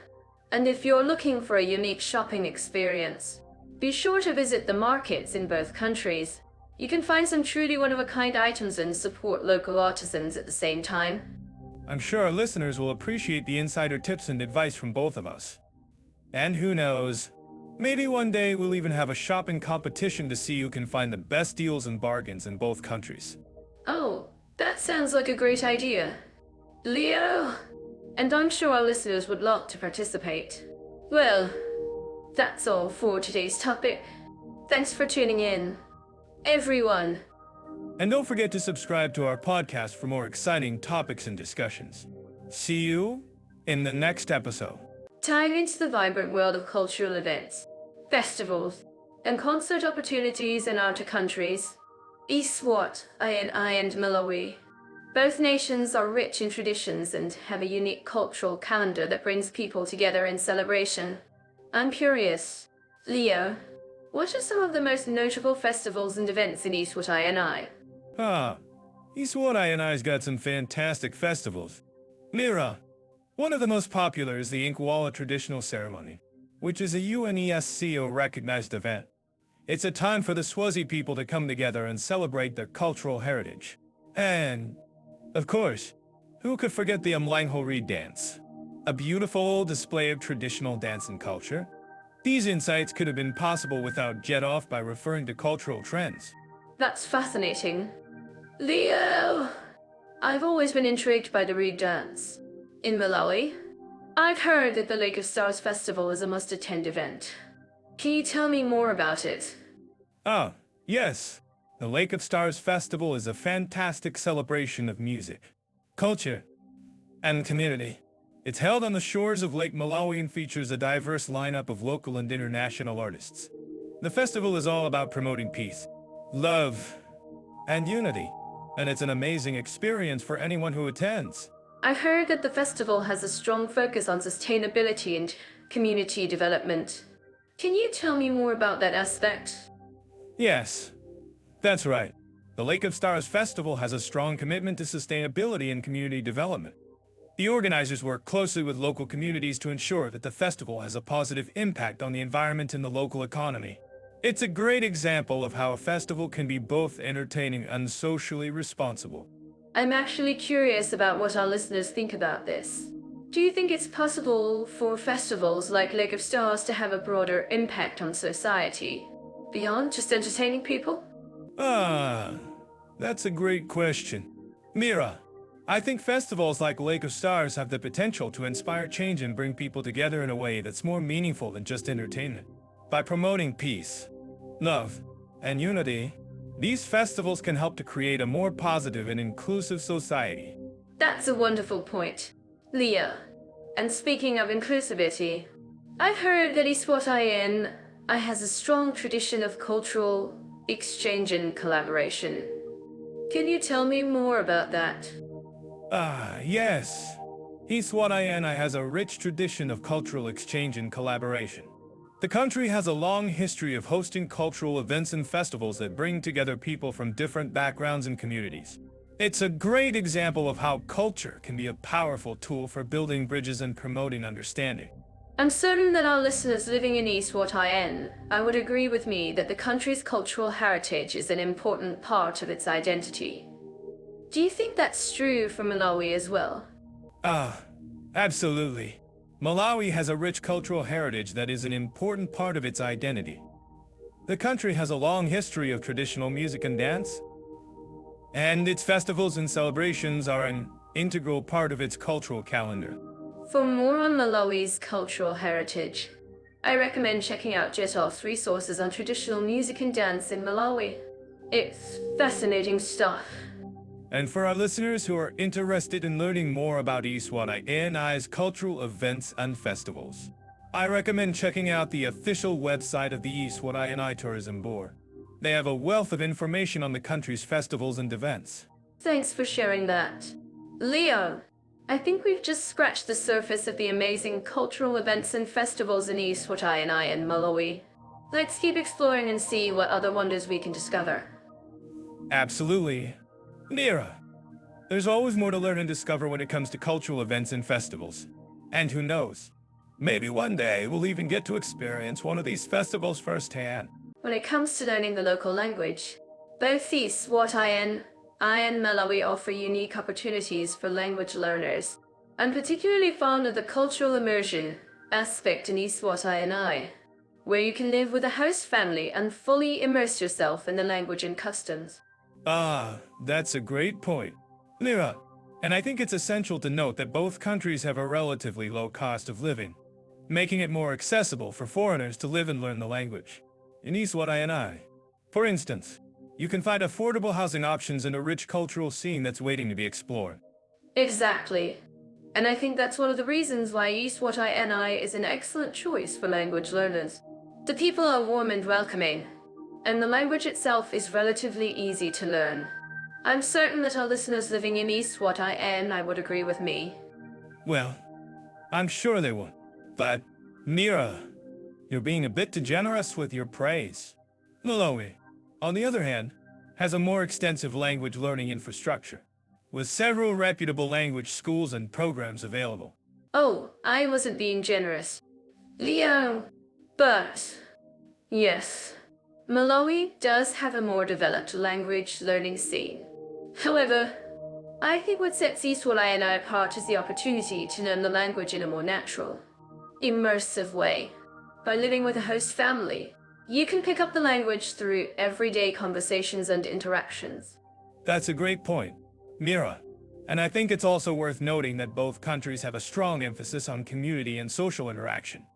And if you're looking for a unique shopping experience, be sure to visit the markets in both countries. You can find some truly one-of-a-kind items and support local artisans at the same time. I'm sure our listeners will appreciate the insider tips and advice from both of us. And who knows, maybe one day we'll even have a shopping competition to see who can find the best deals and bargains in both countries. Oh, that sounds like a great idea, Leo. And I'm sure our listeners would love to participate. Well, that's all for today's topic. Thanks for tuning in, everyone. And don't forget to subscribe to our podcast for more exciting topics and discussions. See you in the next episode. Tying into the vibrant world of cultural events, festivals, and concert opportunities in outer countries, Eswatini and Malawi. Both nations are rich in traditions and have a unique cultural calendar that brings people together in celebration. I'm curious, Leo, what are some of the most notable festivals and events in Eswatini? Eswatini's got some fantastic festivals. Mira, one of the most popular is the Inkwala traditional ceremony, which is a UNESCO-recognized event. It's a time for the Swazi people to come together and celebrate their cultural heritage. And, of course, who could forget the Mlangho dance? A beautiful display of traditional dance and culture. These insights could have been possible without Jet Off by referring to cultural trends. That's fascinating. Leo! I've always been intrigued by the reed dance. In Malawi, I've heard that the Lake of Stars Festival is a must-attend event. Can you tell me more about it? Yes. The Lake of Stars Festival is a fantastic celebration of music, culture, and community. It's held on the shores of Lake Malawi and features a diverse lineup of local and international artists. The festival is all about promoting peace, love, and unity, and it's an amazing experience for anyone who attends. I heard that the festival has a strong focus on sustainability and community development. Can you tell me more about that aspect? Yes, that's right. The Lake of Stars Festival has a strong commitment to sustainability and community development. The organizers work closely with local communities to ensure that the festival has a positive impact on the environment and the local economy. It's a great example of how a festival can be both entertaining and socially responsible. I'm actually curious about what our listeners think about this. Do you think it's possible for festivals like Lake of Stars to have a broader impact on society, beyond just entertaining people? That's a great question. Mira, I think festivals like Lake of Stars have the potential to inspire change and bring people together in a way that's more meaningful than just entertainment. By promoting peace, love, and unity, these festivals can help to create a more positive and inclusive society. That's a wonderful point, Leah. And speaking of inclusivity, I've heard that Eswatini has a strong tradition of cultural exchange and collaboration. Can you tell me more about that? Yes. Eswatini has a rich tradition of cultural exchange and collaboration. The country has a long history of hosting cultural events and festivals that bring together people from different backgrounds and communities. It's a great example of how culture can be a powerful tool for building bridges and promoting understanding. I'm certain that our listeners living in Eswatini would agree with me that the country's cultural heritage is an important part of its identity. Do you think that's true for Malawi as well? Absolutely. Malawi has a rich cultural heritage that is an important part of its identity. The country has a long history of traditional music and dance, and its festivals and celebrations are an integral part of its cultural calendar. For more on Malawi's cultural heritage, I recommend checking out Jetoff's resources on traditional music and dance in Malawi. It's fascinating stuff. And for our listeners who are interested in learning more about Eswatini's cultural events and festivals, I recommend checking out the official website of the Eswatini Tourism Board. They have a wealth of information on the country's festivals and events. Thanks for sharing that. Leo, I think we've just scratched the surface of the amazing cultural events and festivals in Eswatini and Malawi. Let's keep exploring and see what other wonders we can discover. Absolutely. Mira, there's always more to learn and discover when it comes to cultural events and festivals. And who knows, maybe one day we'll even get to experience one of these festivals firsthand. When it comes to learning the local language, both Eswatini and Malawi offer unique opportunities for language learners. I'm particularly fond of the cultural immersion aspect in Eswatini, where you can live with a host family and fully immerse yourself in the language and customs. Ah, that's a great point. Mira, and I think it's essential to note that both countries have a relatively low cost of living, making it more accessible for foreigners to live and learn the language. In Eswatini, for instance, you can find affordable housing options and a rich cultural scene that's waiting to be explored. Exactly. And I think that's one of the reasons why Eswatini is an excellent choice for language learners. The people are warm and welcoming, and the language itself is relatively easy to learn. I'm certain that our listeners living in Eswatini would agree with me. Well, I'm sure they would. But, Mira, you're being a bit too generous with your praise. Malawi, on the other hand, has a more extensive language learning infrastructure, with several reputable language schools and programs available. Oh, I wasn't being generous. Leo. But, yes, Malawi does have a more developed language learning scene. However, I think what sets Eswatini apart is the opportunity to learn the language in a more natural, immersive way. By living with a host family, you can pick up the language through everyday conversations and interactions. That's a great point, Mira. And I think it's also worth noting that both countries have a strong emphasis on community and social interaction.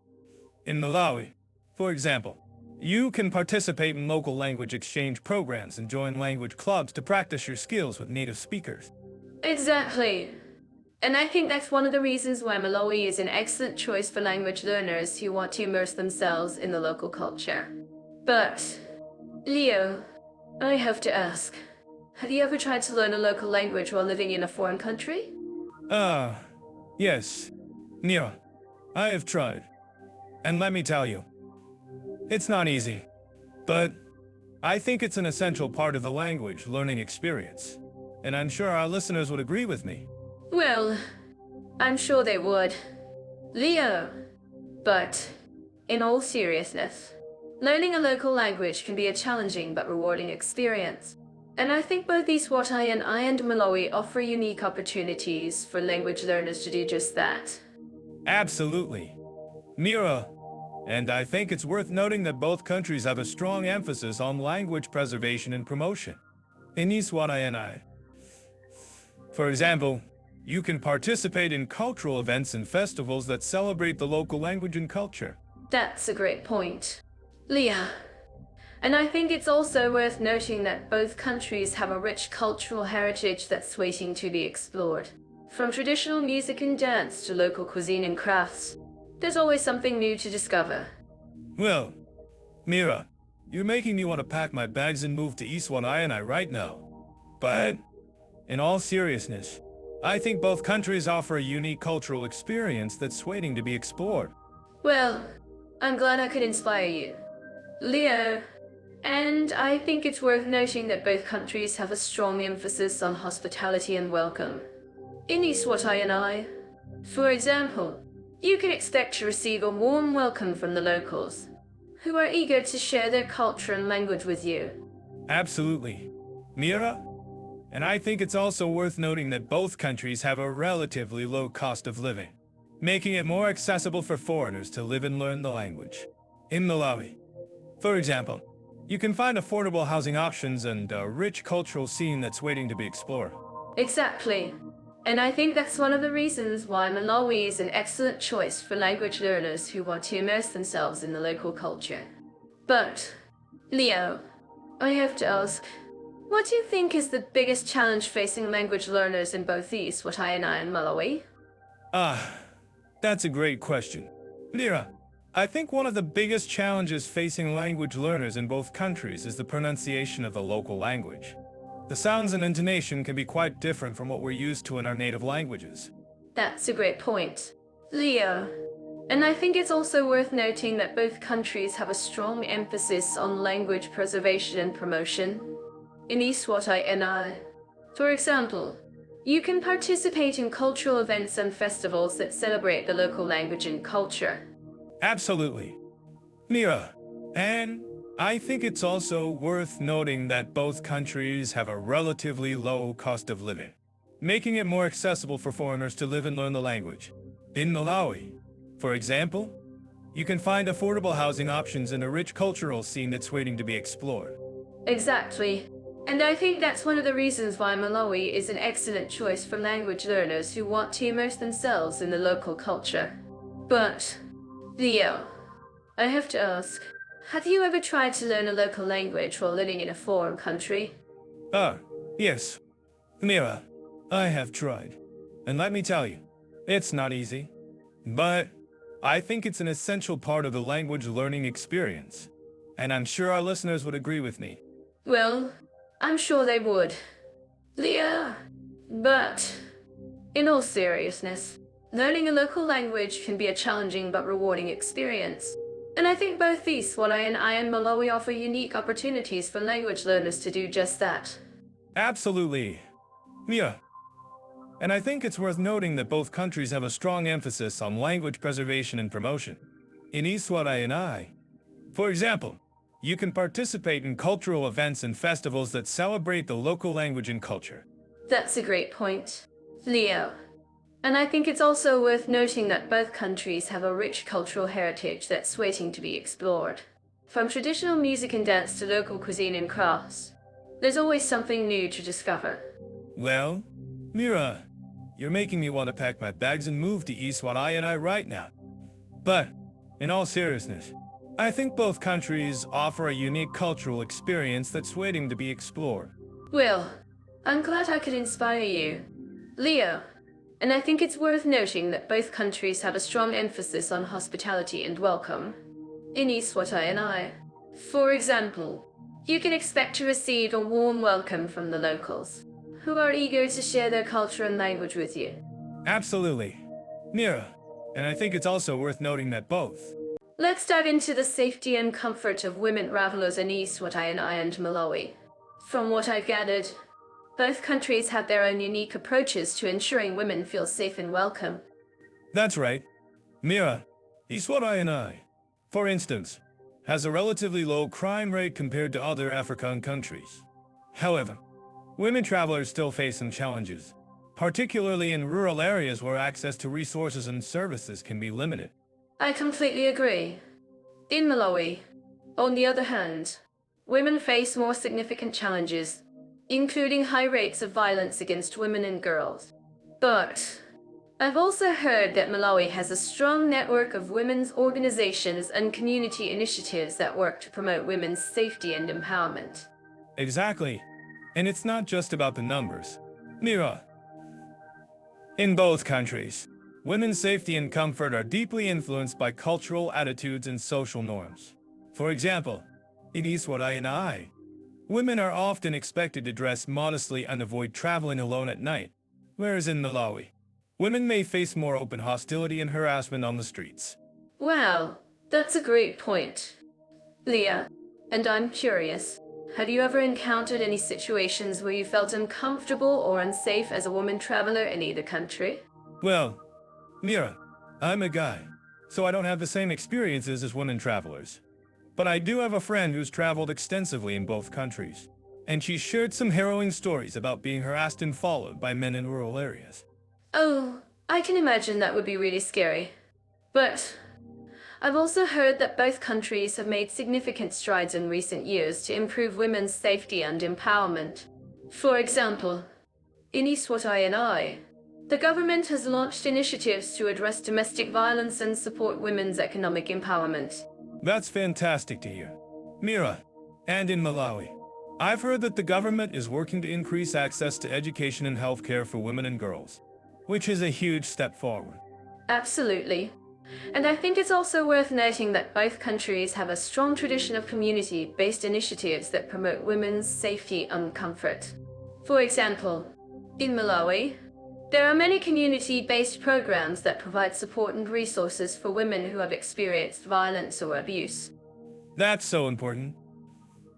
In Malawi, for example, you can participate in local language exchange programs and join language clubs to practice your skills with native speakers. Exactly. And I think that's one of the reasons why Malawi is an excellent choice for language learners who want to immerse themselves in the local culture. But, Leo, I have to ask, have you ever tried to learn a local language while living in a foreign country? Yes. Mira, I have tried. And let me tell you, it's not easy. But I think it's an essential part of the language learning experience. And I'm sure our listeners would agree with me. Well, I'm sure they would. Leo. But, in all seriousness, learning a local language can be a challenging but rewarding experience. And I think both Eswatini and Malawi offer unique opportunities for language learners to do just that. Absolutely. Mira, and I think it's worth noting that both countries have a strong emphasis on language preservation and promotion. In Eswatini, for example, you can participate in cultural events and festivals that celebrate the local language and culture. That's a great point. Leah. And I think it's also worth noting that both countries have a rich cultural heritage that's waiting to be explored. From traditional music and dance to local cuisine and crafts, there's always something new to discover. Well, Mira, you're making me want to pack my bags and move to Eswatini right now. But, in all seriousness, I think both countries offer a unique cultural experience that's waiting to be explored. Well, I'm glad I could inspire you. Leo. And I think it's worth noting that both countries have a strong emphasis on hospitality and welcome. In Eswatini, for example, you can expect to receive a warm welcome from the locals, who are eager to share their culture and language with you. Absolutely. Mira? And I think it's also worth noting that both countries have a relatively low cost of living, making it more accessible for foreigners to live and learn the language. In Malawi, for example, you can find affordable housing options and a rich cultural scene that's waiting to be explored. Exactly. And I think that's one of the reasons why Malawi is an excellent choice for language learners who want to immerse themselves in the local culture. But, Leo, I have to ask, What do you think is the biggest challenge facing language learners in both Eswatini and Malawi? Ah, that's a great question. Mira, I think one of the biggest challenges facing language learners in both countries is the pronunciation of the local language. The sounds and intonation can be quite different from what we're used to in our native languages. That's a great point, Leo. And I think it's also worth noting that both countries have a strong emphasis on language preservation and promotion. In Eswatini, for example, you can participate in cultural events and festivals that celebrate the local language and culture. Absolutely. Mira, and I think it's also worth noting that both countries have a relatively low cost of living, making it more accessible for foreigners to live and learn the language. In Malawi, for example, you can find affordable housing options and a rich cultural scene that's waiting to be explored. Exactly. And I think that's one of the reasons why Malawi is an excellent choice for language learners who want to immerse themselves in the local culture. But, Leo, I have to ask, have you ever tried to learn a local language while living in a foreign country? Ah, yes. Mira, I have tried. And let me tell you, it's not easy. But I think it's an essential part of the language learning experience. And I'm sure our listeners would agree with me. Well, I'm sure they would. Leo, but in all seriousness, learning a local language can be a challenging but rewarding experience. And I think both Eswatini and Malawi offer unique opportunities for language learners to do just that. Absolutely. Mia. And I think it's worth noting that both countries have a strong emphasis on language preservation and promotion. In Eswatini, for example, you can participate in cultural events and festivals that celebrate the local language and culture. That's a great point, Leo. And I think it's also worth noting that both countries have a rich cultural heritage that's waiting to be explored. From traditional music and dance to local cuisine and crafts, there's always something new to discover. Well, Mira, you're making me want to pack my bags and move to Eswatini right now. But, in all seriousness, I think both countries offer a unique cultural experience that's waiting to be explored. Well, I'm glad I could inspire you, Leo. And I think it's worth noting that both countries have a strong emphasis on hospitality and welcome. In Eswatini, for example, you can expect to receive a warm welcome from the locals, who are eager to share their culture and language with you. Absolutely. Mira, and I think it's also worth noting that both. Let's dive into the safety and comfort of women travelers in Eswatini and Malawi. From what I've gathered, both countries have their own unique approaches to ensuring women feel safe and welcome. That's right. Mira, Eswatini, for instance, has a relatively low crime rate compared to other African countries. However, women travelers still face some challenges, particularly in rural areas where access to resources and services can be limited. I completely agree. In Malawi, on the other hand, women face more significant challenges, including high rates of violence against women and girls. But I've also heard that Malawi has a strong network of women's organizations and community initiatives that work to promote women's safety and empowerment. Exactly. And it's not just about the numbers. Mira, in both countries, women's safety and comfort are deeply influenced by cultural attitudes and social norms. For example, in Eswatini, women are often expected to dress modestly and avoid traveling alone at night, whereas in Malawi, women may face more open hostility and harassment on the streets. Wow, that's a great point, Leah. And I'm curious, have you ever encountered any situations where you felt uncomfortable or unsafe as a woman traveler in either country? Well, Mira, I'm a guy, so I don't have the same experiences as women travelers. But I do have a friend who's traveled extensively in both countries, and she shared some harrowing stories about being harassed and followed by men in rural areas. Oh, I can imagine that would be really scary. But I've also heard that both countries have made significant strides in recent years to improve women's safety and empowerment. For example, in Eswatini, the government has launched initiatives to address domestic violence and support women's economic empowerment. That's fantastic to hear. Mira, and in Malawi, I've heard that the government is working to increase access to education and healthcare for women and girls, which is a huge step forward. Absolutely. And I think it's also worth noting that both countries have a strong tradition of community-based initiatives that promote women's safety and comfort. For example, in Malawi, there are many community-based programs that provide support and resources for women who have experienced violence or abuse. That's so important,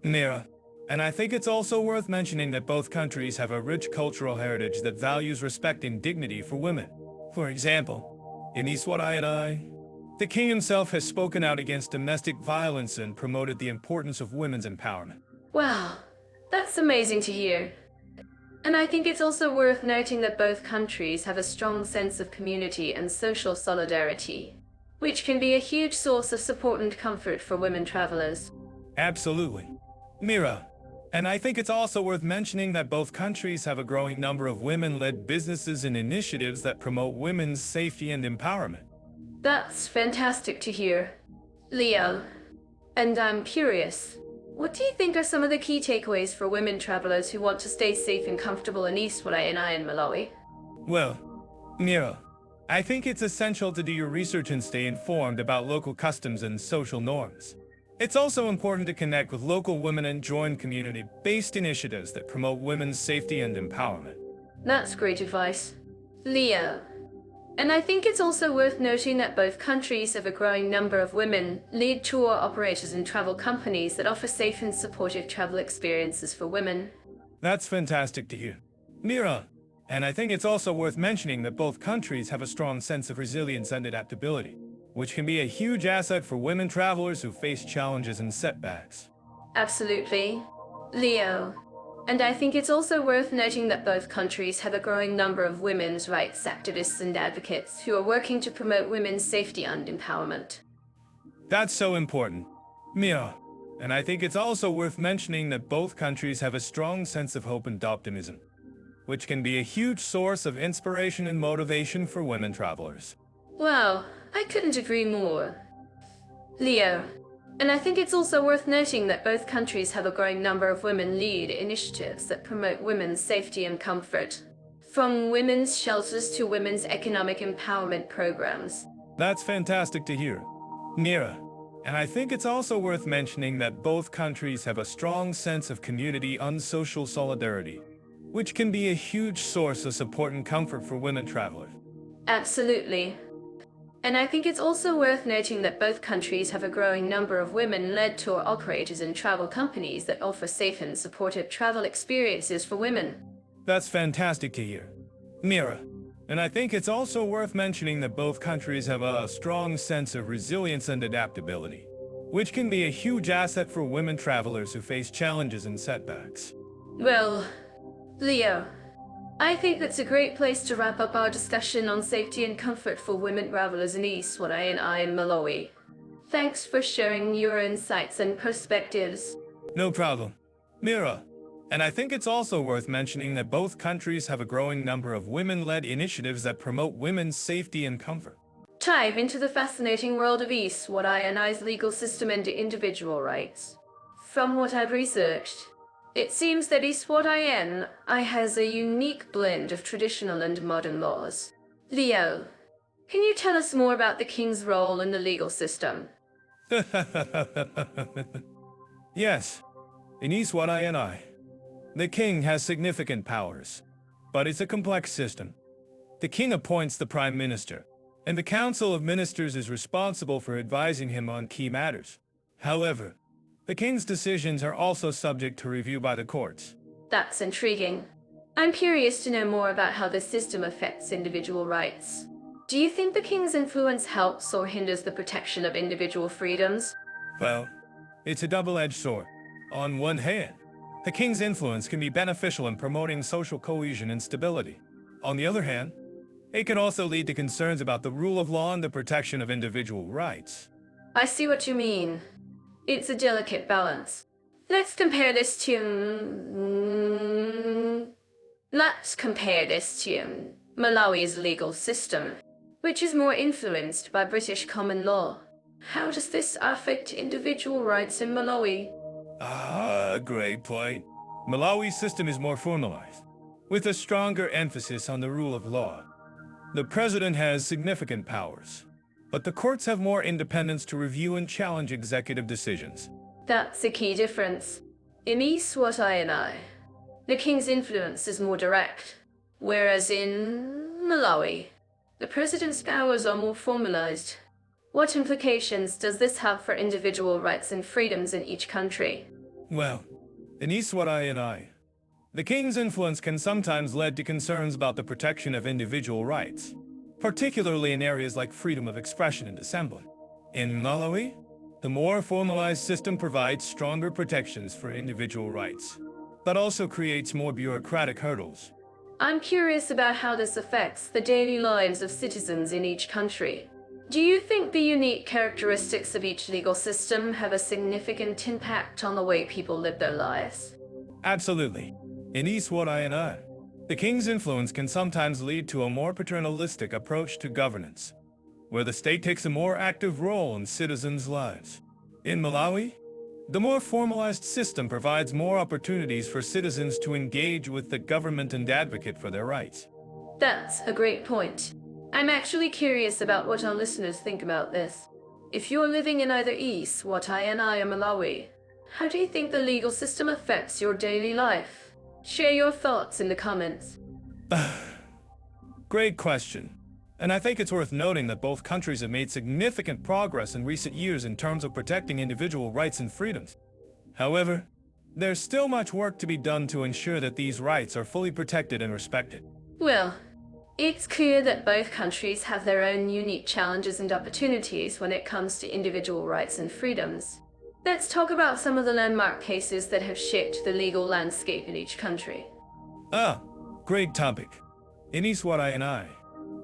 Mira. And I think it's also worth mentioning that both countries have a rich cultural heritage that values respect and dignity for women. For example, in Eswatini, the king himself has spoken out against domestic violence and promoted the importance of women's empowerment. Wow, that's amazing to hear. And I think it's also worth noting that both countries have a strong sense of community and social solidarity, which can be a huge source of support and comfort for women travelers. Absolutely. Mira, and I think it's also worth mentioning that both countries have a growing number of women-led businesses and initiatives that promote women's safety and empowerment. That's fantastic to hear, Leo. And I'm curious, what do you think are some of the key takeaways for women travelers who want to stay safe and comfortable in Eswatini and Malawi? Well, Mira, I think it's essential to do your research and stay informed about local customs and social norms. It's also important to connect with local women and join community-based initiatives that promote women's safety and empowerment. That's great advice, Leo. And I think it's also worth noting that both countries have a growing number of women lead tour operators and travel companies that offer safe and supportive travel experiences for women. That's fantastic to hear, Mira. And I think it's also worth mentioning that both countries have a strong sense of resilience and adaptability, which can be a huge asset for women travelers who face challenges and setbacks. Absolutely, Leo. And I think it's also worth noting that both countries have a growing number of women's rights activists and advocates who are working to promote women's safety and empowerment. That's so important, Mia. And I think it's also worth mentioning that both countries have a strong sense of hope and optimism, which can be a huge source of inspiration and motivation for women travelers. Wow, I couldn't agree more, Leo. And I think it's also worth noting that both countries have a growing number of women-led initiatives that promote women's safety and comfort, from women's shelters to women's economic empowerment programs. That's fantastic to hear, Mira. And I think it's also worth mentioning that both countries have a strong sense of community and social solidarity, which can be a huge source of support and comfort for women travelers. Absolutely. And I think it's also worth noting that both countries have a growing number of women-led tour operators and travel companies that offer safe and supportive travel experiences for women. That's fantastic to hear, Mira. And I think it's also worth mentioning that both countries have a strong sense of resilience and adaptability, which can be a huge asset for women travelers who face challenges and setbacks. Well, Leo, I think that's a great place to wrap up our discussion on safety and comfort for women travelers in Eswatini and Malawi. Thanks for sharing your insights and perspectives. No problem, Mira. And I think it's also worth mentioning that both countries have a growing number of women-led initiatives that promote women's safety and comfort. Dive into the fascinating world of Eswatini's legal system and individual rights. From what I've researched, it seems that Eswatini has a unique blend of traditional and modern laws. Leo, can you tell us more about the king's role in the legal system? Yes, in Eswatini, the king has significant powers, but it's a complex system. The king appoints the prime minister, and the council of ministers is responsible for advising him on key matters. However, the king's decisions are also subject to review by the courts. That's intriguing. I'm curious to know more about how this system affects individual rights. Do you think the king's influence helps or hinders the protection of individual freedoms? Well, it's a double-edged sword. On one hand, the king's influence can be beneficial in promoting social cohesion and stability. On the other hand, it can also lead to concerns about the rule of law and the protection of individual rights. I see what you mean. It's a delicate balance. Let's compare this to Malawi's legal system, which is more influenced by British common law. How does this affect individual rights in Malawi? Great point. Malawi's system is more formalized, with a stronger emphasis on the rule of law. The president has significant powers, but the courts have more independence to review and challenge executive decisions. That's a key difference. In Eswatini, the king's influence is more direct, whereas in Malawi, the president's powers are more formalized. What implications does this have for individual rights and freedoms in each country? Well, in Eswatini, the king's influence can sometimes lead to concerns about the protection of individual rights, particularly in areas like freedom of expression and assembly. In Malawi, the more formalized system provides stronger protections for individual rights, but also creates more bureaucratic hurdles. I'm curious about how this affects the daily lives of citizens in each country. Do you think the unique characteristics of each legal system have a significant impact on the way people live their lives? Absolutely. In Eswatini, the king's influence can sometimes lead to a more paternalistic approach to governance, where the state takes a more active role in citizens' lives. In Malawi, the more formalized system provides more opportunities for citizens to engage with the government and advocate for their rights. That's a great point. I'm actually curious about what our listeners think about this. If you're living in either Eswatini or Malawi, how do you think the legal system affects your daily life? Share your thoughts in the comments. Great question. And I think it's worth noting that both countries have made significant progress in recent years in terms of protecting individual rights and freedoms. However, there's still much work to be done to ensure that these rights are fully protected and respected. Well, it's clear that both countries have their own unique challenges and opportunities when it comes to individual rights and freedoms. Let's talk about some of the landmark cases that have shaped the legal landscape in each country. Great topic. In Eswatini,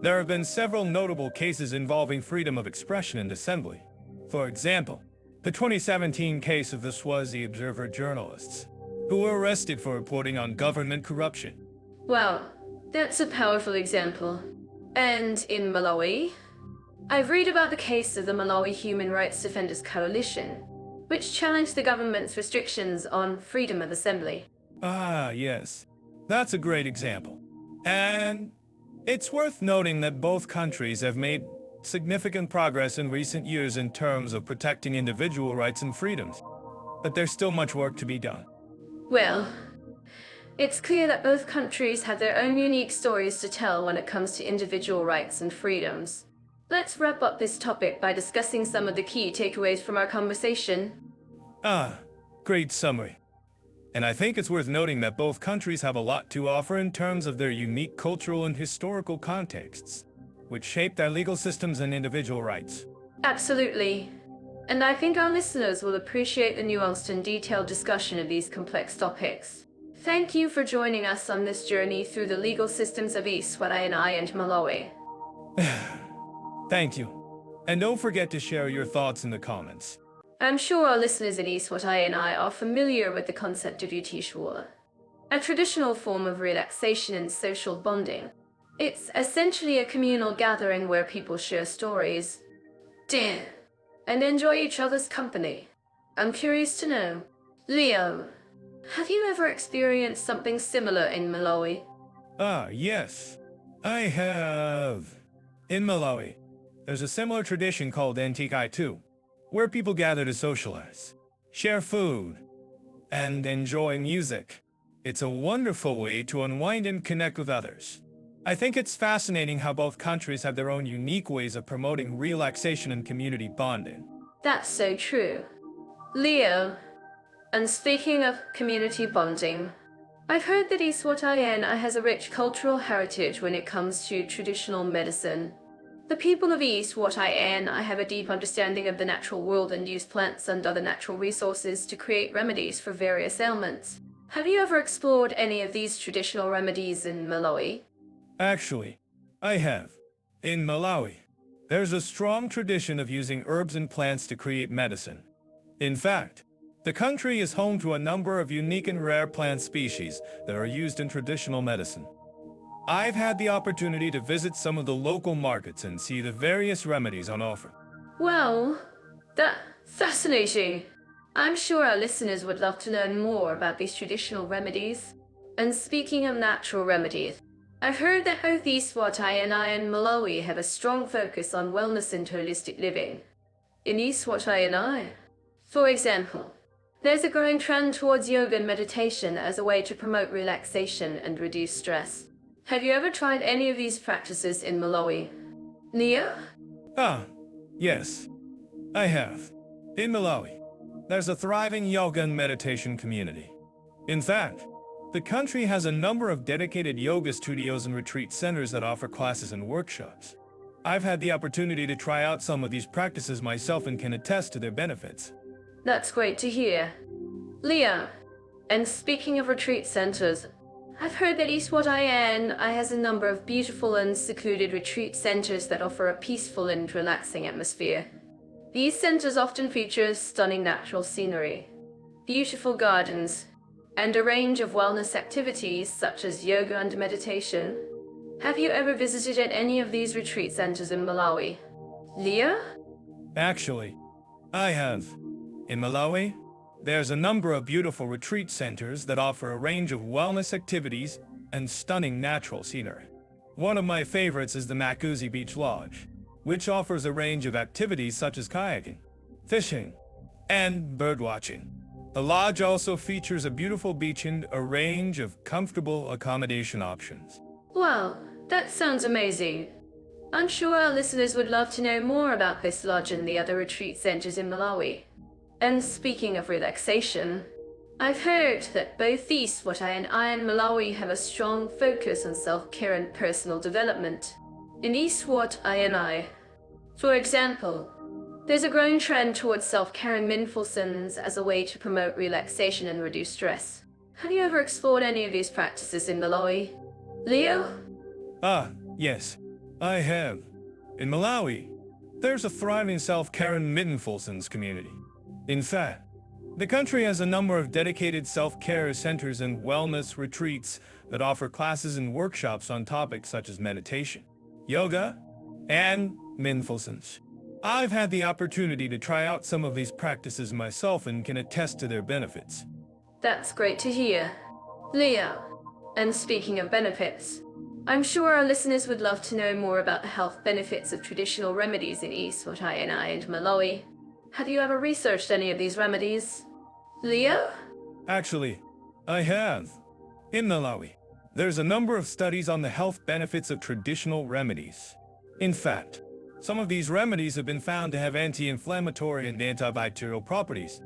there have been several notable cases involving freedom of expression and assembly. For example, the 2017 case of the Swazi Observer journalists, who were arrested for reporting on government corruption. Wow, that's a powerful example. And in Malawi, I've read about the case of the Malawi Human Rights Defenders Coalition, which challenged the government's restrictions on freedom of assembly. Yes. That's a great example. And it's worth noting that both countries have made significant progress in recent years in terms of protecting individual rights and freedoms. But there's still much work to be done. Well, it's clear that both countries have their own unique stories to tell when it comes to individual rights and freedoms. Let's wrap up this topic by discussing some of the key takeaways from our conversation. Great summary. And I think it's worth noting that both countries have a lot to offer in terms of their unique cultural and historical contexts, which shape their legal systems and individual rights. Absolutely. And I think our listeners will appreciate the nuanced and detailed discussion of these complex topics. Thank you for joining us on this journey through the legal systems of Eswatini and Malawi. Thank you. And don't forget to share your thoughts in the comments. I'm sure our listeners in Eswatini are familiar with the concept of Nutritional, a traditional form of relaxation and social bonding. It's essentially a communal gathering where people share stories, dance, and enjoy each other's company. I'm curious to know, Leo, have you ever experienced something similar in Malawi? Yes. I have. In Malawi, there's a similar tradition called Taxation, where people gather to socialize, share food, and enjoy music. It's a wonderful way to unwind and connect with others. I think it's fascinating how both countries have their own unique ways of promoting relaxation and community bonding. That's so true. Leo, and speaking of community bonding, I've heard that Eswatini has a rich cultural heritage when it comes to traditional medicine. The people of Eswatini have a deep understanding of the natural world and use plants and other natural resources to create remedies for various ailments. Have you ever explored any of these traditional remedies in Malawi? Actually, I have. In Malawi, there's a strong tradition of using herbs and plants to create medicine. In fact, the country is home to a number of unique and rare plant species that are used in traditional medicine. I've had the opportunity to visit some of the local markets and see the various remedies on offer. Well, that's fascinating. I'm sure our listeners would love to learn more about these traditional remedies. And speaking of natural remedies, I've heard that both Eswatini and Malawi have a strong focus on wellness and holistic living. In Eswatini, for example, there's a growing trend towards yoga and meditation as a way to promote relaxation and reduce stress. Have you ever tried any of these practices in Malawi? Leo? Ah, yes, I have. In Malawi, there's a thriving yoga and meditation community. In fact, the country has a number of dedicated yoga studios and retreat centers that offer classes and workshops. I've had the opportunity to try out some of these practices myself and can attest to their benefits. That's great to hear. Leo, and speaking of retreat centers, I've heard that Eswatini has a number of beautiful and secluded retreat centers that offer a peaceful and relaxing atmosphere. These centers often feature stunning natural scenery, beautiful gardens, and a range of wellness activities such as yoga and meditation. Have you ever visited any of these retreat centers in Malawi? Leo? Actually, I have. In Malawi, there's a number of beautiful retreat centers that offer a range of wellness activities and stunning natural scenery. One of my favorites is the Makuzi Beach Lodge, which offers a range of activities such as kayaking, fishing, and birdwatching. The lodge also features a beautiful beach and a range of comfortable accommodation options. Wow, that sounds amazing. I'm sure our listeners would love to know more about this lodge and the other retreat centers in Malawi. And speaking of relaxation, I've heard that both Eswatini and Malawi have a strong focus on self-care and personal development. In Eswatini, for example, there's a growing trend towards self-care and mindfulness as a way to promote relaxation and reduce stress. Have you ever explored any of these practices in Malawi? Leo? Ah, yes, I have. In Malawi, there's a thriving self-care and mindfulness community. In fact, the country has a number of dedicated self-care centers and wellness retreats that offer classes and workshops on topics such as meditation, yoga, and mindfulness. I've had the opportunity to try out some of these practices myself and can attest to their benefits. That's great to hear. Leo, and speaking of benefits, I'm sure our listeners would love to know more about the health benefits of traditional remedies in Eswatini and Malawi. Have you ever researched any of these remedies? Leo? Actually, I have. In Malawi, there's a number of studies on the health benefits of traditional remedies. In fact, some of these remedies have been found to have anti-inflammatory and antibacterial properties,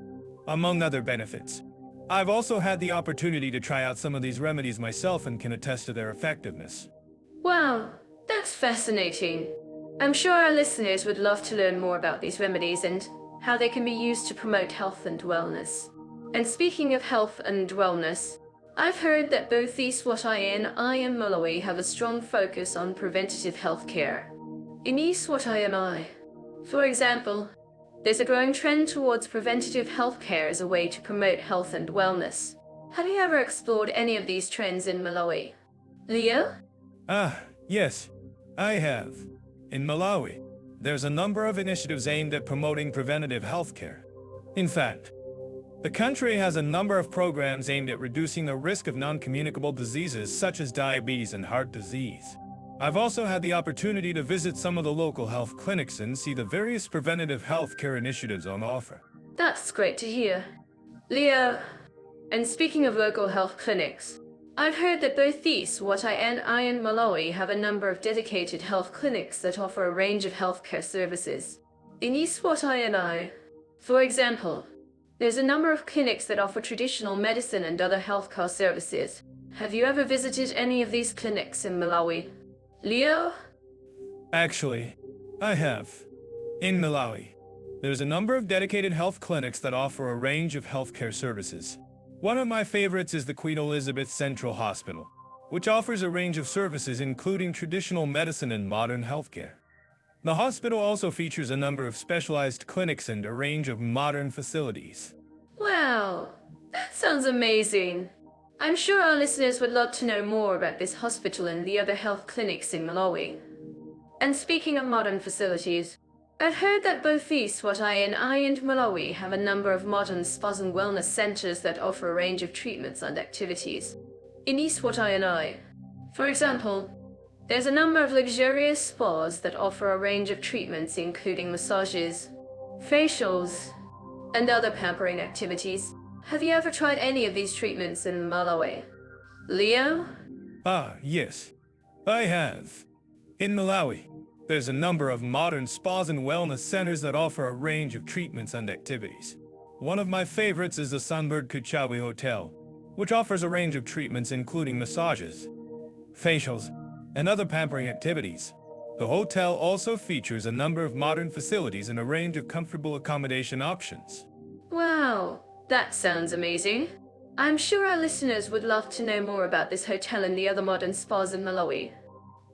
among other benefits. I've also had the opportunity to try out some of these remedies myself and can attest to their effectiveness. Wow, that's fascinating. I'm sure our listeners would love to learn more about these remedies and how they can be used to promote health and wellness. And speaking of health and wellness, I've heard that both Eswatini and Malawi have a strong focus on preventative health care. In Eswatini, for example, there's a growing trend towards preventative health care as a way to promote health and wellness. Have you ever explored any of these trends in Malawi? Leo? Ah, yes, I have. In Malawi, there's a number of initiatives aimed at promoting preventative health care. In fact, the country has a number of programs aimed at reducing the risk of non-communicable diseases such as diabetes and heart disease. I've also had the opportunity to visit some of the local health clinics and see the various preventative health care initiatives on offer. That's great to hear. Leo, and speaking of local health clinics, I've heard that both Eswatini and Malawi have a number of dedicated health clinics that offer a range of healthcare services. In Eswatini, for example, there's a number of clinics that offer traditional medicine and other healthcare services. Have you ever visited any of these clinics in Malawi? Leo? Actually, I have. In Malawi, there's a number of dedicated health clinics that offer a range of healthcare services. One of my favorites is the Queen Elizabeth Central Hospital, which offers a range of services including traditional medicine and modern healthcare. The hospital also features a number of specialized clinics and a range of modern facilities. Wow, that sounds amazing. I'm sure our listeners would love to know more about this hospital and the other health clinics in Malawi. And speaking of modern facilities, I've heard that both Eswatini and Malawi have a number of modern spas and wellness centers that offer a range of treatments and activities. In Eswatini, for example, there's a number of luxurious spas that offer a range of treatments including massages, facials, and other pampering activities. Have you ever tried any of these treatments in Malawi? Leo? Ah, yes, I have. In Malawi, there's a number of modern spas and wellness centers that offer a range of treatments and activities. One of my favorites is the Sunbird Kuchawi Hotel, which offers a range of treatments including massages, facials, and other pampering activities. The hotel also features a number of modern facilities and a range of comfortable accommodation options. Wow, that sounds amazing. I'm sure our listeners would love to know more about this hotel and the other modern spas in Malawi.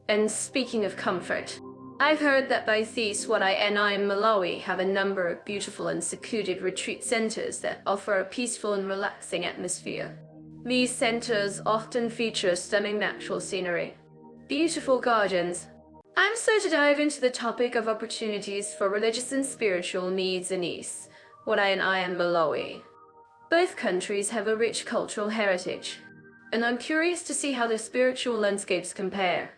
And speaking of comfort, I've heard that both Eswatini and Malawi have a number of beautiful and secluded retreat centers that offer a peaceful and relaxing atmosphere. These centers often feature stunning natural scenery, beautiful gardens. I'm so to dive into the topic of opportunities for religious and spiritual needs in Eswatini and Malawi. Both countries have a rich cultural heritage, and I'm curious to see how their spiritual landscapes compare.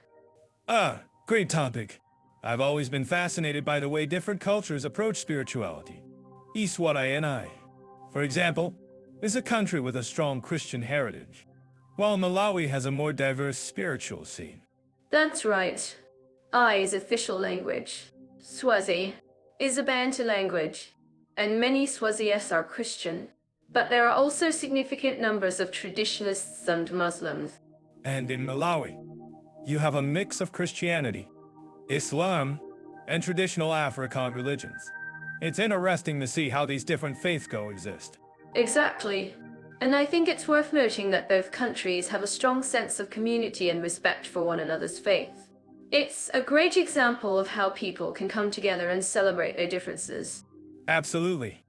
Ah, great topic. I've always been fascinated by the way different cultures approach spirituality. Eswatini, for example, is a country with a strong Christian heritage, while Malawi has a more diverse spiritual scene. That's right. I is official language. Swazi is a Bantu language, and many Swazis are Christian. But there are also significant numbers of traditionalists and Muslims. And in Malawi, you have a mix of Christianity, Islam, and traditional African religions. It's interesting to see how these different faiths coexist. Exactly. And I think it's worth noting that both countries have a strong sense of community and respect for one another's faith. It's a great example of how people can come together and celebrate their differences. Absolutely.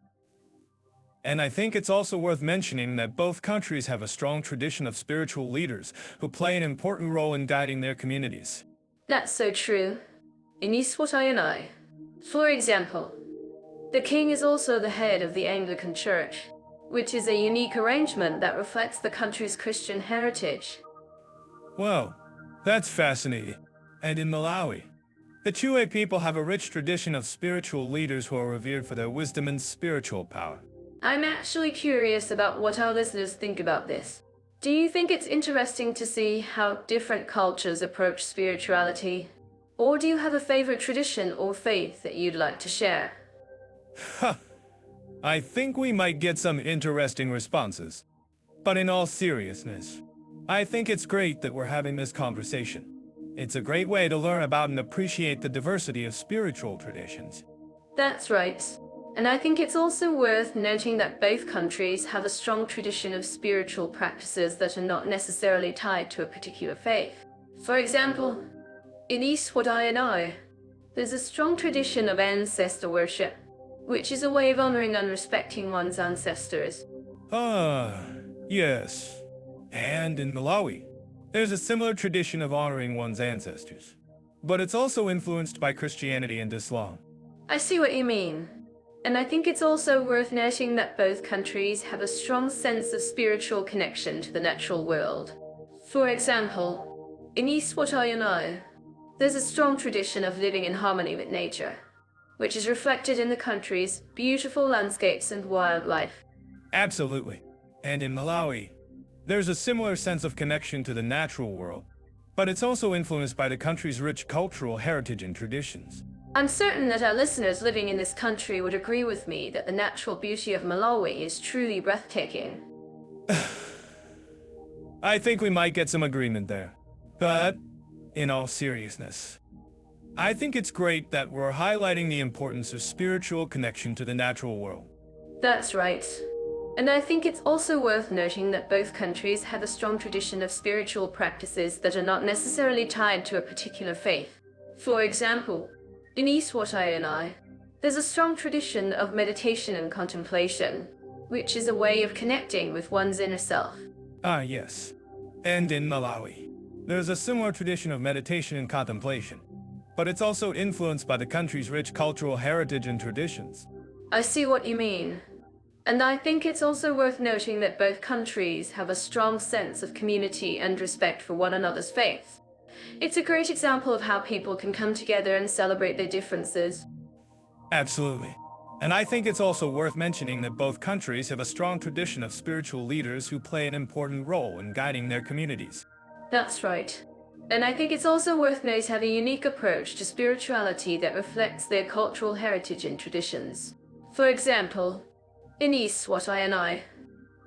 And I think it's also worth mentioning that both countries have a strong tradition of spiritual leaders who play an important role in guiding their communities. That's so true. In Eswatini, for example, the king is also the head of the Anglican Church, which is a unique arrangement that reflects the country's Christian heritage. Well, that's fascinating. And in Malawi, the Chue people have a rich tradition of spiritual leaders who are revered for their wisdom and spiritual power. I'm actually curious about what our listeners think about this. Do you think it's interesting to see how different cultures approach spirituality? Or do you have a favorite tradition or faith that you'd like to share? I think we might get some interesting responses. But in all seriousness, I think it's great that we're having this conversation. It's a great way to learn about and appreciate the diversity of spiritual traditions. That's right. And I think it's also worth noting that both countries have a strong tradition of spiritual practices that are not necessarily tied to a particular faith. For example, in Eswatini, there's a strong tradition of ancestor worship, which is a way of honoring and respecting one's ancestors. Ah, yes. And in Malawi, there's a similar tradition of honoring one's ancestors. But it's also influenced by Christianity and Islam. I see what you mean. And I think it's also worth noting that both countries have a strong sense of spiritual connection to the natural world. For example, in Eswatini, there's a strong tradition of living in harmony with nature, which is reflected in the country's beautiful landscapes and wildlife. Absolutely. And in Malawi, there's a similar sense of connection to the natural world, but it's also influenced by the country's rich cultural heritage and traditions. I'm certain that our listeners living in this country would agree with me that the natural beauty of Malawi is truly breathtaking. I think we might get some agreement there. But, in all seriousness, I think it's great that we're highlighting the importance of spiritual connection to the natural world. That's right. And I think it's also worth noting that both countries have a strong tradition of spiritual practices that are not necessarily tied to a particular faith. For example, in Eswatini, there's a strong tradition of meditation and contemplation, which is a way of connecting with one's inner self. Ah, yes. And in Malawi, there's a similar tradition of meditation and contemplation, but it's also influenced by the country's rich cultural heritage and traditions. I see what you mean. And I think it's also worth noting that both countries have a strong sense of community and respect for one another's faith. It's a great example of how people can come together and celebrate their differences. Absolutely. And I think it's also worth mentioning that both countries have a strong tradition of spiritual leaders who play an important role in guiding their communities. That's right. And I think it's also worth noting have a unique approach to spirituality that reflects their cultural heritage and traditions. For example, in Eswatini,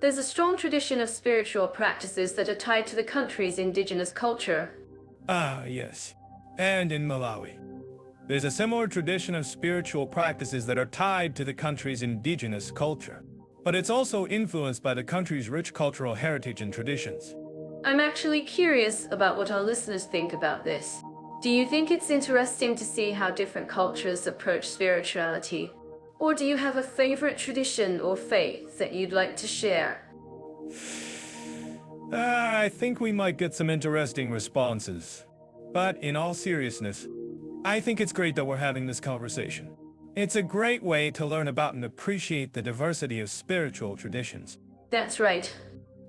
there's a strong tradition of spiritual practices that are tied to the country's indigenous culture. Ah, yes. And in Malawi, there's a similar tradition of spiritual practices that are tied to the country's indigenous culture. But it's also influenced by the country's rich cultural heritage and traditions. I'm actually curious about what our listeners think about this. Do you think it's interesting to see how different cultures approach spirituality? Or do you have a favorite tradition or faith that you'd like to share? I think we might get some interesting responses. But in all seriousness, I think it's great that we're having this conversation. It's a great way to learn about and appreciate the diversity of spiritual traditions. That's right.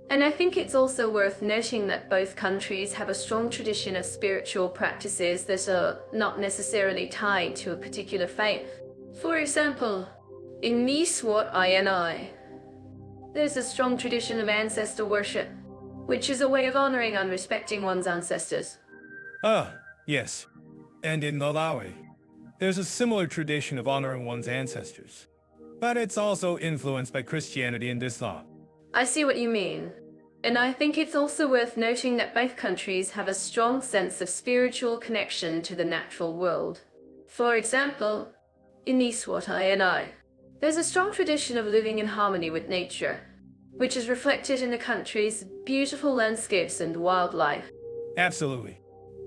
And I think it's also worth noting that both countries have a strong tradition of spiritual practices that are not necessarily tied to a particular faith. For example, in Eswatini, there's a strong tradition of ancestor worship, which is a way of honoring and respecting one's ancestors. Ah, yes. And in Malawi, there's a similar tradition of honoring one's ancestors. But it's also influenced by Christianity and Islam. I see what you mean. And I think it's also worth noting that both countries have a strong sense of spiritual connection to the natural world. For example, in Eswatini, there's a strong tradition of living in harmony with nature, which is reflected in the country's beautiful landscapes and wildlife. Absolutely.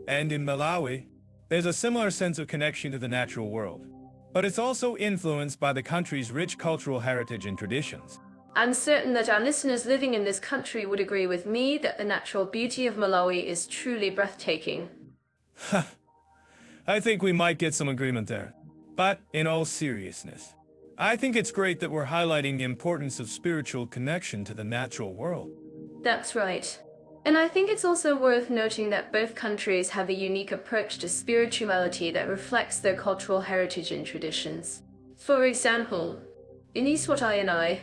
And in Malawi, there's a similar sense of connection to the natural world. But it's also influenced by the country's rich cultural heritage and traditions. I'm certain that our listeners living in this country would agree with me that the natural beauty of Malawi is truly breathtaking. I think we might get some agreement there. But in all seriousness, I think it's great that we're highlighting the importance of spiritual connection to the natural world. That's right. And I think it's also worth noting that both countries have a unique approach to spirituality that reflects their cultural heritage and traditions. For example, in Eswatini,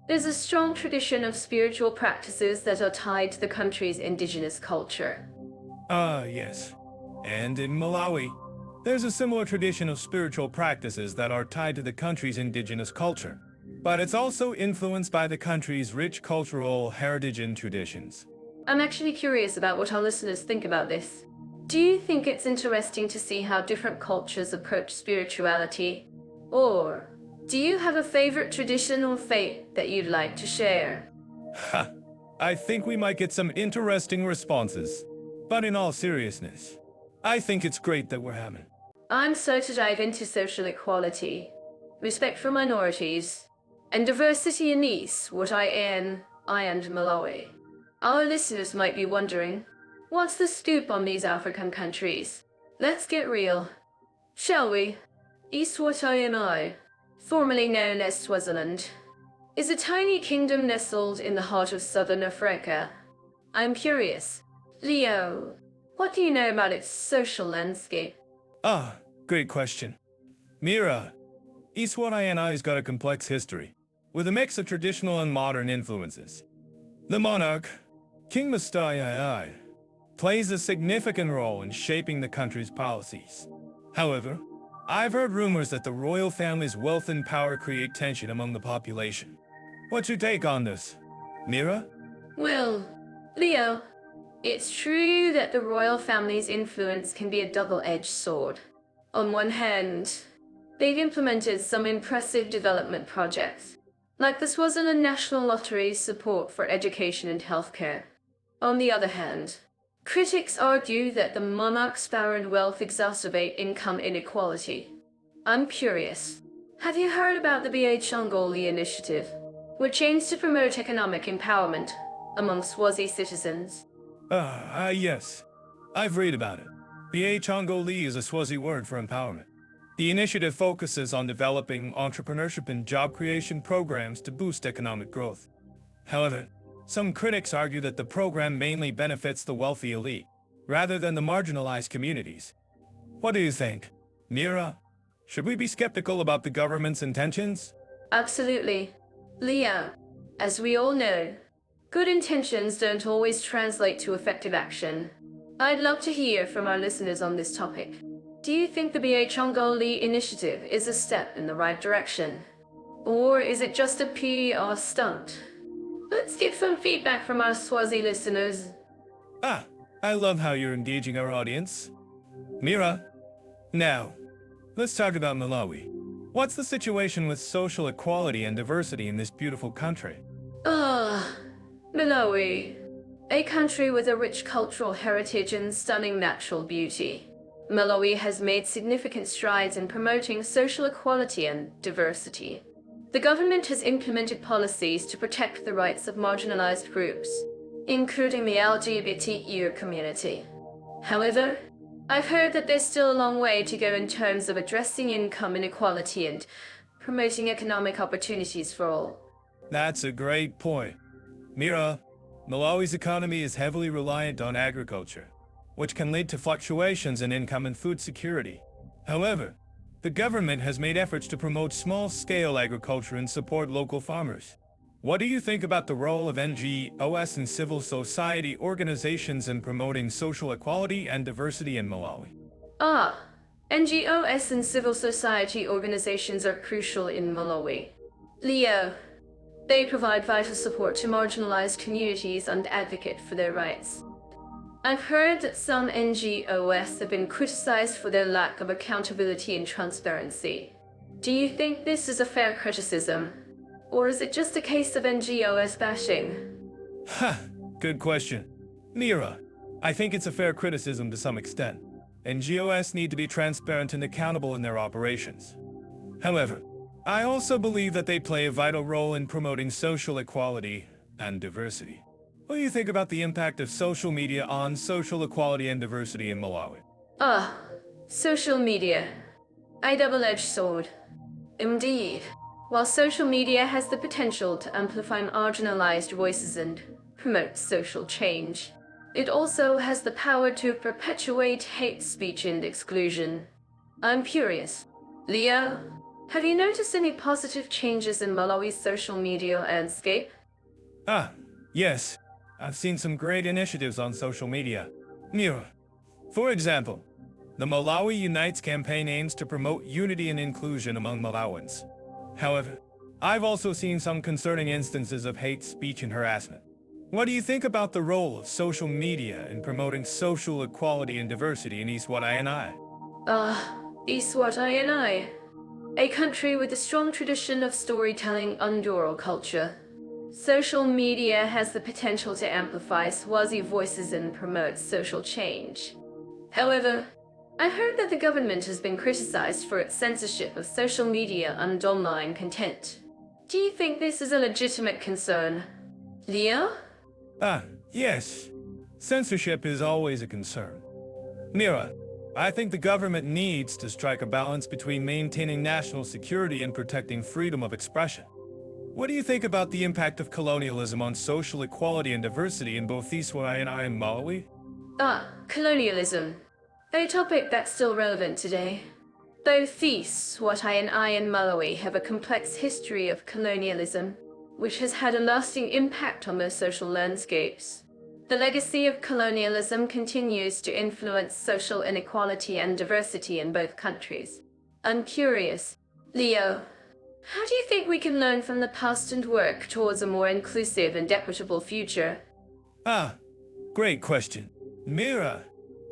there's a strong tradition of spiritual practices that are tied to the country's indigenous culture. Ah, yes. And in Malawi, there's a similar tradition of spiritual practices that are tied to the country's indigenous culture. But it's also influenced by the country's rich cultural heritage and traditions. I'm actually curious about what our listeners think about this. Do you think it's interesting to see how different cultures approach spirituality? Or do you have a favorite tradition or faith that you'd like to share? I think we might get some interesting responses. But in all seriousness, I think it's great that we're having. I'm so to dive into social equality, respect for minorities, and diversity in Eswatini and Malawi. Our listeners might be wondering, what's the scoop on these African countries? Let's get real, shall we? Eswatini, formerly known as Swaziland, is a tiny kingdom nestled in the heart of southern Africa. I'm curious, Leo, what do you know about its social landscape? Ah, great question. Mira, Eswatini's got a complex history, with a mix of traditional and modern influences. The monarch, King Mustai, plays a significant role in shaping the country's policies. However, I've heard rumors that the royal family's wealth and power create tension among the population. What's your take on this, Mira? Well, Leo, it's true that the royal family's influence can be a double-edged sword. On one hand, they've implemented some impressive development projects, like the Swaziland National Lottery's support for education and healthcare. On the other hand, critics argue that the monarch's power and wealth exacerbate income inequality. I'm curious, have you heard about the Chongoli initiative, which aims to promote economic empowerment among Swazi citizens? Yes. I've read about it. Bhongoli is a Swazi word for empowerment. The initiative focuses on developing entrepreneurship and job creation programs to boost economic growth. However, some critics argue that the program mainly benefits the wealthy elite, rather than the marginalized communities. What do you think, Mira? Should we be skeptical about the government's intentions? Absolutely. Leo, as we all know, good intentions don't always translate to effective action. I'd love to hear from our listeners on this topic. Do you think the Bhongoli initiative is a step in the right direction? Or is it just a PR stunt? Let's get some feedback from our Swazi listeners. I love how you're engaging our audience. Mira, now, let's talk about Malawi. What's the situation with social equality and diversity in this beautiful country? Malawi. A country with a rich cultural heritage and stunning natural beauty. Malawi has made significant strides in promoting social equality and diversity. The government has implemented policies to protect the rights of marginalized groups, including the LGBT community. However, I've heard that there's still a long way to go in terms of addressing income inequality and promoting economic opportunities for all. That's a great point. Mira, Malawi's economy is heavily reliant on agriculture, which can lead to fluctuations in income and food security. However, the government has made efforts to promote small-scale agriculture and support local farmers. What do you think about the role of NGOs and civil society organizations in promoting social equality and diversity in Malawi? NGOs and civil society organizations are crucial in Malawi. Leo, they provide vital support to marginalized communities and advocate for their rights. I've heard that some NGOs have been criticized for their lack of accountability and transparency. Do you think this is a fair criticism? Or is it just a case of NGOs bashing? Good question. Mira, I think it's a fair criticism to some extent. NGOs need to be transparent and accountable in their operations. However, I also believe that they play a vital role in promoting social equality and diversity. What do you think about the impact of social media on social equality and diversity in Malawi? Social media. A double-edged sword. Indeed. While social media has the potential to amplify marginalized voices and promote social change, it also has the power to perpetuate hate speech and exclusion. I'm curious. Leo, have you noticed any positive changes in Malawi's social media landscape? Yes. I've seen some great initiatives on social media. Mira, for example, the Malawi Unites campaign aims to promote unity and inclusion among Malawans. However, I've also seen some concerning instances of hate speech and harassment. What do you think about the role of social media in promoting social equality and diversity in Eswatini? Eswatini, a country with a strong tradition of storytelling and oral culture. Social media has the potential to amplify Swazi voices and promote social change. However, I heard that the government has been criticized for its censorship of social media and online content. Do you think this is a legitimate concern? Leo? Yes. Censorship is always a concern. Mira, I think the government needs to strike a balance between maintaining national security and protecting freedom of expression. What do you think about the impact of colonialism on social equality and diversity in both Eswatini and Malawi? Colonialism. A topic that's still relevant today. Both Eswatini and Malawi have a complex history of colonialism, which has had a lasting impact on their social landscapes. The legacy of colonialism continues to influence social inequality and diversity in both countries. I'm curious, Leo, how do you think we can learn from the past and work towards a more inclusive and equitable future? Great question. Mira,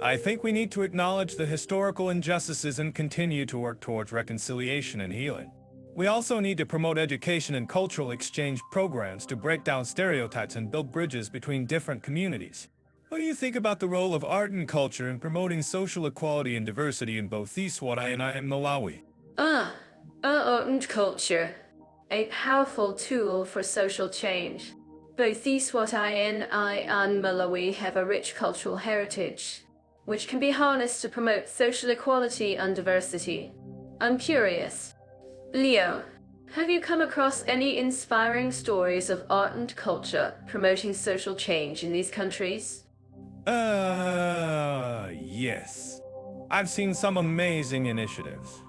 I think we need to acknowledge the historical injustices and continue to work towards reconciliation and healing. We also need to promote education and cultural exchange programs to break down stereotypes and build bridges between different communities. What do you think about the role of art and culture in promoting social equality and diversity in both Eswatini and Malawi? Art and culture. A powerful tool for social change. Both Eswatini and Malawi have a rich cultural heritage. which can be harnessed to promote social equality and diversity. I'm curious, Leo, have you come across any inspiring stories of art and culture promoting social change in these countries? Yes. I've seen some amazing initiatives.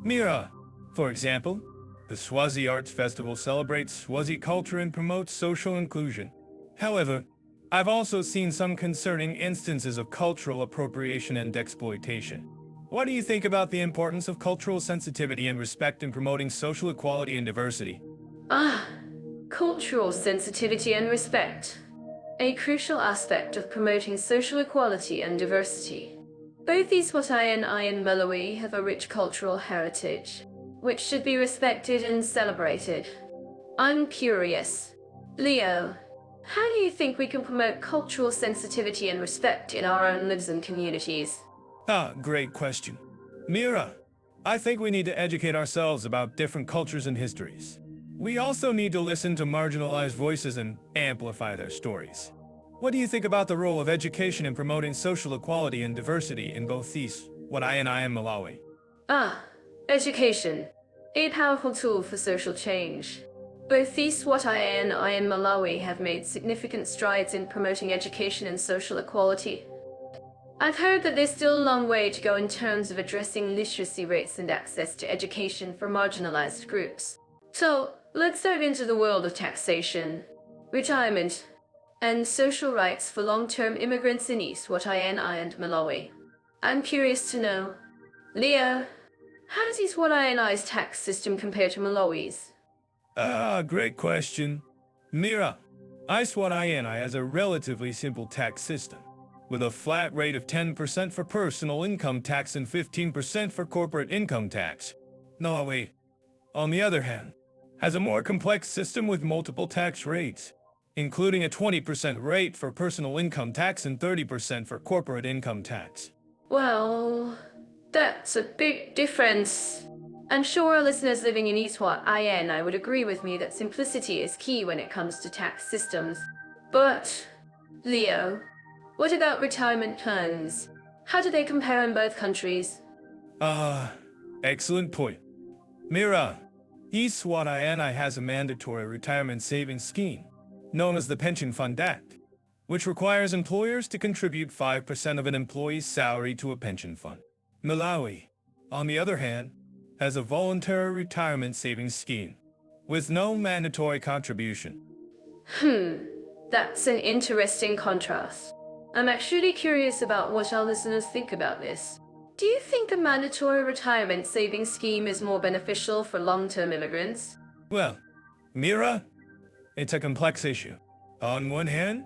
Mira, for example, the Swazi Arts Festival celebrates Swazi culture and promotes social inclusion. However, I've also seen some concerning instances of cultural appropriation and exploitation. What do you think about the importance of cultural sensitivity and respect in promoting social equality and diversity? Cultural sensitivity and respect. A crucial aspect of promoting social equality and diversity. Both Eswatini and Malawi have a rich cultural heritage, which should be respected and celebrated. I'm curious, Leo, how do you think we can promote cultural sensitivity and respect in our own lives and communities? Great question. Mira, I think we need to educate ourselves about different cultures and histories. We also need to listen to marginalized voices and amplify their stories. What do you think about the role of education in promoting social equality and diversity in both Eswatini and Malawi? Education. A powerful tool for social change. Both Eswatini and Malawi have made significant strides in promoting education and social equality. I've heard that there's still a long way to go in terms of addressing literacy rates and access to education for marginalized groups. So, let's dive into the world of taxation, retirement, and social rights for long-term immigrants in Eswatini and Malawi. I'm curious to know, Leo, how does Eswatini's tax system compare to Malawi's? Great question. Mira, Eswatini has a relatively simple tax system, with a flat rate of 10% for personal income tax and 15% for corporate income tax. Malawi, on the other hand, has a more complex system with multiple tax rates, including a 20% rate for personal income tax and 30% for corporate income tax. Well, that's a big difference. I'm sure our listeners living in Eswatini would agree with me that simplicity is key when it comes to tax systems. But, Leo, what about retirement plans? How do they compare in both countries? Excellent point. Mira, Eswatini has a mandatory retirement savings scheme, known as the Pension Fund Act, which requires employers to contribute 5% of an employee's salary to a pension fund. Malawi, on the other hand, has a voluntary retirement savings scheme, with no mandatory contribution. That's an interesting contrast. I'm actually curious about what our listeners think about this. Do you think the mandatory retirement savings scheme is more beneficial for long-term immigrants? Well, Mira, it's a complex issue. On one hand,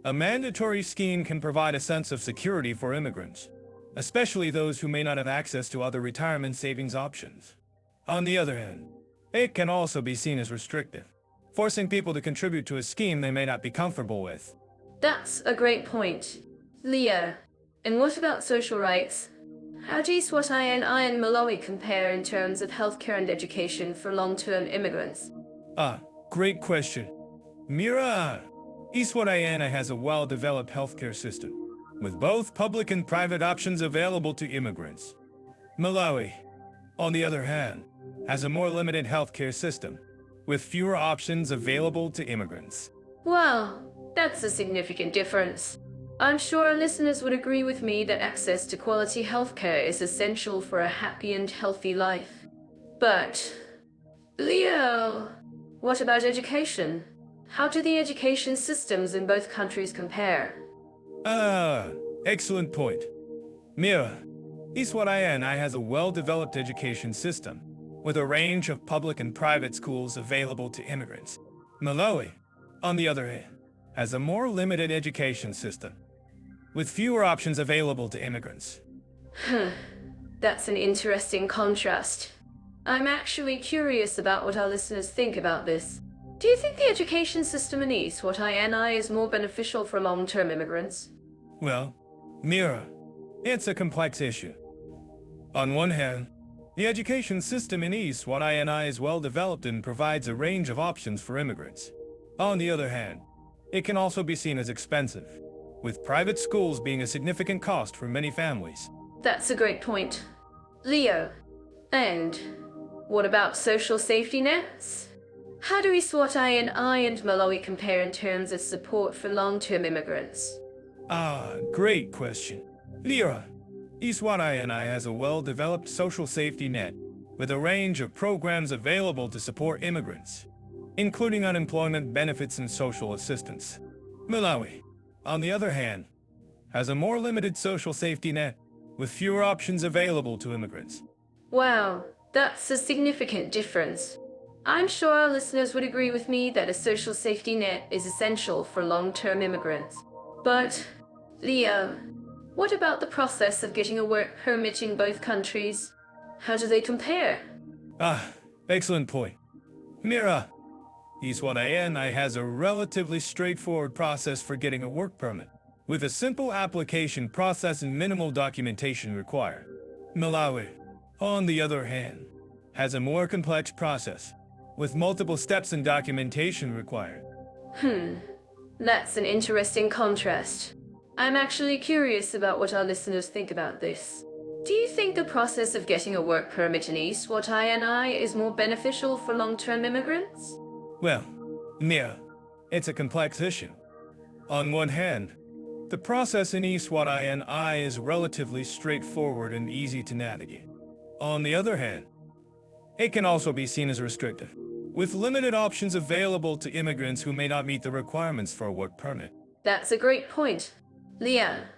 a mandatory scheme can provide a sense of security for immigrants, especially those who may not have access to other retirement savings options. On the other hand, it can also be seen as restrictive, forcing people to contribute to a scheme they may not be comfortable with. That's a great point. Leo, and what about social rights? How do Eswatini and Malawi compare in terms of healthcare and education for long-term immigrants? Great question. Mira, Eswatini has a well-developed healthcare system, with both public and private options available to immigrants. Malawi, on the other hand, has a more limited healthcare system, with fewer options available to immigrants. Wow, that's a significant difference. I'm sure our listeners would agree with me that access to quality healthcare is essential for a happy and healthy life. But, Leo, what about education? How do the education systems in both countries compare? Excellent point. Mira, Eswatini has a well-developed education system, with a range of public and private schools available to immigrants. Malawi, on the other hand, has a more limited education system, with fewer options available to immigrants. That's an interesting contrast. I'm actually curious about what our listeners think about this. Do you think the education system in Eswatini is more beneficial for long-term immigrants? Well, Mira, it's a complex issue. On one hand, the education system in Eswatini is well developed and provides a range of options for immigrants. On the other hand, it can also be seen as expensive, with private schools being a significant cost for many families. That's a great point. Leo, and what about social safety nets? How do Eswatini and Malawi compare in terms of support for long-term immigrants? Great question. Lira, Eswatini has a well-developed social safety net with a range of programs available to support immigrants, including unemployment benefits and social assistance. Malawi, on the other hand, has a more limited social safety net with fewer options available to immigrants. Wow, that's a significant difference. I'm sure our listeners would agree with me that a social safety net is essential for long-term immigrants. But, Leo, what about the process of getting a work permit in both countries? How do they compare? Excellent point. Mira, Eswatini has a relatively straightforward process for getting a work permit, with a simple application process and minimal documentation required. Malawi, on the other hand, has a more complex process, with multiple steps and documentation required. That's an interesting contrast. I'm actually curious about what our listeners think about this. Do you think the process of getting a work permit in Eswatini is more beneficial for long-term immigrants? Well, Mira, it's a complex issue. On one hand, the process in Eswatini is relatively straightforward and easy to navigate. On the other hand, it can also be seen as restrictive, with limited options available to immigrants who may not meet the requirements for a work permit. That's a great point. Leah,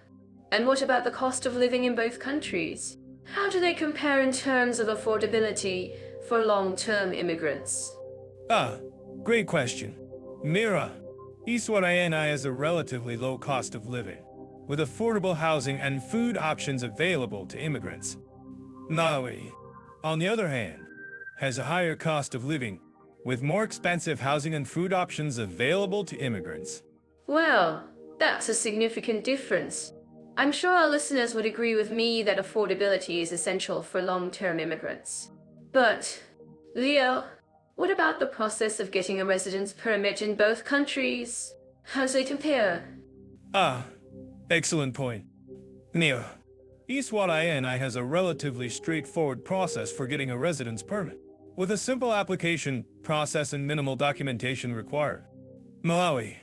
and what about the cost of living in both countries? How do they compare in terms of affordability for long-term immigrants? Great question. Mira, Eswatini has a relatively low cost of living, with affordable housing and food options available to immigrants. Malawi, on the other hand, has a higher cost of living, with more expensive housing and food options available to immigrants. Well, that's a significant difference. I'm sure our listeners would agree with me that affordability is essential for long-term immigrants. But, Leo, what about the process of getting a residence permit in both countries? How do they compare? Excellent point. Neo, Eswatini has a relatively straightforward process for getting a residence permit, with a simple application process and minimal documentation required. Malawi,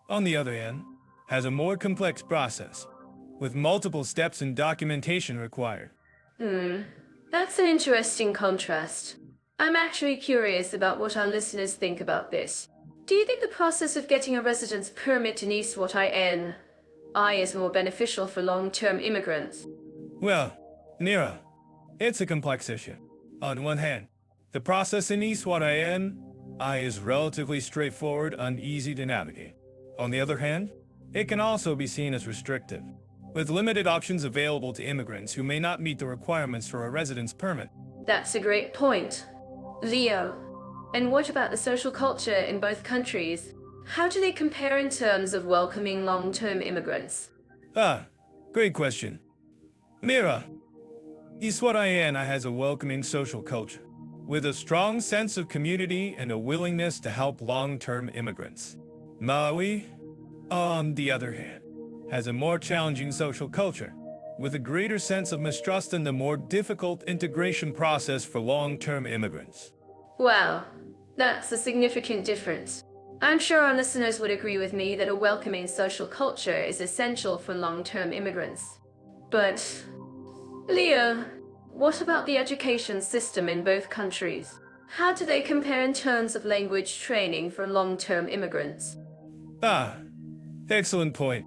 on the other hand, has a more complex process, with multiple steps and documentation required. That's an interesting contrast. I'm actually curious about what our listeners think about this. Do you think the process of getting a residence permit in Eswatini is more beneficial for long-term immigrants? Well, Nira, it's a complex issue. On one hand, the process in Eswatini is relatively straightforward and easy to navigate. On the other hand, it can also be seen as restrictive, with limited options available to immigrants who may not meet the requirements for a residence permit. That's a great point. Leo, and what about the social culture in both countries? How do they compare in terms of welcoming long-term immigrants? Great question. Mira, Eswatini has a welcoming social culture, with a strong sense of community and a willingness to help long-term immigrants. Malawi, on the other hand, has a more challenging social culture, with a greater sense of mistrust and a more difficult integration process for long-term immigrants. Wow, that's a significant difference. I'm sure our listeners would agree with me that a welcoming social culture is essential for long-term immigrants. But, Leo, what about the education system in both countries? How do they compare in terms of language training for long-term immigrants? Excellent point.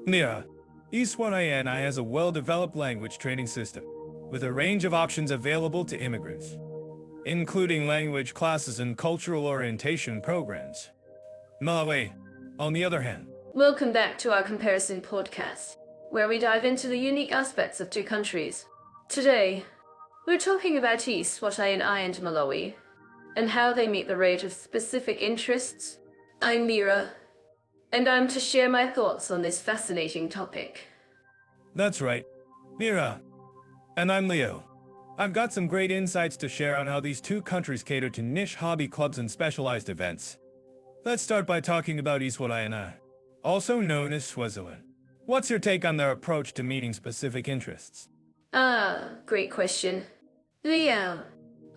Mira, Eswatini has a well-developed language training system, with a range of options available to immigrants, including language classes and cultural orientation programs. Malawi, on the other hand. Welcome back to our comparison podcast, where we dive into the unique aspects of two countries. Today, we're talking about Eswatini and Malawi, and how they meet the rate of specific interests. I'm Mira, and I'm to share my thoughts on this fascinating topic. That's right, Mira. And I'm Leo. I've got some great insights to share on how these two countries cater to niche hobby clubs and specialized events. Let's start by talking about Eswatini, also known as Swaziland. What's your take on their approach to meeting specific interests? Great question. Leo,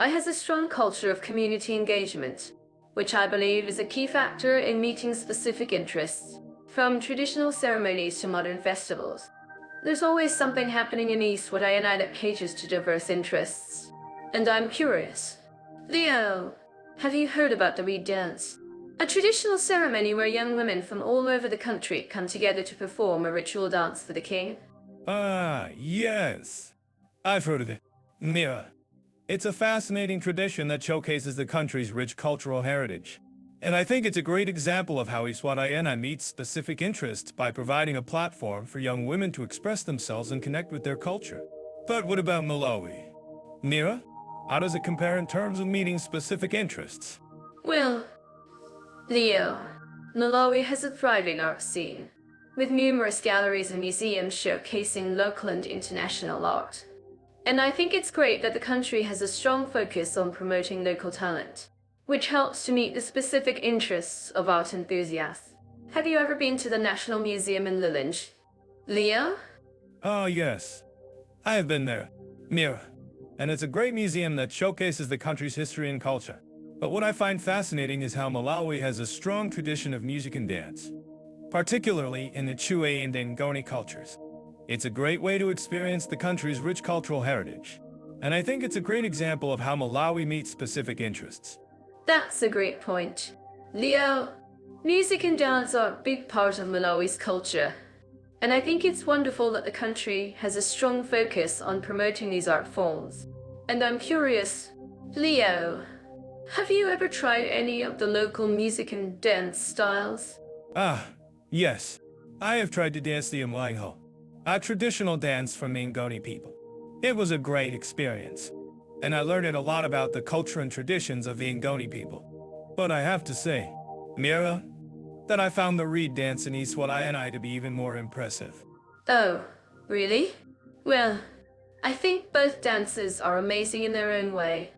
I has a strong culture of community engagement, which I believe is a key factor in meeting specific interests, from traditional ceremonies to modern festivals. There's always something happening in Eswatini that caters to diverse interests. And I'm curious. Leo, have you heard about the reed dance? A traditional ceremony where young women from all over the country come together to perform a ritual dance for the king. Yes. I've heard of it. Mira. It's a fascinating tradition that showcases the country's rich cultural heritage. And I think it's a great example of how Eswatini meets specific interests by providing a platform for young women to express themselves and connect with their culture. But what about Malawi? Mira, how does it compare in terms of meeting specific interests? Well, Leo, Malawi has a thriving art scene, with numerous galleries and museums showcasing local and international art. And I think it's great that the country has a strong focus on promoting local talent, which helps to meet the specific interests of art enthusiasts. Have you ever been to the National Museum in Lillinge? Leo? Oh, yes. I have been there, Mira. And it's a great museum that showcases the country's history and culture. But what I find fascinating is how Malawi has a strong tradition of music and dance, particularly in the Chue and Ngoni cultures. It's a great way to experience the country's rich cultural heritage. And I think it's a great example of how Malawi meets specific interests. That's a great point. Leo, music and dance are a big part of Malawi's culture. And I think it's wonderful that the country has a strong focus on promoting these art forms. And I'm curious, Leo, have you ever tried any of the local music and dance styles? Yes. I have tried to dance the Mlaiho, a traditional dance from the Ngoni people. It was a great experience, and I learned a lot about the culture and traditions of the Ngoni people. But I have to say, Mira, that I found the reed dance in Eswatini to be even more impressive. Oh, really? Well, I think both dances are amazing in their own way.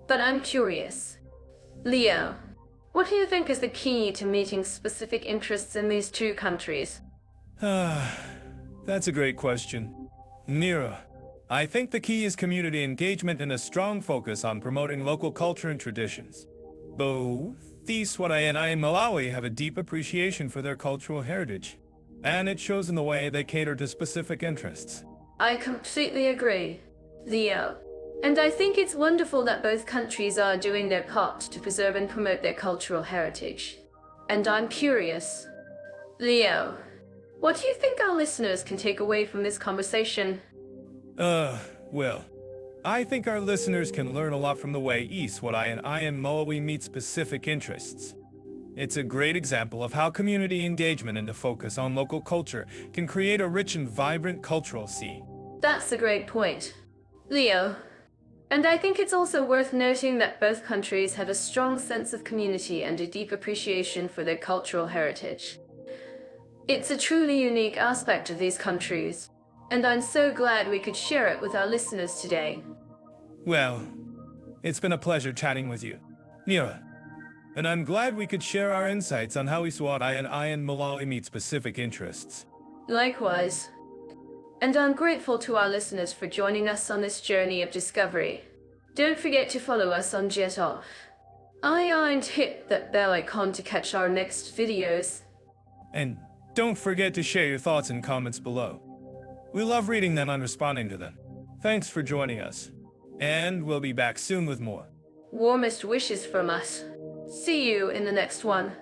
But I'm curious. Leo, what do you think is the key to meeting specific interests in these two countries? That's a great question. Mira, I think the key is community engagement and a strong focus on promoting local culture and traditions. Both Eswatini and Malawi have a deep appreciation for their cultural heritage, and it shows in the way they cater to specific interests. I completely agree, Leo. And I think it's wonderful that both countries are doing their part to preserve and promote their cultural heritage. And I'm curious, Leo, what do you think our listeners can take away from this conversation? Well, I think our listeners can learn a lot from the way Eswatini and Malawi meet specific interests. It's a great example of how community engagement and a focus on local culture can create a rich and vibrant cultural scene. That's a great point, Leo. And I think it's also worth noting that both countries have a strong sense of community and a deep appreciation for their cultural heritage. It's a truly unique aspect of these countries, and I'm so glad we could share it with our listeners today. Well, it's been a pleasure chatting with you, Mira. And I'm glad we could share our insights on how Eswatini and Malawi meet specific interests. Likewise. And I'm grateful to our listeners for joining us on this journey of discovery. Don't forget to follow us on Jet Off. And hit that bell icon to catch our next videos. And don't forget to share your thoughts and comments below. We love reading them and responding to them. Thanks for joining us. And we'll be back soon with more. Warmest wishes from us. See you in the next one.